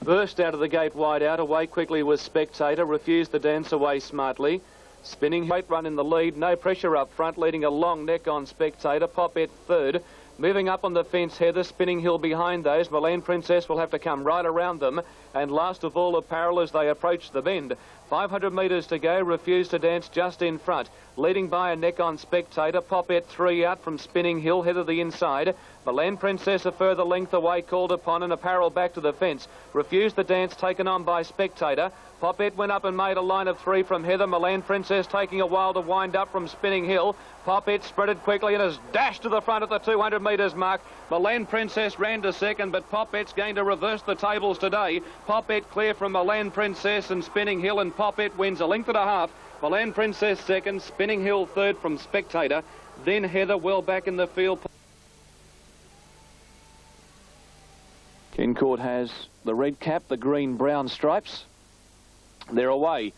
Burst out of the gate wide out, away quickly was Spectator, refused the dance away smartly. Spinning, great run in the lead, no pressure up front, leading a long neck on Spectator. Popette third. Moving up on the fence, Heather, Spinning Hill behind those. Milan Princess will have to come right around them. And last of all, Apparel as they approach the bend. 500 metres to go, refused to dance just in front. Leading by a neck on Spectator. Popette 3 out from Spinning Hill, Heather the inside. Milan Princess a further length away, called upon, and Apparel back to the fence. Refused the dance, taken on by Spectator. Popette went up and made a line of 3 from Heather. Milan Princess taking a while to wind up from Spinning Hill. Popette spreaded quickly and has dashed to the front at the 200 metres mark. Milan Princess ran to second, but Popette's going to reverse the tables today. Popette clear from Milan Princess and Spinning Hill, and Popette wins a length and a half. Milan Princess second, Spinning Hill third from Spectator. Then Heather well back in the field. Kincourt has the red cap, the green-brown stripes. They're away.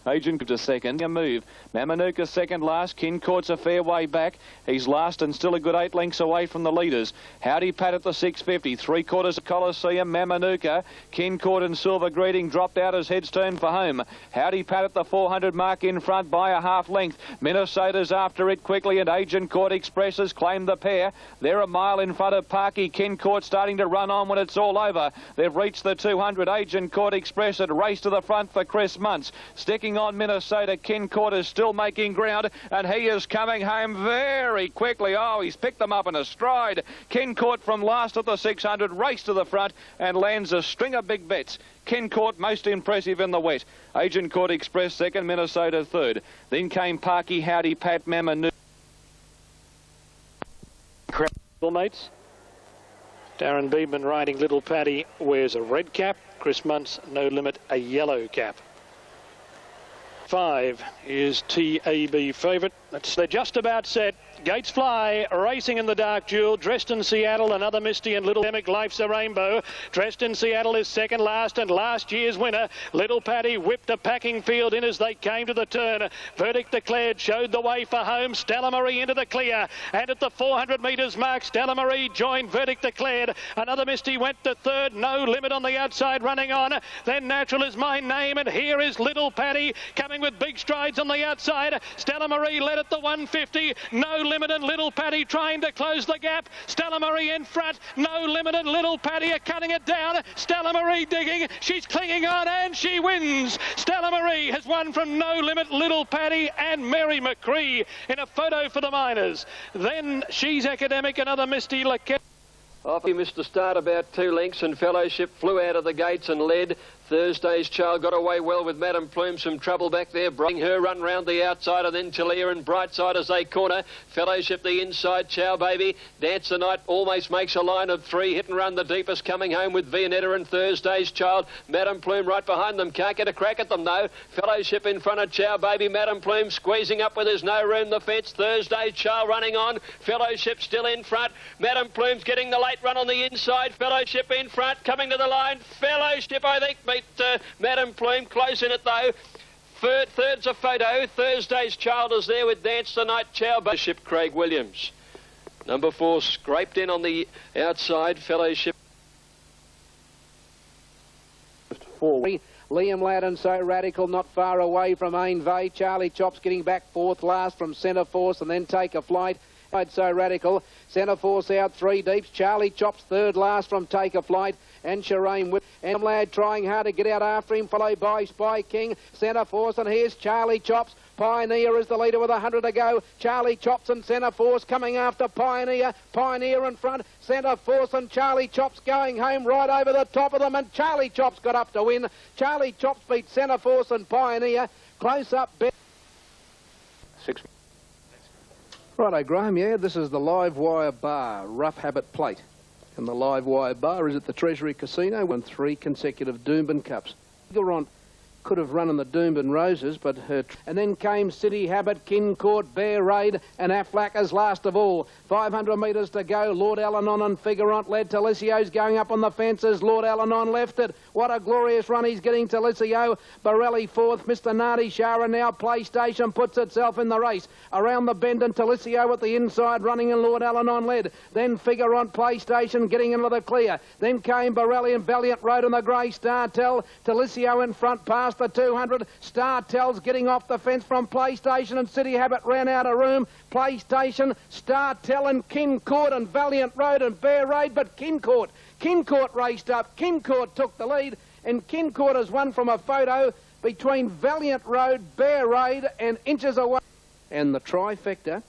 Agent to second, a move. Mamanuka second last. Kincourt's a fair way back. He's last and still a good 8 lengths away from the leaders. Howdy Pat at the 650. 3/4 of Coliseum. Mamanuka. Kincourt and Silver Greeting dropped out as heads turned for home. Howdy Pat at the 400 mark in front by a half length. Minnesota's after it quickly, and Agent Court Expresses claim the pair. They're a mile in front of Parky. Kincourt starting to run on when it's all over. They've reached the 200. Agent Court Express at race to the front for Chris Muntz. Sticking on Minnesota, Kincourt is still making ground, and he is coming home very quickly. Oh, he's picked them up in a stride. Kincourt from last at the 600, race to the front and lands a string of big bets. Kincourt most impressive in the wet. Agent Court Express second, Minnesota third. Then came Parky, Howdy Pat, Mamanu. Mates. Darren Beedman riding Little Paddy wears a red cap. Chris Muntz, No Limit, a yellow cap. 5 is TAB favourite. They're just about set. Gates Fly racing in the dark duel. Dressed in Seattle, another Misty and Little Demic Life's a Rainbow. Dressed in Seattle is second last and last year's winner. Little Paddy whipped a packing field in as they came to the turn. Verdict Declared showed the way for home. Stella Marie into the clear. And at the 400 metres mark, Stella Marie joined Verdict Declared. Another Misty went to third. No Limit on the outside running on. Then Natural is My Name, and here is Little Paddy coming with big strides on the outside. Stella Marie led at the 150. No Limit and Little Paddy trying to close the gap. Stella Marie in front. No Limit and Little Paddy are cutting it down. Stella Marie digging. She's clinging on and she wins. Stella Marie has won from No Limit, Little Paddy and Mary McCree in a photo for the miners. Then She's Academic, another Misty Laquette. Off he missed the start about 2 lengths, and Fellowship flew out of the gates and led. Thursday's Child got away well with Madame Plume, some trouble back there, bringing her run round the outside, and then Talia and Brightside as they corner. Fellowship the inside, Chow Baby. Dance the Night almost makes a line of 3. Hit and Run the deepest coming home with Viennetta and Thursday's Child. Madame Plume right behind them, can't get a crack at them though. Fellowship in front of Chow Baby. Madame Plume squeezing up with there's no room the fence. Thursday's Child running on. Fellowship still in front. Madame Plume's getting the late run on the inside. Fellowship in front, coming to the line. Fellowship, I think, beat Madame Plume. Close in it though. Third's a Photo. Thursday's Child is there with Dance the Night. Chow Fellowship, Craig Williams. Number 4 scraped in on the outside. Fellowship. 4. Liam Loudon, So Radical, not far away from Ain Vey. Charlie Chops getting back 4th last from Centre Force, and then Take a Flight. So Radical. Centre Force out 3 deeps. Charlie Chops 3rd last from Take a Flight. and Shireen with and Lad trying hard to get out after him, followed by Spy King, Centre Force, and here's Charlie Chops. Pioneer is the leader with 100 to go. Charlie Chops and Centre Force coming after Pioneer. Pioneer in front. Centre Force and Charlie Chops going home right over the top of them. And Charlie Chops got up to win. Charlie Chops beat Centre Force and Pioneer. Close up bet. 6. Righto, Graham, yeah, this is the Live Wire Bar, Rough Habit Plate. And the Live Wire Bar is at the Treasury Casino, won 3 consecutive Doomben Cups. Gilront could have run in the Doomben Roses, but her... And then came City Habit, Kincourt, Bear Raid, and Aflac as last of all. 500 metres to go. Lord Alanon and Figurant led. Talissio's going up on the fences. Lord Alanon left it. What a glorious run he's getting, Talissio. Borelli fourth. Mr. Nardi Shara now. PlayStation puts itself in the race. Around the bend and Talissio at the inside running and Lord Alanon led. Then Figurant, PlayStation getting into the clear. Then came Borelli and Valiant Road on the grey Startel. Talissio in front past the 200. Startel's getting off the fence from PlayStation and City Habit ran out of room. PlayStation, Startel and Kincourt and Valiant Road and Bear Raid, but Kincourt raced up. Kincourt took the lead and Kincourt has won from a photo between Valiant Road, Bear Raid and inches away. And the trifecta,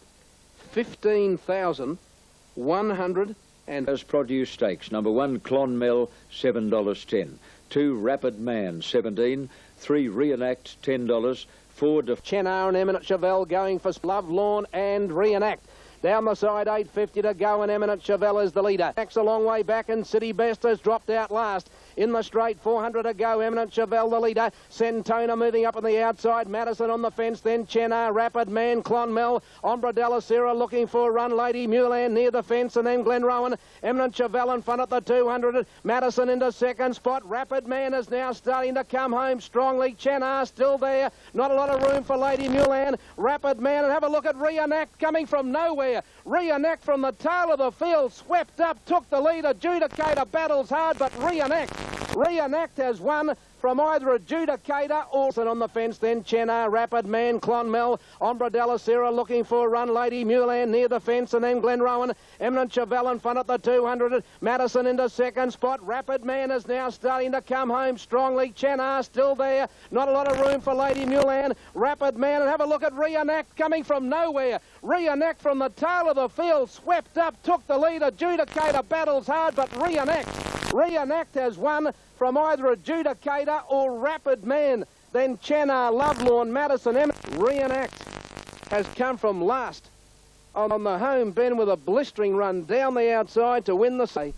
15,100 and... Those Produce Stakes. Number 1, Clonmel, $7.10. 2, Rapid Man, 17. 3, Reenact, $10. 4, Chenar and Eminent Chevelle going for Love Lawn and Reenact. Down the side, 850 to go, and Eminent Chevelle is the leader. Next a long way back, and City Best has dropped out last. In the straight, 400 to go, Eminent Chevelle the leader. Centona moving up on the outside. Madison on the fence, then Chenar, Rapid Man, Clonmel, Ombre Della Sierra looking for a run. Lady Mulan near the fence, and then Glenrowan. Eminent Chevelle in front at the 200. Madison into second spot. Rapid Man is now starting to come home strongly. Chenar still there. Not a lot of room for Lady Mulan. Rapid Man, and have a look at Reenact coming from nowhere. Reenact from the tail of the field, swept up, took the lead. Adjudicator battles hard, but Reenact has won from either Adjudicator or on the fence, then Chenar, Rapid Man, Clonmel, Ombre Della Sierra looking for a run. Lady Mulan near the fence, and then Glenrowan. Eminent Chevelle in front at the 200. Madison into second spot. Rapid Man is now starting to come home strongly. Chenar still there. Not a lot of room for Lady Mulan. Rapid Man, and have a look at Reenact coming from nowhere. Reenact from the tail of the field, swept up, took the lead. Adjudicator battles hard, but Reenact has won from either Adjudicator or Rapid Man. Then Chenar, Lovelorn, Madison, Reenact has come from last on the home bend with a blistering run down the outside to win the say,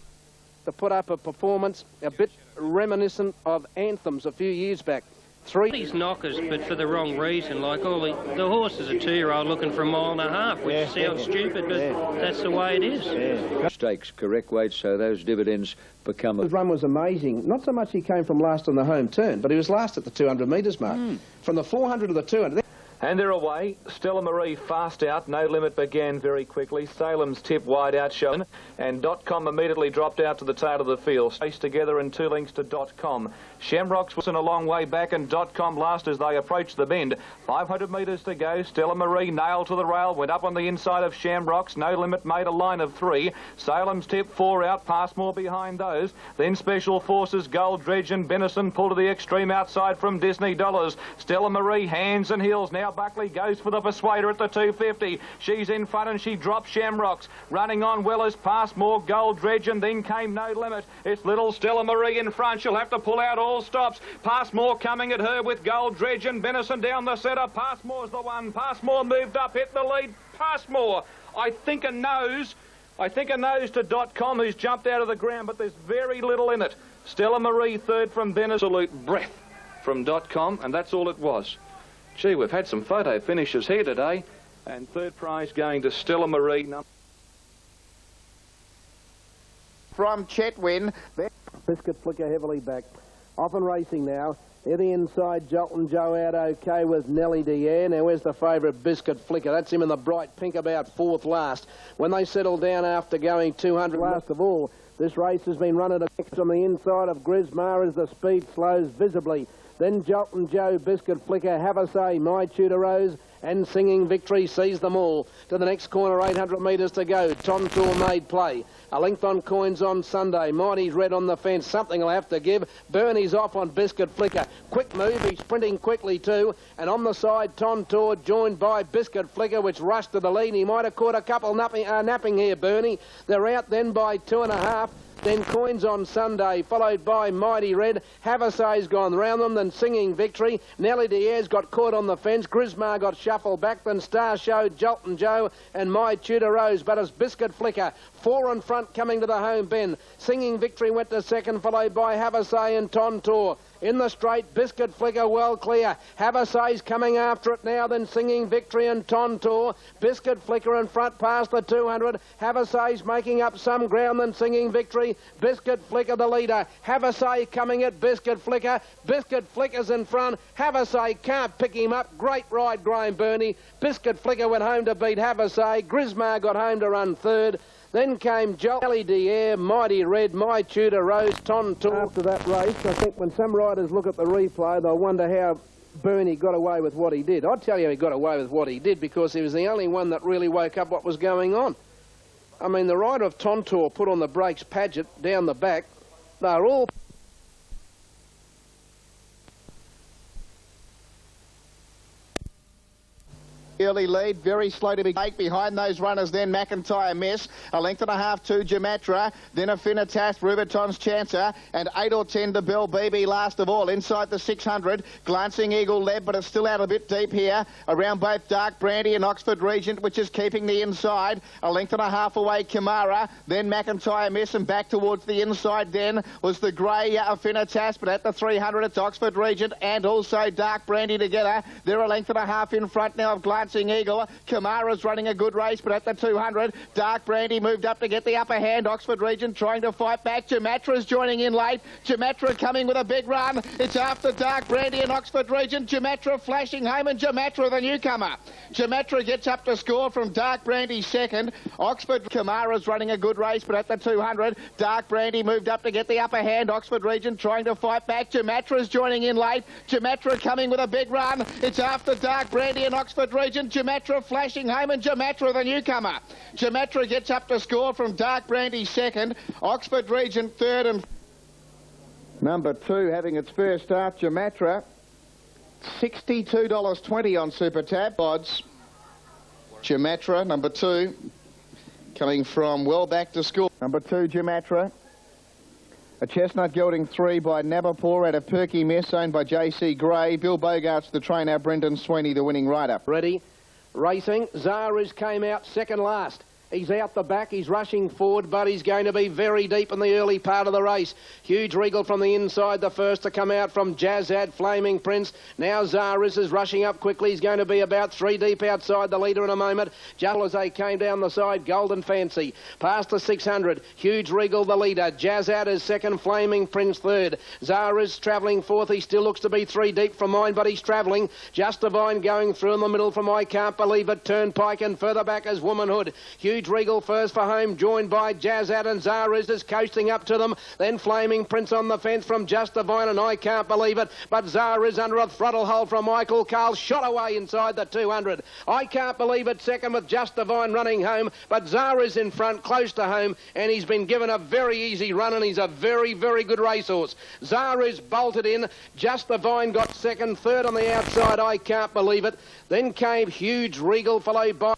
to put up a performance a bit reminiscent of Anthems a few years back. 3. These knockers, but for the wrong reason. Like all the horse is a 2-year-old looking for a mile and a half, which sounds stupid, but that's the way it is. Stakes, correct weight, so those dividends become... His run was amazing. Not so much he came from last on the home turn, but he was last at the 200 metres mark. From the 400 to the 200... And they're away. Stella Marie fast out. No Limit began very quickly. Salem's Tip wide out shown. And .com immediately dropped out to the tail of the field. Raced together in 2 lengths to .com. Shamrocks was in a long way back and .com last as they approached the bend. 500 metres to go. Stella Marie nailed to the rail. Went up on the inside of Shamrocks. No Limit made a line of 3. Salem's Tip 4 out. Passmore behind those. Then Special Forces, Gold Dredge and Benison pull to the extreme outside from Disney Dollars. Stella Marie hands and heels now. Buckley goes for the Persuader at the 250. She's in front and she drops Shamrocks. Running on well as Passmore, Gold Dredge, and then came No Limit. It's little Stella Marie in front. She'll have to pull out all stops. Passmore coming at her with Gold Dredge and Benison down the centre. Passmore's the one. Passmore moved up, hit the lead. Passmore, I think a nose to .com, who's jumped out of the ground, but there's very little in it. Stella Marie third from Benison. Absolute breath from .com, and that's all it was. Gee, we've had some photo finishes here today, and third prize going to Stella Marie. From Chetwin. Biscuit Flicker heavily back. Off and racing now. Near the inside, Jolton Joe out okay with Nellie Dier. Now, where's the favourite, Biscuit Flicker? That's him in the bright pink, about 4th last. When they settle down after going 200 last of all, This race has been run at a mix on the inside of Grismar as the speed slows visibly. Then Jolton Joe, Biscuit Flicker, Have a Say, My Tudor Rose, and Singing Victory sees them all. To the next corner, 800 metres to go. Tontour made play. A length on Coins on Sunday. Mighty's Red on the fence. Something will have to give. Bernie's off on Biscuit Flicker. Quick move. He's sprinting quickly too. And on the side, Tontour joined by Biscuit Flicker, which rushed to the lead. He might have caught a couple napping here, Bernie. They're out then by 2.5. Then Coins on Sunday, followed by Mighty Red. Have a Say's gone round them, then Singing Victory. Nellie Diaz got caught on the fence. Grismar got shuffled back. Then Star Show, Jolton Joe, and My Tudor Rose. But it's Biscuit Flicker. 4 in front coming to the home bend. Singing Victory went to second, followed by Have a Say and Tontour. In the straight, Biscuit Flicker well clear. Have a Say's coming after it now, then Singing Victory and Tontour. Biscuit Flicker in front past the 200. Have a Say's making up some ground, then Singing Victory. Biscuit Flicker the leader. Have a Say coming at Biscuit Flicker. Biscuit Flicker's in front. Have a Say can't pick him up. Great ride, Graham Burney. Biscuit Flicker went home to beat Have a Say. Grismar got home to run third. Then came Jolly D'Air, Mighty Red, My Tudor Rose, Tontour. After that race, I think when some riders look at the replay, they'll wonder how Bernie got away with what he did. I'll tell you he got away with what he did because he was the only one that really woke up what was going on. I mean, the rider of Tontour put on the brakes, Paget, down the back. They're all... Early lead, very slow to be taken. Behind those runners then McIntyre Mess, a length and a half to Jamatra, then Affinitas, Rubiton's Chancer, and 8 or 10 to Bell BB last of all. Inside the 600, Glancing Eagle led, but it's still out a bit deep here. Around both Dark Brandy and Oxford Regent, which is keeping the inside. A length and a half away Kamara, then McIntyre Mess, and back towards the inside then was the grey Affinitas, but at the 300 it's Oxford Regent and also Dark Brandy together. They're a length and a half in front now of Glancing Eagle. Kamara's running a good race, but at the 200, Dark Brandy moved up to get the upper hand. Oxford Regent trying to fight back. Jamatra's joining in late. Jamatra coming with a big run. It's after Dark Brandy and Oxford Regent. Jamatra flashing home, and Jamatra the newcomer. Jamatra gets up to score from Dark Brandy second. Oxford Kamara's running a good race, but at the 200, Dark Brandy moved up to get the upper hand. Oxford Regent trying to fight back. Jamatra's joining in late. Jamatra coming with a big run. It's after Dark Brandy and Oxford Regent. Jamatra flashing home, and Jamatra the newcomer. Jamatra gets up to score from Dark Brandy second. Oxford Regent third, and number 2 having its first start, Jamatra. $62.20 on Super Tab odds. Jamatra, number 2, coming from well back to school. Number 2, Jamatra. A Chestnut Gelding 3 by Nabapur out of Perky Mess, owned by J.C. Gray. Bill Bogart's the trainer, Brendan Sweeney the winning rider. Ready, racing. Zara's came out second last. He's out the back, he's rushing forward, but he's going to be very deep in the early part of the race. Huge Regal from the inside, the first to come out from Jazzad, Flaming Prince. Now Zaris is rushing up quickly. He's going to be about 3 deep outside the leader in a moment. Just as they came down the side, Golden Fancy. Past the 600, Huge Regal the leader. Jazzad is second, Flaming Prince third. Zaris travelling fourth. He still looks to be 3 deep from mine, but he's travelling. Just Divine going through in the middle from I Can't Believe It. Turnpike, and further back is Womanhood. Huge Regal first for home, joined by Jazzad, and Zaris is coasting up to them. Then Flaming Prince on the fence from Just Divine, and I Can't Believe It. But Zaris under a throttle hold from Michael Carl, shot away inside the 200. I Can't Believe It second with Just Divine running home, but Zaris in front, close to home, and he's been given a very easy run, and he's a very, very good racehorse. Zaris bolted in. Just Divine got second, third on the outside, I Can't Believe It. Then came Huge Regal, followed by...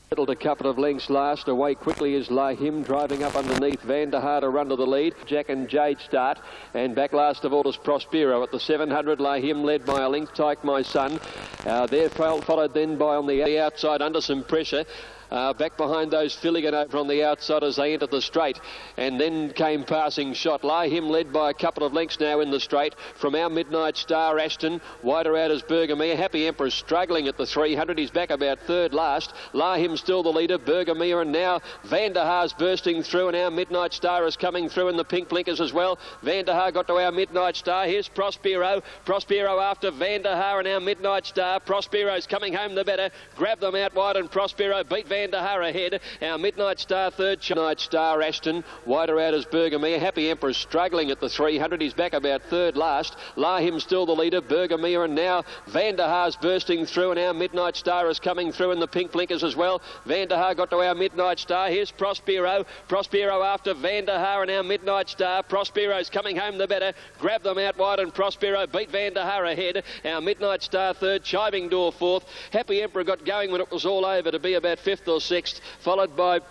Settled a couple of lengths last. Away quickly is Lahim, driving up underneath Vanderhaar to run to the lead. Jack and Jade start, and back last of all is Prospero. At the 700, Lahim led by a length, Tyke My Son. There followed then by on the outside under some pressure. Back behind those Filligan over on the outside as they entered the straight, and then came Passing Shot. Lahim led by a couple of lengths now in the straight from Our Midnight Star, Ashton. Wider out as Bergamere. Happy Emperor struggling at the 300. He's back about third last. Lahim still the leader. Bergamere, and now Vanderhaar's bursting through, and Our Midnight Star is coming through in the pink blinkers as well. Vanderhaar got to Our Midnight Star. Here's Prospero. Prospero after Vanderhaar and Our Midnight Star. Prospero's coming home the better. Grab them out wide, and Prospero beat Van der Haar ahead. Our Midnight Star third. Midnight Star Ashton. Wider out as Bergamia. Happy Emperor struggling at the 300. He's back about third last. Lahim still the leader. Bergamia, and now Van der Haar's bursting through, and our Midnight Star is coming through in the pink blinkers as well. Van der Haar got to our Midnight Star. Here's Prospero. Prospero after Van der Haar and our Midnight Star. Prospero's coming home the better. Grab them out wide, and Prospero beat Van der Haar ahead. Our Midnight Star third. Chiving Door fourth. Happy Emperor got going when it was all over to be about fifth or sixth, followed by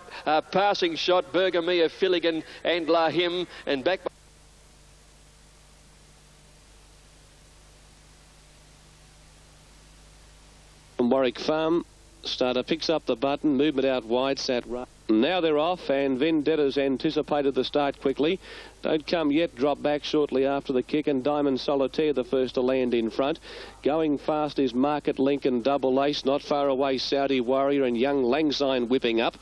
Passing Shot, Bergamia, Filligan and Lahim, and back by Warwick Farm. Starter picks up the button, movement out wide, sat right. Now they're off, and Vendetta's anticipated the start quickly. Don't come yet, drop back shortly after the kick, and Diamond Solitaire the first to land in front. Going fast is Market Lincoln, Double Ace, not far away Saudi Warrior, and Young Langsyne whipping up.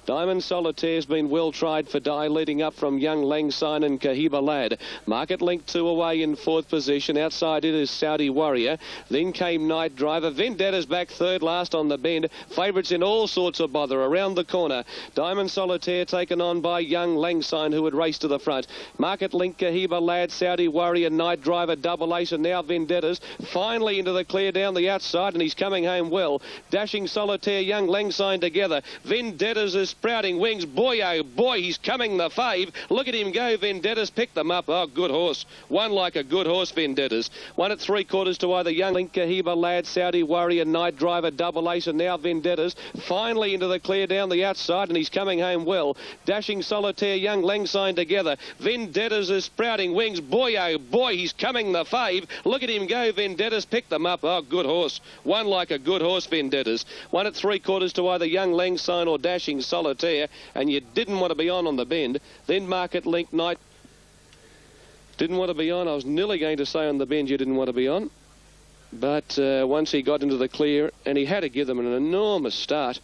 Diamond Solitaire's been well tried for Die, leading up from Young Langsyne and Kahiba Lad. Market Link 2 away in fourth position. Outside it is Saudi Warrior. Then came Night Driver. Vendetta's back third last on the bend. Favourites in all sorts of bother around the corner. Diamond Solitaire taken on by Young Langsyne, who would race to the front. Market Link, Kahiba Lad, Saudi Warrior, Night Driver, Double Ace, and now Vendetta's finally into the clear down the outside, and he's coming home well. Dashing Solitaire, Young Langsyne together. Vendetta's is sprouting wings. Boy, oh boy, he's coming the fave. Look at him go. Vendetta's picked them up. Oh, good horse. One like a good horse, Vendetta's. One at 3/4 to either Young Link, Kahiba Lad, Saudi Warrior, Night Driver, Double Ace, and now Vendetta's finally into the clear down the outside, and he's coming home well. Dashing Solitaire, Young Langsyne together. Vendetta's is sprouting wings. Boy, oh boy, he's coming the fave. Look at him go. Vendetta's picked them up. Oh, good horse. One like a good horse, Vendetta's. One at 3/4 to either Young Langsyne or Dashing Solitaire, and you didn't want to be on the bend. Then Market Link Night. Didn't want to be on. I was nearly going to say on the bend you didn't want to be on. But once he got into the clear, and he had to give them an enormous start,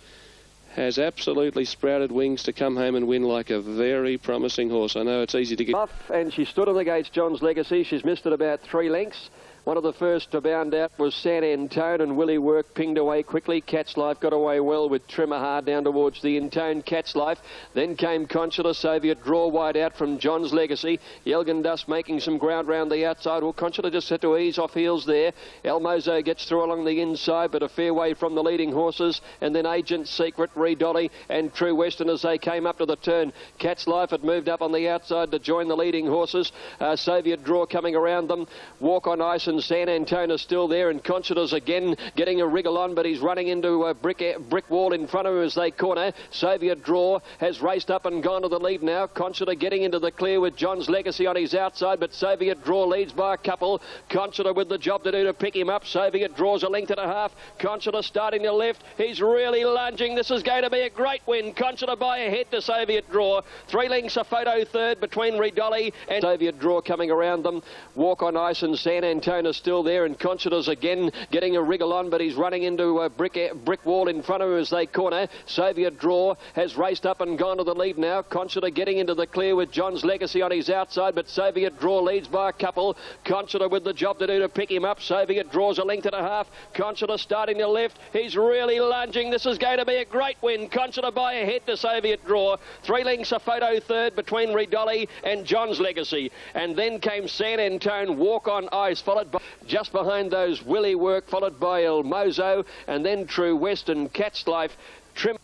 has absolutely sprouted wings to come home and win like a very promising horse. I know it's easy to get off, and she stood on the gates, John's Legacy. She's missed it about 3 lengths. One of the first to bound out was San Antone, and Willie Work pinged away quickly. Cat's Life got away well with Tremaha down towards the Intone. Cat's Life. Then came Consular Soviet, draw wide out from John's Legacy. Yelgan Dust making some ground round the outside. Well, Consular just had to ease off heels there. El Mozo gets through along the inside, but a fair way from the leading horses. And then Agent Secret, Redolly and True Western as they came up to the turn. Cat's Life had moved up on the outside to join the leading horses. Soviet Draw coming around them. Walk on Ice and San Antone still there, and Consular's again getting a wriggle on, but he's running into a brick wall in front of him as they corner. Soviet Draw has raced up and gone to the lead now. Consular getting into the clear with John's Legacy on his outside, but Soviet Draw leads by a couple. Consular with the job to do to pick him up. Soviet Draw's a length and a half. Consular starting to lift. He's really lunging. This is going to be a great win. Consular by a head to Soviet Draw. 3 lengths a photo third between Redolly and Soviet Draw coming around them. Walk on Ice and San Antone is still there, and Consular's again getting a wriggle on, but he's running into a brick wall in front of him as they corner. Soviet Draw has raced up and gone to the lead now. Consular getting into the clear with John's Legacy on his outside, but Soviet Draw leads by a couple. Consular with the job to do to pick him up. Soviet Draw's a length and a half. Consular starting to lift. He's really lunging. This is going to be a great win. Consular by a head to Soviet Draw. 3 lengths a photo third between Redolly and John's Legacy. And then came San Antone, Walk on Ice, followed by just behind those Willie Work, followed by El Mozo, and then True Western, Cat's Life, Trim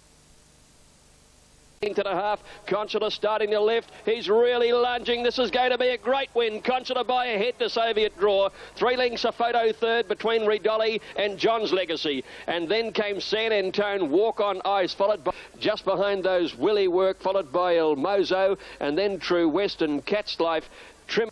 and a half. Consular starting to lift. He's really lunging. This is going to be a great win. Consular by a head to Soviet Draw. 3 lengths a photo third between Redolly and John's Legacy. And then came San Antone, Walk on Ice, followed by just behind those Willie Work, followed by El Mozo, and then True Western, Cat's Life, Trim